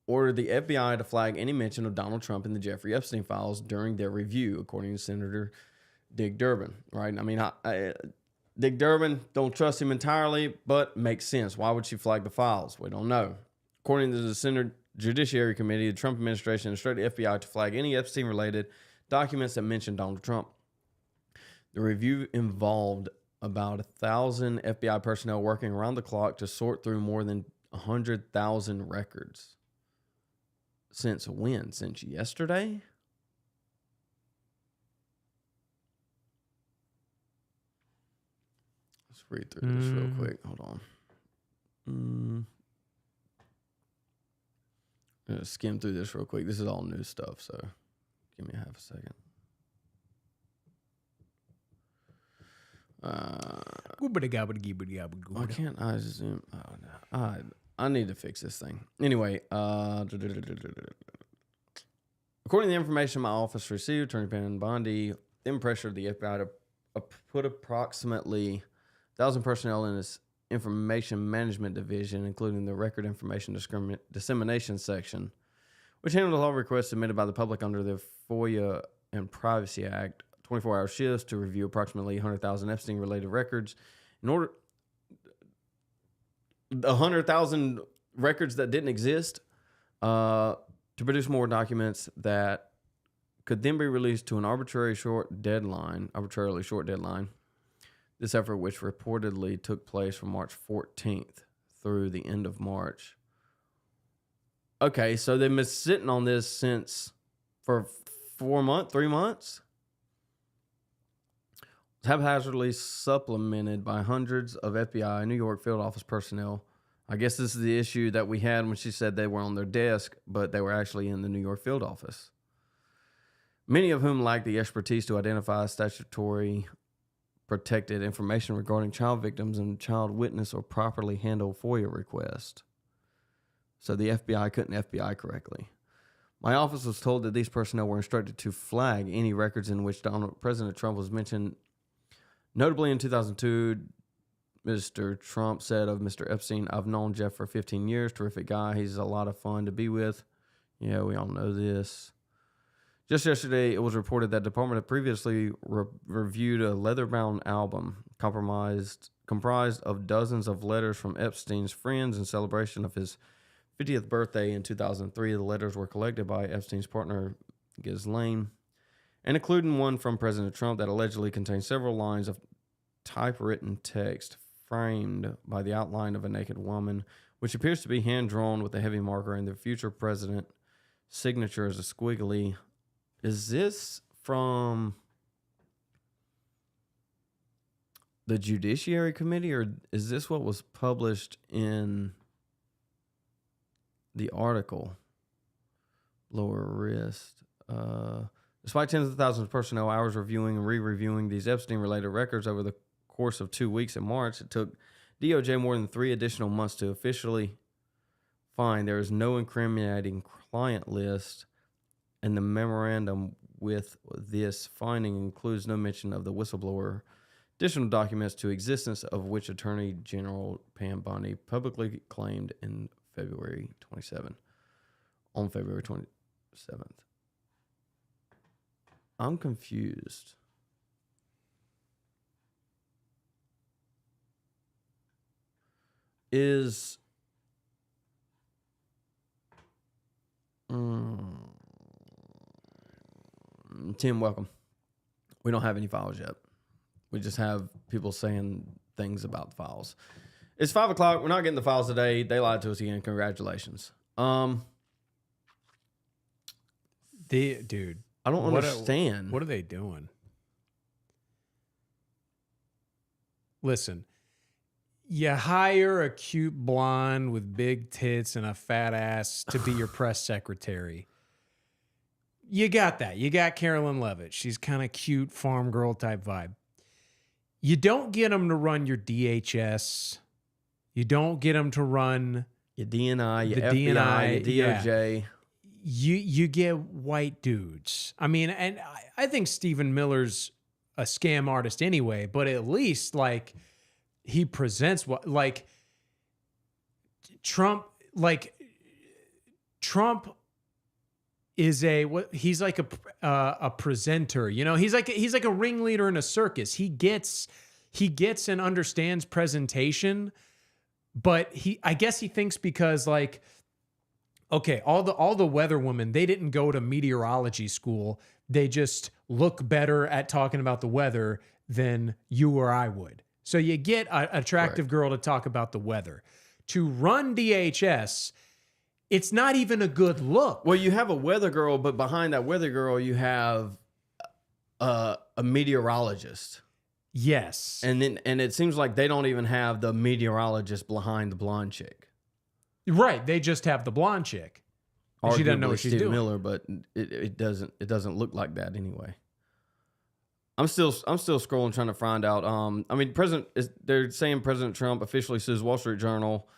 ordered the FBI to flag any mention of Donald Trump in the Jeffrey Epstein files during their review, according to Senator Dick Durbin. Right? I mean, Dick Durbin, don't trust him entirely, but makes sense. Why would she flag the files? We don't know. According to the Senate Judiciary Committee, the Trump administration instructed the FBI to flag any Epstein-related documents that mention Donald Trump. The review involved about 1,000 FBI personnel working around the clock to sort through more than 100,000 records. Since when? Since yesterday? Let's read through this real quick. Hold on. I'm gonna skim through this real quick. This is all new stuff, so give me half a second. Why can't I zoom? Oh, no. I need to fix this thing. Anyway, according to the information my office received, Attorney Pam Bondi then pressured the FBI to put approximately 1,000 personnel in its information management division, including the record information dissemination section, which handles all requests submitted by the public under the FOIA and Privacy Act. 24-hour shifts to review approximately 100,000 Epstein-related records in order 100,000 records that didn't exist to produce more documents that could then be released to an arbitrarily short deadline. This effort, which reportedly took place from March 14th through the end of March. Okay, so they've been sitting on this for 3 months. It's haphazardly supplemented by hundreds of FBI New York field office personnel. I guess this is the issue that we had when she said they were on their desk, but they were actually in the New York field office. Many of whom lack the expertise to identify statutory protected information regarding child victims and child witness or properly handle FOIA requests. So the FBI couldn't FBI correctly. My office was told that these personnel were instructed to flag any records in which President Trump was mentioned. Notably, in 2002, Mr. Trump said of Mr. Epstein, "I've known Jeff for 15 years. Terrific guy. He's a lot of fun to be with." Yeah, we all know this. Just yesterday, it was reported that the department had previously reviewed a leather-bound album comprised of dozens of letters from Epstein's friends in celebration of his 50th birthday in 2003. The letters were collected by Epstein's partner, Ghislaine, and including one from President Trump that allegedly contained several lines of typewritten text framed by the outline of a naked woman, which appears to be hand-drawn with a heavy marker, and the future president's signature is a squiggly. Is this from the Judiciary Committee, or is this what was published in the article? Lower wrist. Despite tens of thousands of personnel hours reviewing and re-reviewing these Epstein-related records over the course of 2 weeks in March, it took DOJ more than 3 additional months to officially find there is no incriminating client list, and the memorandum with this finding includes no mention of the whistleblower. Additional documents to existence of which Attorney General Pam Bondi publicly claimed on February 27th. I'm confused. Tim, welcome. We don't have any files yet. We just have people saying things about the files. It's 5 o'clock. We're not getting the files today. They lied to us again. Congratulations. Dude, I don't understand. What are they doing? Listen, you hire a cute blonde with big tits and a fat ass to be your press secretary. You got that. You got Carolyn Levitt. She's kind of cute, farm girl type vibe. You don't get them to run your DHS. You don't get them to run your DNI, your FBI, your DOJ. Yeah. You get white dudes. I mean, and I think Stephen Miller's a scam artist anyway, but at least like he presents what like Trump is he's like a presenter, you know, he's like a ringleader in a circus. He gets and understands presentation, but I guess he thinks because like, okay, all the weather women, they didn't go to meteorology school. They just look better at talking about the weather than you or I would. So you get an attractive girl to talk about the weather. To run DHS, it's not even a good look. Well, you have a weather girl, but behind that weather girl, you have a meteorologist. Yes. And it seems like they don't even have the meteorologist behind the blonde chick. Right. They just have the blonde chick. She doesn't know what she's Steve doing. Miller, but it doesn't look like that anyway. I'm still scrolling trying to find out. I mean, they're saying President Trump officially sues Wall Street Journal,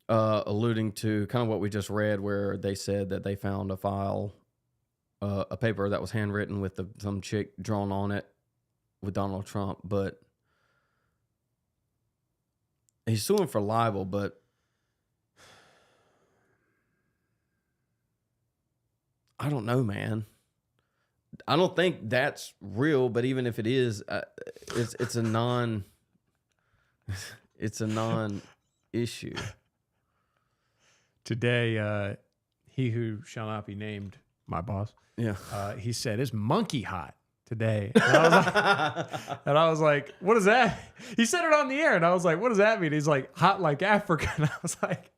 alluding to kind of what we just read, where they said that they found a file, a paper that was handwritten with some chick drawn on it with Donald Trump, but he's suing for libel, but I don't know, man. I don't think that's real, but even if it is, it's a non issue. Today, he who shall not be named, my boss, he said, it's monkey hot today. And I was like, what is that? He said it on the air, and I was like, what does that mean? He's like, hot like Africa. And I was like,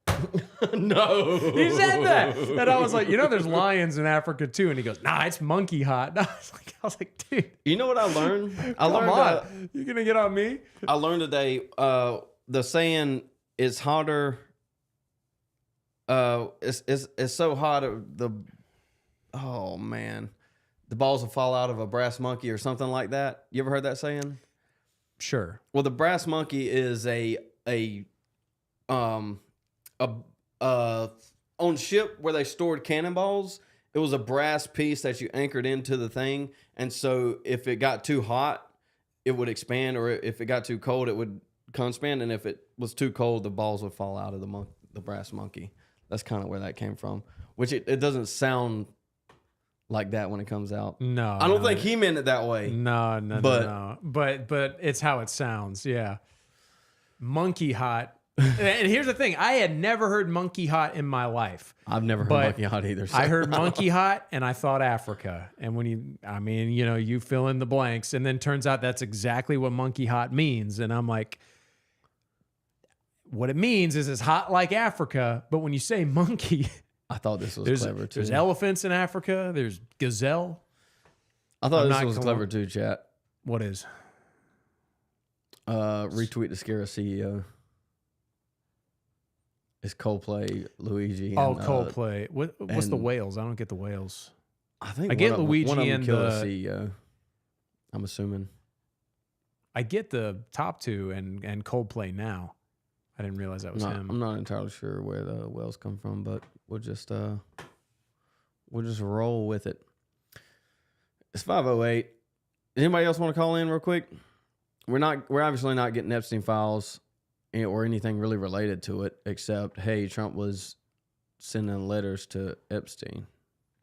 no. He said that. And I was like, there's lions in Africa too. And he goes, nah, it's monkey hot. And I was like, dude. You know what I learned? You're going to get on me? I learned today, the saying is hotter. It's so hot. Oh man, the balls will fall out of a brass monkey or something like that. You ever heard that saying? Sure. Well, the brass monkey is on ship where they stored cannonballs. It was a brass piece that you anchored into the thing, and so if it got too hot, it would expand, or if it got too cold, it would expand. And if it was too cold, the balls would fall out of the brass monkey. That's kind of where that came from. Which it doesn't sound like that when it comes out. No, I don't think he meant it that way. No. But it's how it sounds. Yeah, monkey hot. And here's the thing: I had never heard monkey hot in my life. I've never heard monkey hot either. So. I heard monkey hot, and I thought Africa. And when you fill in the blanks, and then turns out that's exactly what monkey hot means. And I'm like, what it means is it's hot like Africa. But when you say monkey, I thought this was clever too. There's elephants in Africa. There's gazelle. I thought this was clever too, chat. What is? Retweet to scare a CEO. It's Coldplay, Luigi. Coldplay. What's the whales? I don't get the whales. I get Luigi one of them and killed the a CEO. I'm assuming. I get the top two and Coldplay now. I didn't realize that was him. I'm not entirely sure where the whales come from, but we'll just roll with it. It's 5:08. Does anybody else want to call in real quick? We're obviously not getting Epstein Files or anything really related to it, except hey, Trump was sending letters to Epstein.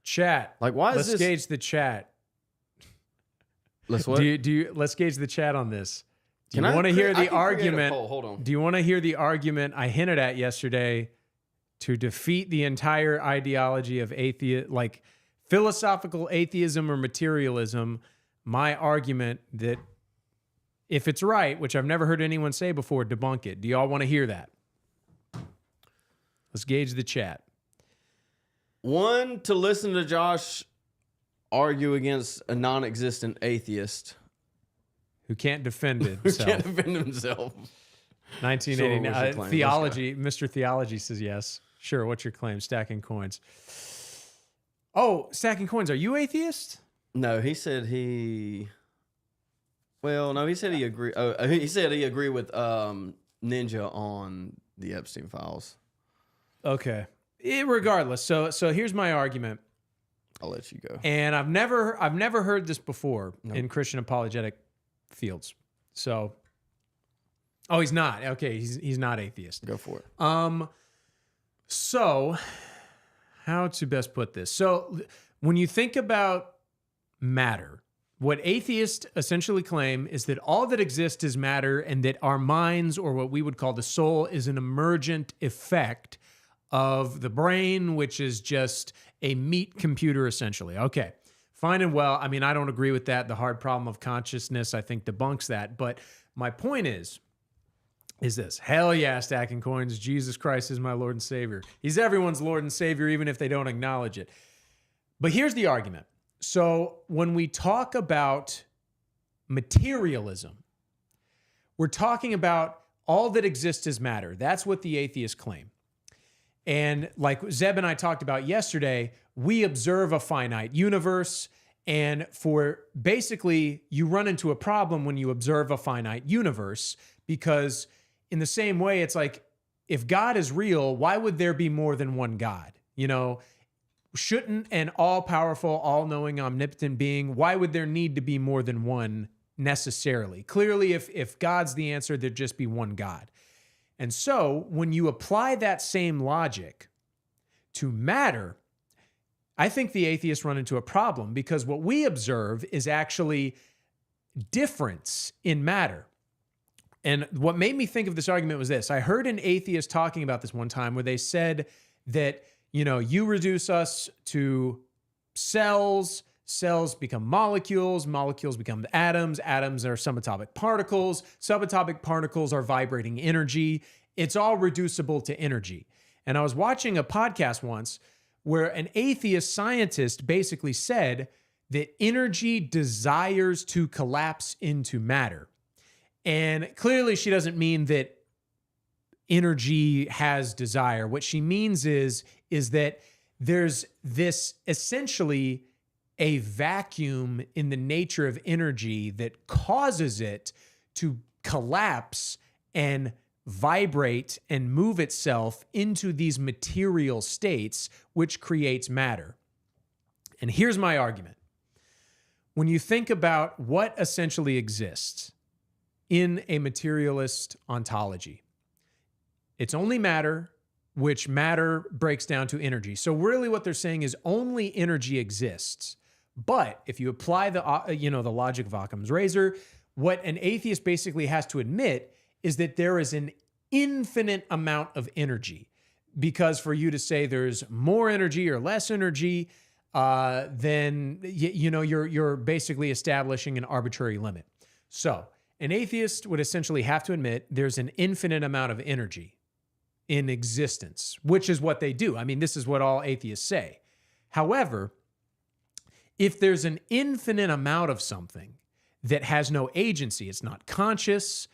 Chat. Like, why is Let's this? gauge the chat. Let's what? Let's gauge the chat on this. Do you Can I want to hear the I can create a argument? poll. Hold on. Do you want to hear the argument I hinted at yesterday to defeat the entire ideology of like philosophical atheism or materialism? My argument that if it's right, which I've never heard anyone say before, debunk it. Do y'all want to hear that? Let's gauge the chat. One, to listen to Josh argue against a non-existent atheist who can't defend himself. 1989. Sure, Theology. Mr. Theology says yes. Sure. What's your claim? Stacking coins. Oh, stacking coins. Are you atheist? No, he said he. Well, no, he said he agreed. He said he agreed with Ninja on the Epstein Files. Okay. Regardless, so here's my argument. I'll let you go. And I've never heard this before in Christian apologetic fields. So, he's not. Okay, he's not atheist. Go for it. So, how to best put this? So, when you think about matter, what atheists essentially claim is that all that exists is matter, and that our minds, or what we would call the soul, is an emergent effect of the brain, which is just a meat computer, essentially. Okay, fine and well. I mean, I don't agree with that. The hard problem of consciousness, I think, debunks that. But my point is this. Hell yeah, stacking coins. Jesus Christ is my Lord and Savior. He's everyone's Lord and Savior, even if they don't acknowledge it. But here's the argument. So when we talk about materialism, we're talking about all that exists is matter. That's what the atheists claim. And like Zeb and I talked about yesterday, we observe a finite universe. And basically, you run into a problem when you observe a finite universe, because in the same way, it's like, if God is real, why would there be more than one God? Shouldn't an all-powerful, all-knowing, omnipotent being, why would there need to be more than one necessarily? Clearly, if God's the answer, there'd just be one God. And so when you apply that same logic to matter, I think the atheists run into a problem, because what we observe is actually difference in matter. And what made me think of this argument was this. I heard an atheist talking about this one time where they said that, you reduce us to cells, cells become molecules, molecules become atoms, atoms are subatomic particles are vibrating energy. It's all reducible to energy. And I was watching a podcast once where an atheist scientist basically said that energy desires to collapse into matter. And clearly she doesn't mean that energy has desire. What she means is that there's this essentially a vacuum in the nature of energy that causes it to collapse and vibrate and move itself into these material states, which creates matter. And here's my argument. When you think about what essentially exists in a materialist ontology, it's only matter, which matter breaks down to energy. So really what they're saying is only energy exists. But if you apply the logic of Occam's razor, what an atheist basically has to admit is that there is an infinite amount of energy. Because for you to say there's more energy or less energy, then you're basically establishing an arbitrary limit. So an atheist would essentially have to admit there's an infinite amount of energy in existence, which is what they do. I mean, this is what all atheists say. However, if there's an infinite amount of something that has no agency, it's not conscious,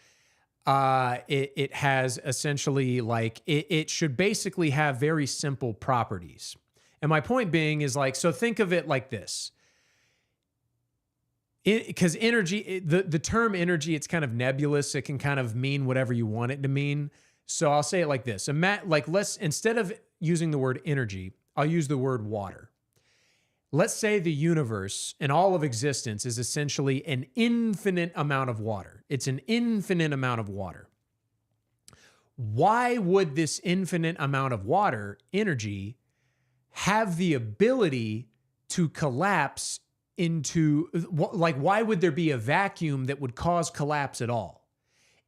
it has essentially it should basically have very simple properties. And my point being is so think of it like this. Because energy, the term energy, it's kind of nebulous. It can kind of mean whatever you want it to mean. So I'll say it like this. Instead of using the word energy, I'll use the word water. Let's say the universe and all of existence is essentially an infinite amount of water. It's an infinite amount of water. Why would this infinite amount of water, energy, have the ability to collapse into, why would there be a vacuum that would cause collapse at all?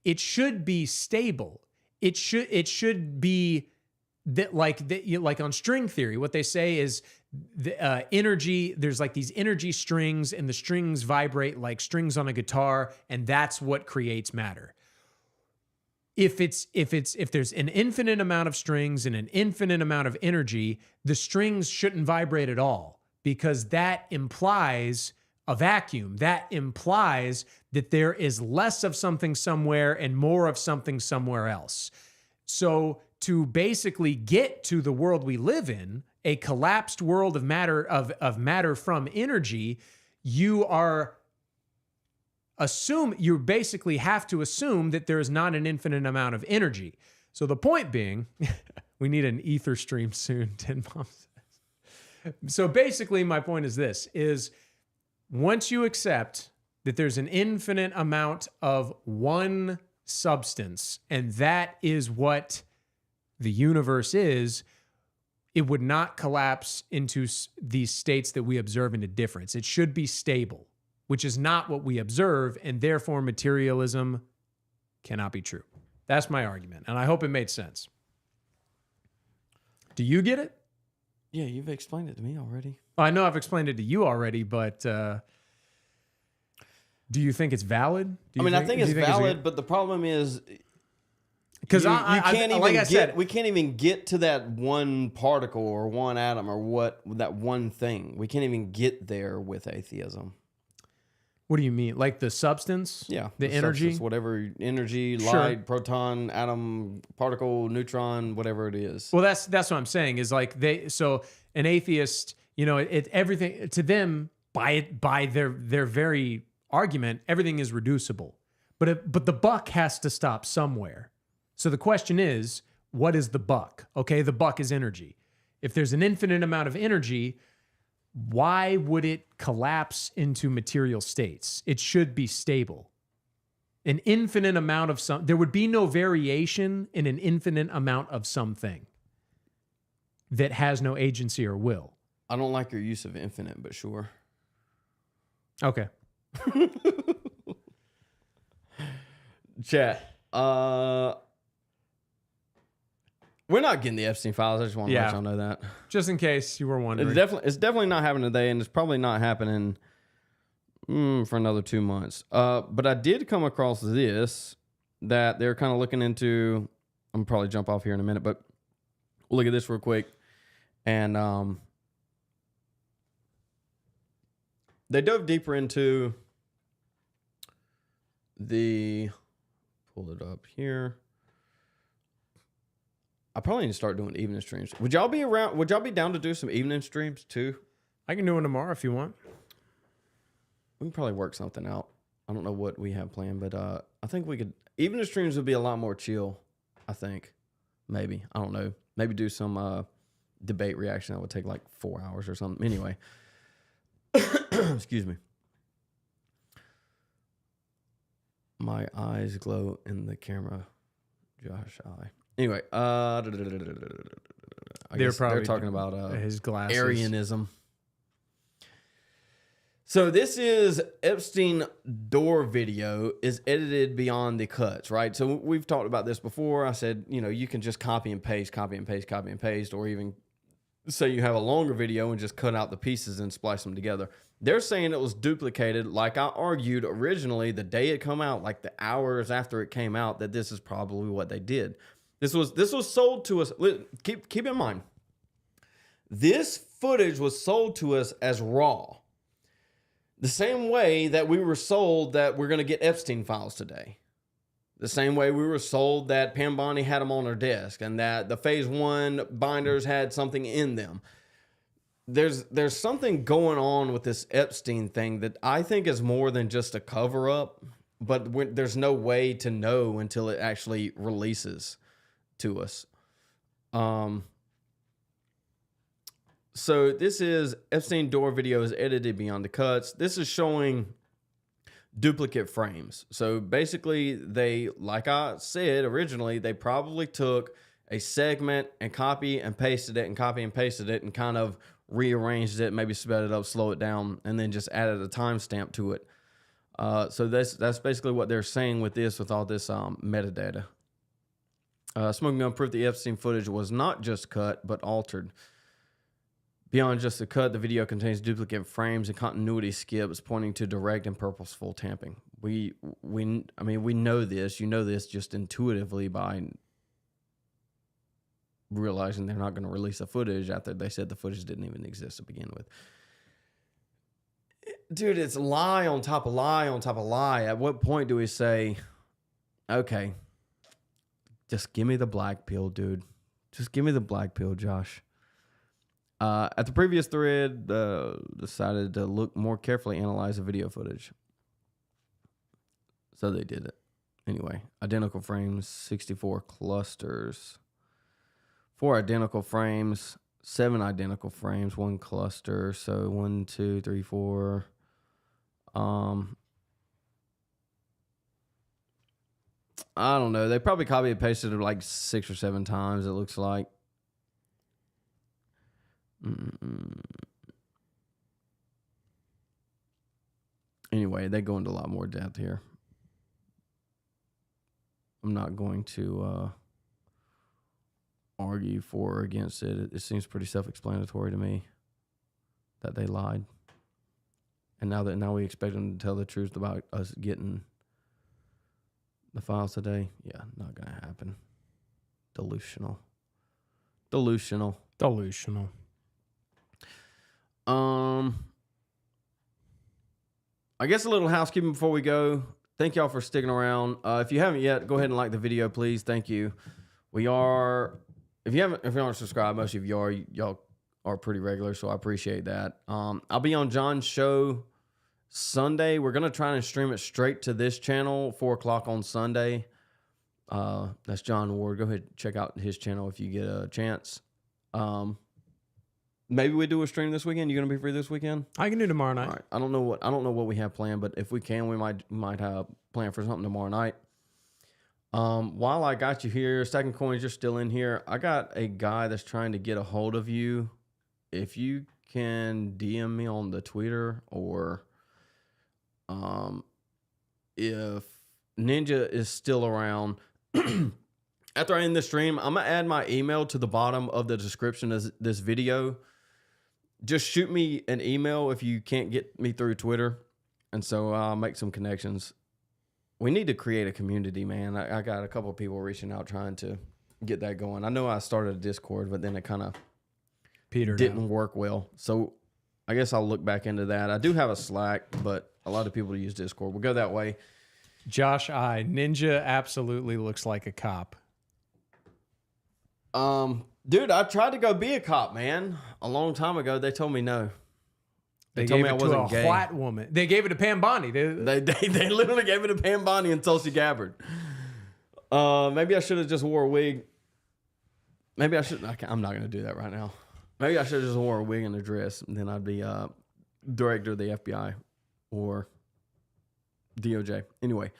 It should be stable. It should be that like on string theory, what they say is the energy, there's these energy strings and the strings vibrate like strings on a guitar, and that's what creates matter. If there's an infinite amount of strings and an infinite amount of energy, the strings shouldn't vibrate at all, because that implies a vacuum. That implies that there is less of something somewhere and more of something somewhere else. So to basically get to the world we live in, a collapsed world of matter from energy, you basically have to assume that there is not an infinite amount of energy. So the point being, we need an ether stream soon, Tin Mom says. So basically my point is this, is once you accept that there's an infinite amount of one substance, and that is what the universe is, it would not collapse into these states that we observe into difference. It should be stable, which is not what we observe, and therefore materialism cannot be true. That's my argument, and I hope it made sense. Do you get it? Yeah, you've explained it to me already. I know I've explained it to you already, but do you think it's valid? I think it's valid, but the problem is because we can't even get to that one particle or one atom or that one thing. We can't even get there with atheism. What do you mean? Like the substance? Yeah. The energy? Substance, whatever energy, Sure. light, proton, atom, particle, neutron, whatever it is. Well, that's what I'm saying is so an atheist, everything to them by their very argument, everything is reducible. But the buck has to stop somewhere. So the question is, what is the buck? Okay, the buck is energy. If there's an infinite amount of energy, why would it collapse into material states? It should be stable. An infinite amount of there would be no variation in an infinite amount of something that has no agency or will. I don't like your use of infinite, but sure. Okay. Chat. We're not getting the Epstein Files. I just want to let y'all know that. Just in case you were wondering. It's definitely not happening today, and it's probably not happening for another 2 months. But I did come across this that they're kind of looking into. I'm gonna probably jump off here in a minute, but we'll look at this real quick. And they dove deeper into pull it up here. I probably need to start doing evening streams. Would y'all be around? Would y'all be down to do some evening streams too? I can do one tomorrow if you want. We can probably work something out. I don't know what we have planned, but I think we could. Evening streams would be a lot more chill. I think, maybe. I don't know. Maybe do some debate reaction that would take like 4 hours or something. Anyway, excuse me. My eyes glow in the camera. Josh eye. Anyway, I guess they're talking about his glasses. Arianism. So this is Epstein door video is edited beyond the cuts, right? So we've talked about this before. I said, you can just copy and paste, or even say you have a longer video and just cut out the pieces and splice them together. They're saying it was duplicated, like I argued originally the day it come out, like the hours after it came out, that this is probably what they did. This was sold to us. Keep in mind, this footage was sold to us as raw. The same way that we were sold that we're going to get Epstein Files today. The same way we were sold that Pam Bondi had them on her desk and that the phase 1 binders had something in them. There's something going on with this Epstein thing that I think is more than just a cover up, but there's no way to know until it actually releases to us. So this is Epstein door videos edited beyond the cuts. This is showing duplicate frames. So basically they, like I said originally, they probably took a segment and copy and pasted it and kind of rearranged it, maybe sped it up, slow it down, and then just added a timestamp to it. So that's basically what they're saying with this, with all this metadata. Smoking Gun proved the Epstein footage was not just cut, but altered. Beyond just the cut, the video contains duplicate frames and continuity skips pointing to direct and purposeful tamping. We know this. You know this just intuitively by realizing they're not going to release the footage after they said the footage didn't even exist to begin with. Dude, it's lie on top of lie on top of lie. At what point do we say, okay, just give me the black pill, dude. Just give me the black pill, Josh. At the previous thread, decided to look more carefully, analyze the video footage. So they did it. Anyway, identical frames, 64 clusters. 4 identical frames, 7 identical frames, 1 cluster. So 1, 2, 3, 4. I don't know. They probably copied and pasted it like 6 or 7 times, it looks like. Anyway, they go into a lot more depth here. I'm not going to argue for or against it. It seems pretty self-explanatory to me that they lied. And now we expect them to tell the truth about us getting the files today. Yeah, not going to happen. Delusional. I guess a little housekeeping before we go. Thank y'all for sticking around. If you haven't yet, go ahead and like the video, please. Thank you. If you aren't subscribed, most of you are. Y'all are pretty regular, so I appreciate that. I'll be on John's show Sunday. We're gonna try and stream it straight to this channel, 4:00 on Sunday. That's John Ward. Go ahead and check out his channel if you get a chance. Maybe we do a stream this weekend. You gonna be free this weekend? I can do tomorrow night. All right. I don't know what we have planned, but if we can, we might have planned for something tomorrow night. While I got you here, Stacking Coins, you're still in here. I got a guy that's trying to get a hold of you. If you can DM me on the Twitter, or if Ninja is still around, after I end this stream, I'm going to add my email to the bottom of the description of this video. Just shoot me an email if you can't get me through Twitter. And so I'll make some connections. We need to create a community, man. I got a couple of people reaching out trying to get that going. I know I started a Discord, but then it kind of didn't work well. So I guess I'll look back into that. I do have a Slack, but a lot of people use Discord. We'll go that way. Josh I. Ninja absolutely looks like a cop. Dude, I tried to go be a cop, man. A long time ago, they told me no. They told gave me I it to wasn't a gay. white woman. They gave it to Pam Bondi. They literally gave it to Pam Bondi and Tulsi Gabbard. Maybe I should have just wore a wig. Maybe I should. I'm not going to do that right now. Maybe I should have just wore a wig and a dress, and then I'd be director of the FBI or DOJ. Anyway,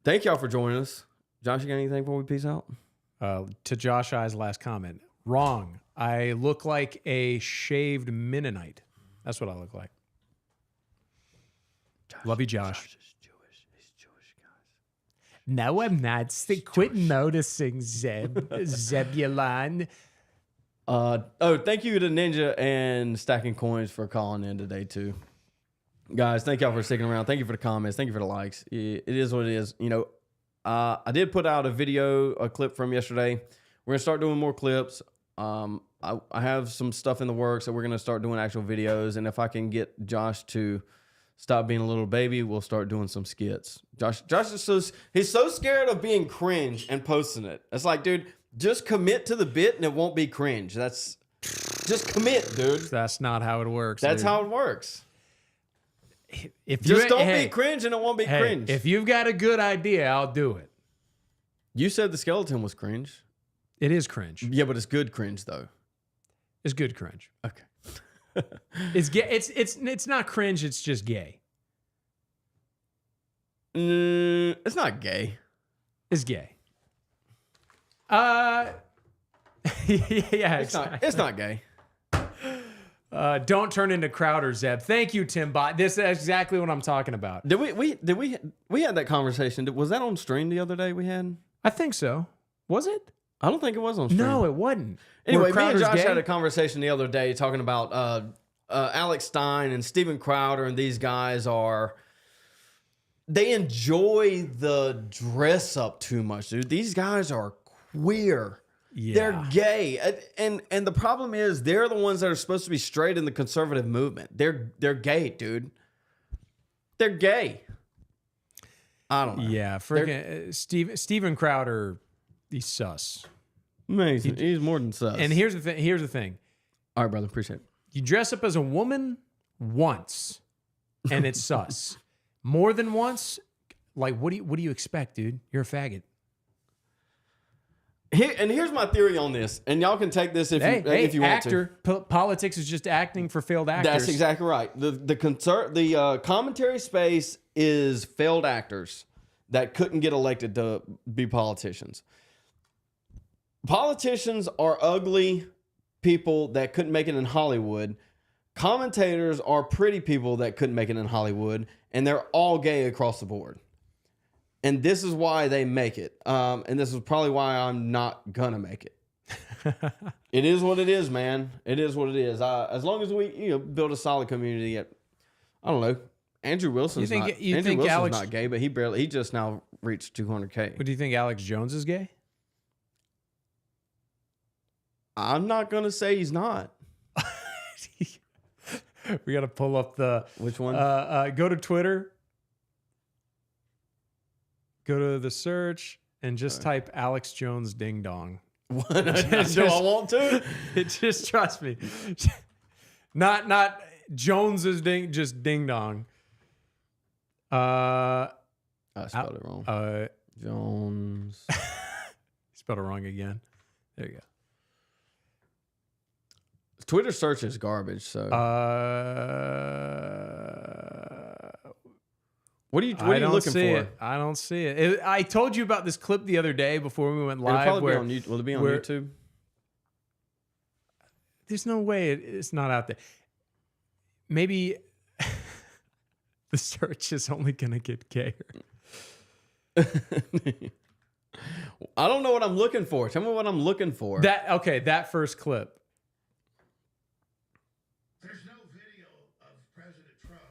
thank y'all for joining us. Josh, you got anything before we peace out? To Josh I's last comment. Wrong. I look like a shaved Mennonite. That's what I look like. Love you, Josh. Josh is Jewish. He's Jewish, guys. No, I'm not. Quit noticing, Zebulon. Thank you to Ninja and Stacking Coins for calling in today, too. Guys, thank y'all for sticking around. Thank you for the comments. Thank you for the likes. It is what it is. You know, I did put out a clip from yesterday. We're going to start doing more clips. I have some stuff in the works that we're going to start doing actual videos. And if I can get Josh to stop being a little baby, we'll start doing some skits. Josh is he's so scared of being cringe and posting it. It's like, dude, just commit to the bit and it won't be cringe. Just commit, dude. That's not how it works. That's how it works. If just don't be cringe and it won't be cringe. If you've got a good idea, I'll do it. You said the skeleton was cringe. It is cringe. Yeah, but it's good cringe though. It's good cringe. Okay. It's gay. It's not cringe. It's just gay. It's not gay. It's gay. Yeah, it's not gay. Don't turn into Crowder, Zeb. Thank you, Tim Bot. This is exactly what I'm talking about. Did we had that conversation? Was that on stream the other day we had? I think so. Was it? I don't think it was on stream. No, it wasn't. Anyway, me and Josh had a conversation the other day talking about Alex Stein and Steven Crowder, and these guys they enjoy the dress up too much, dude. These guys are queer. Yeah. They're gay. And the problem is they're the ones that are supposed to be straight in the conservative movement. They're gay, dude. They're gay. I don't know. Yeah, freaking Steven Crowder, he's sus. Amazing. He's more than sus. And here's the thing. All right, brother. Appreciate it. You dress up as a woman once, and it's sus. More than once, like what do you expect, dude? You're a faggot. Here's my theory on this, and y'all can take this if you want to. Politics is just acting for failed actors. That's exactly right. The commentary space is failed actors that couldn't get elected to be politicians. Politicians are ugly people that couldn't make it in Hollywood. Commentators are pretty people that couldn't make it in Hollywood, and they're all gay across the board. And this is why they make it. And this is probably why I'm not gonna make it. It is what it is, man. It is what it is. As long as we build a solid community. I don't know. Andrew Wilson's not gay, but he just now reached 200K. But do you think Alex Jones is gay? I'm not gonna say he's not. We got to pull up the which one? Go to Twitter. Go to the search and just type Alex Jones ding dong. What? Do I want to? Just trust me. Not Jones's ding, just ding dong. I spelled it wrong. Jones. Spelled it wrong again. There you go. Twitter search is garbage. So. What are you looking for? I don't see it. I told you about this clip the other day before we went live. Will it be on YouTube? There's no way it's not out there. Maybe the search is only going to get gayer. I don't know what I'm looking for. Tell me what I'm looking for. That first clip. There's no video of President Trump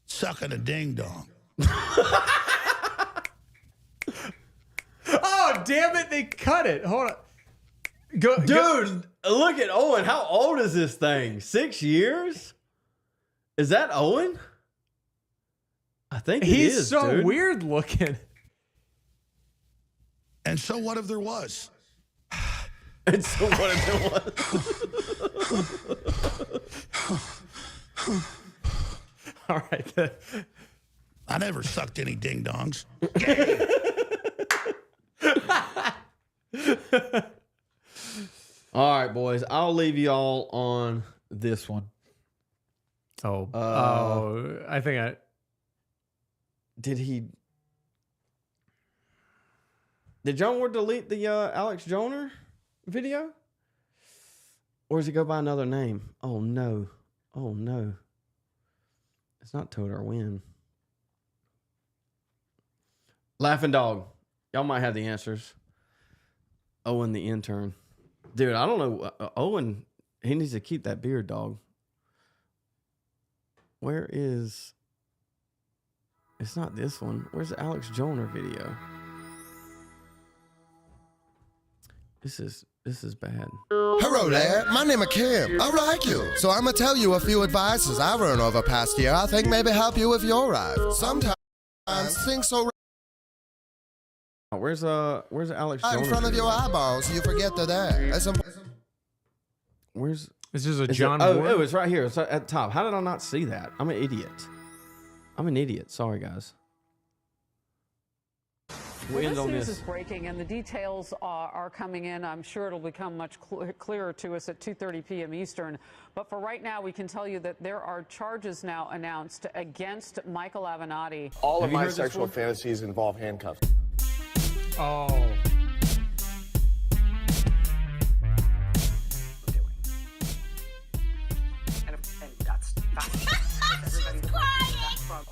sucking a ding dong. Oh, damn it. They cut it. Hold on. Dude, look at Owen. How old is this thing? 6 years? Is that Owen? I think he's so weird looking. And so what if there was? And so what if there was? All right. I never sucked any ding dongs. All right, boys. I'll leave y'all on this one. I think I... Did John Ward delete the Alex Joyner video? Or does he go by another name? Oh, no. Oh, no. It's not Toad or Win. Laughing Dog. Y'all might have the answers. Owen the intern. Dude, I don't know. Owen, he needs to keep that beard, dog. Where is... It's not this one. Where's the Alex Joyner video? This is bad. Hello there, my name is Kim. I like you, so I'm gonna tell you a few advices I've learned over past year I think maybe help you with your life. Sometimes things so Where's Alex Joyner in front of your eyeballs you forget they're there. Where's... This is a Is John it, Ward? Oh, it's right here. It's at the top. How did I not see that? I'm an idiot. Sorry, guys. Well, this news is breaking, and the details are coming in. I'm sure it'll become much clearer to us at 2:30 p.m. Eastern. But for right now, we can tell you that there are charges now announced against Michael Avenatti. All of my sexual fantasies involve handcuffs. Oh.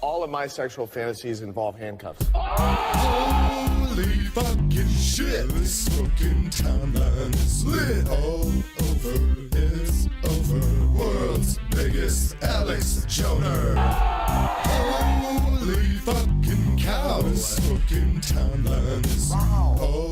All of my sexual fantasies involve handcuffs. Holy fucking shit! This fucking timeline is lit all over. It's over. World's biggest Alex Joyner. Holy fucking cow! This fucking timeline is all over.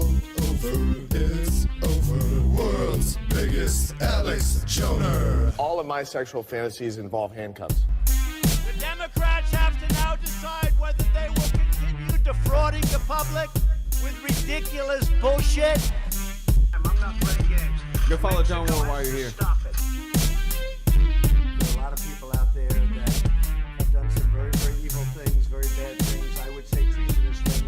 It's over. World's biggest Alex Joyner. All of my sexual fantasies involve handcuffs. The Democrats have to now decide whether they will continue defrauding the public with ridiculous bullshit. I'm not playing games. Go follow John Ward while you're here. Stop it. There are a lot of people out there that have done some very, very evil things, very bad things. I would say treasonous things.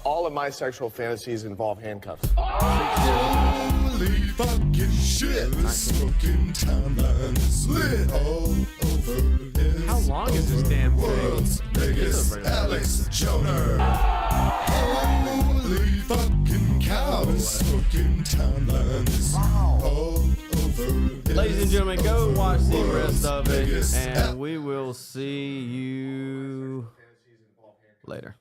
All of my sexual fantasies involve handcuffs. Holy fucking shit! This fucking timeline is lit all over. How long is this damn thing? World's biggest Alex Joyner. Holy fucking cow! This fucking timeline is all over. Ladies and gentlemen, go watch the rest of it, and we will see you later.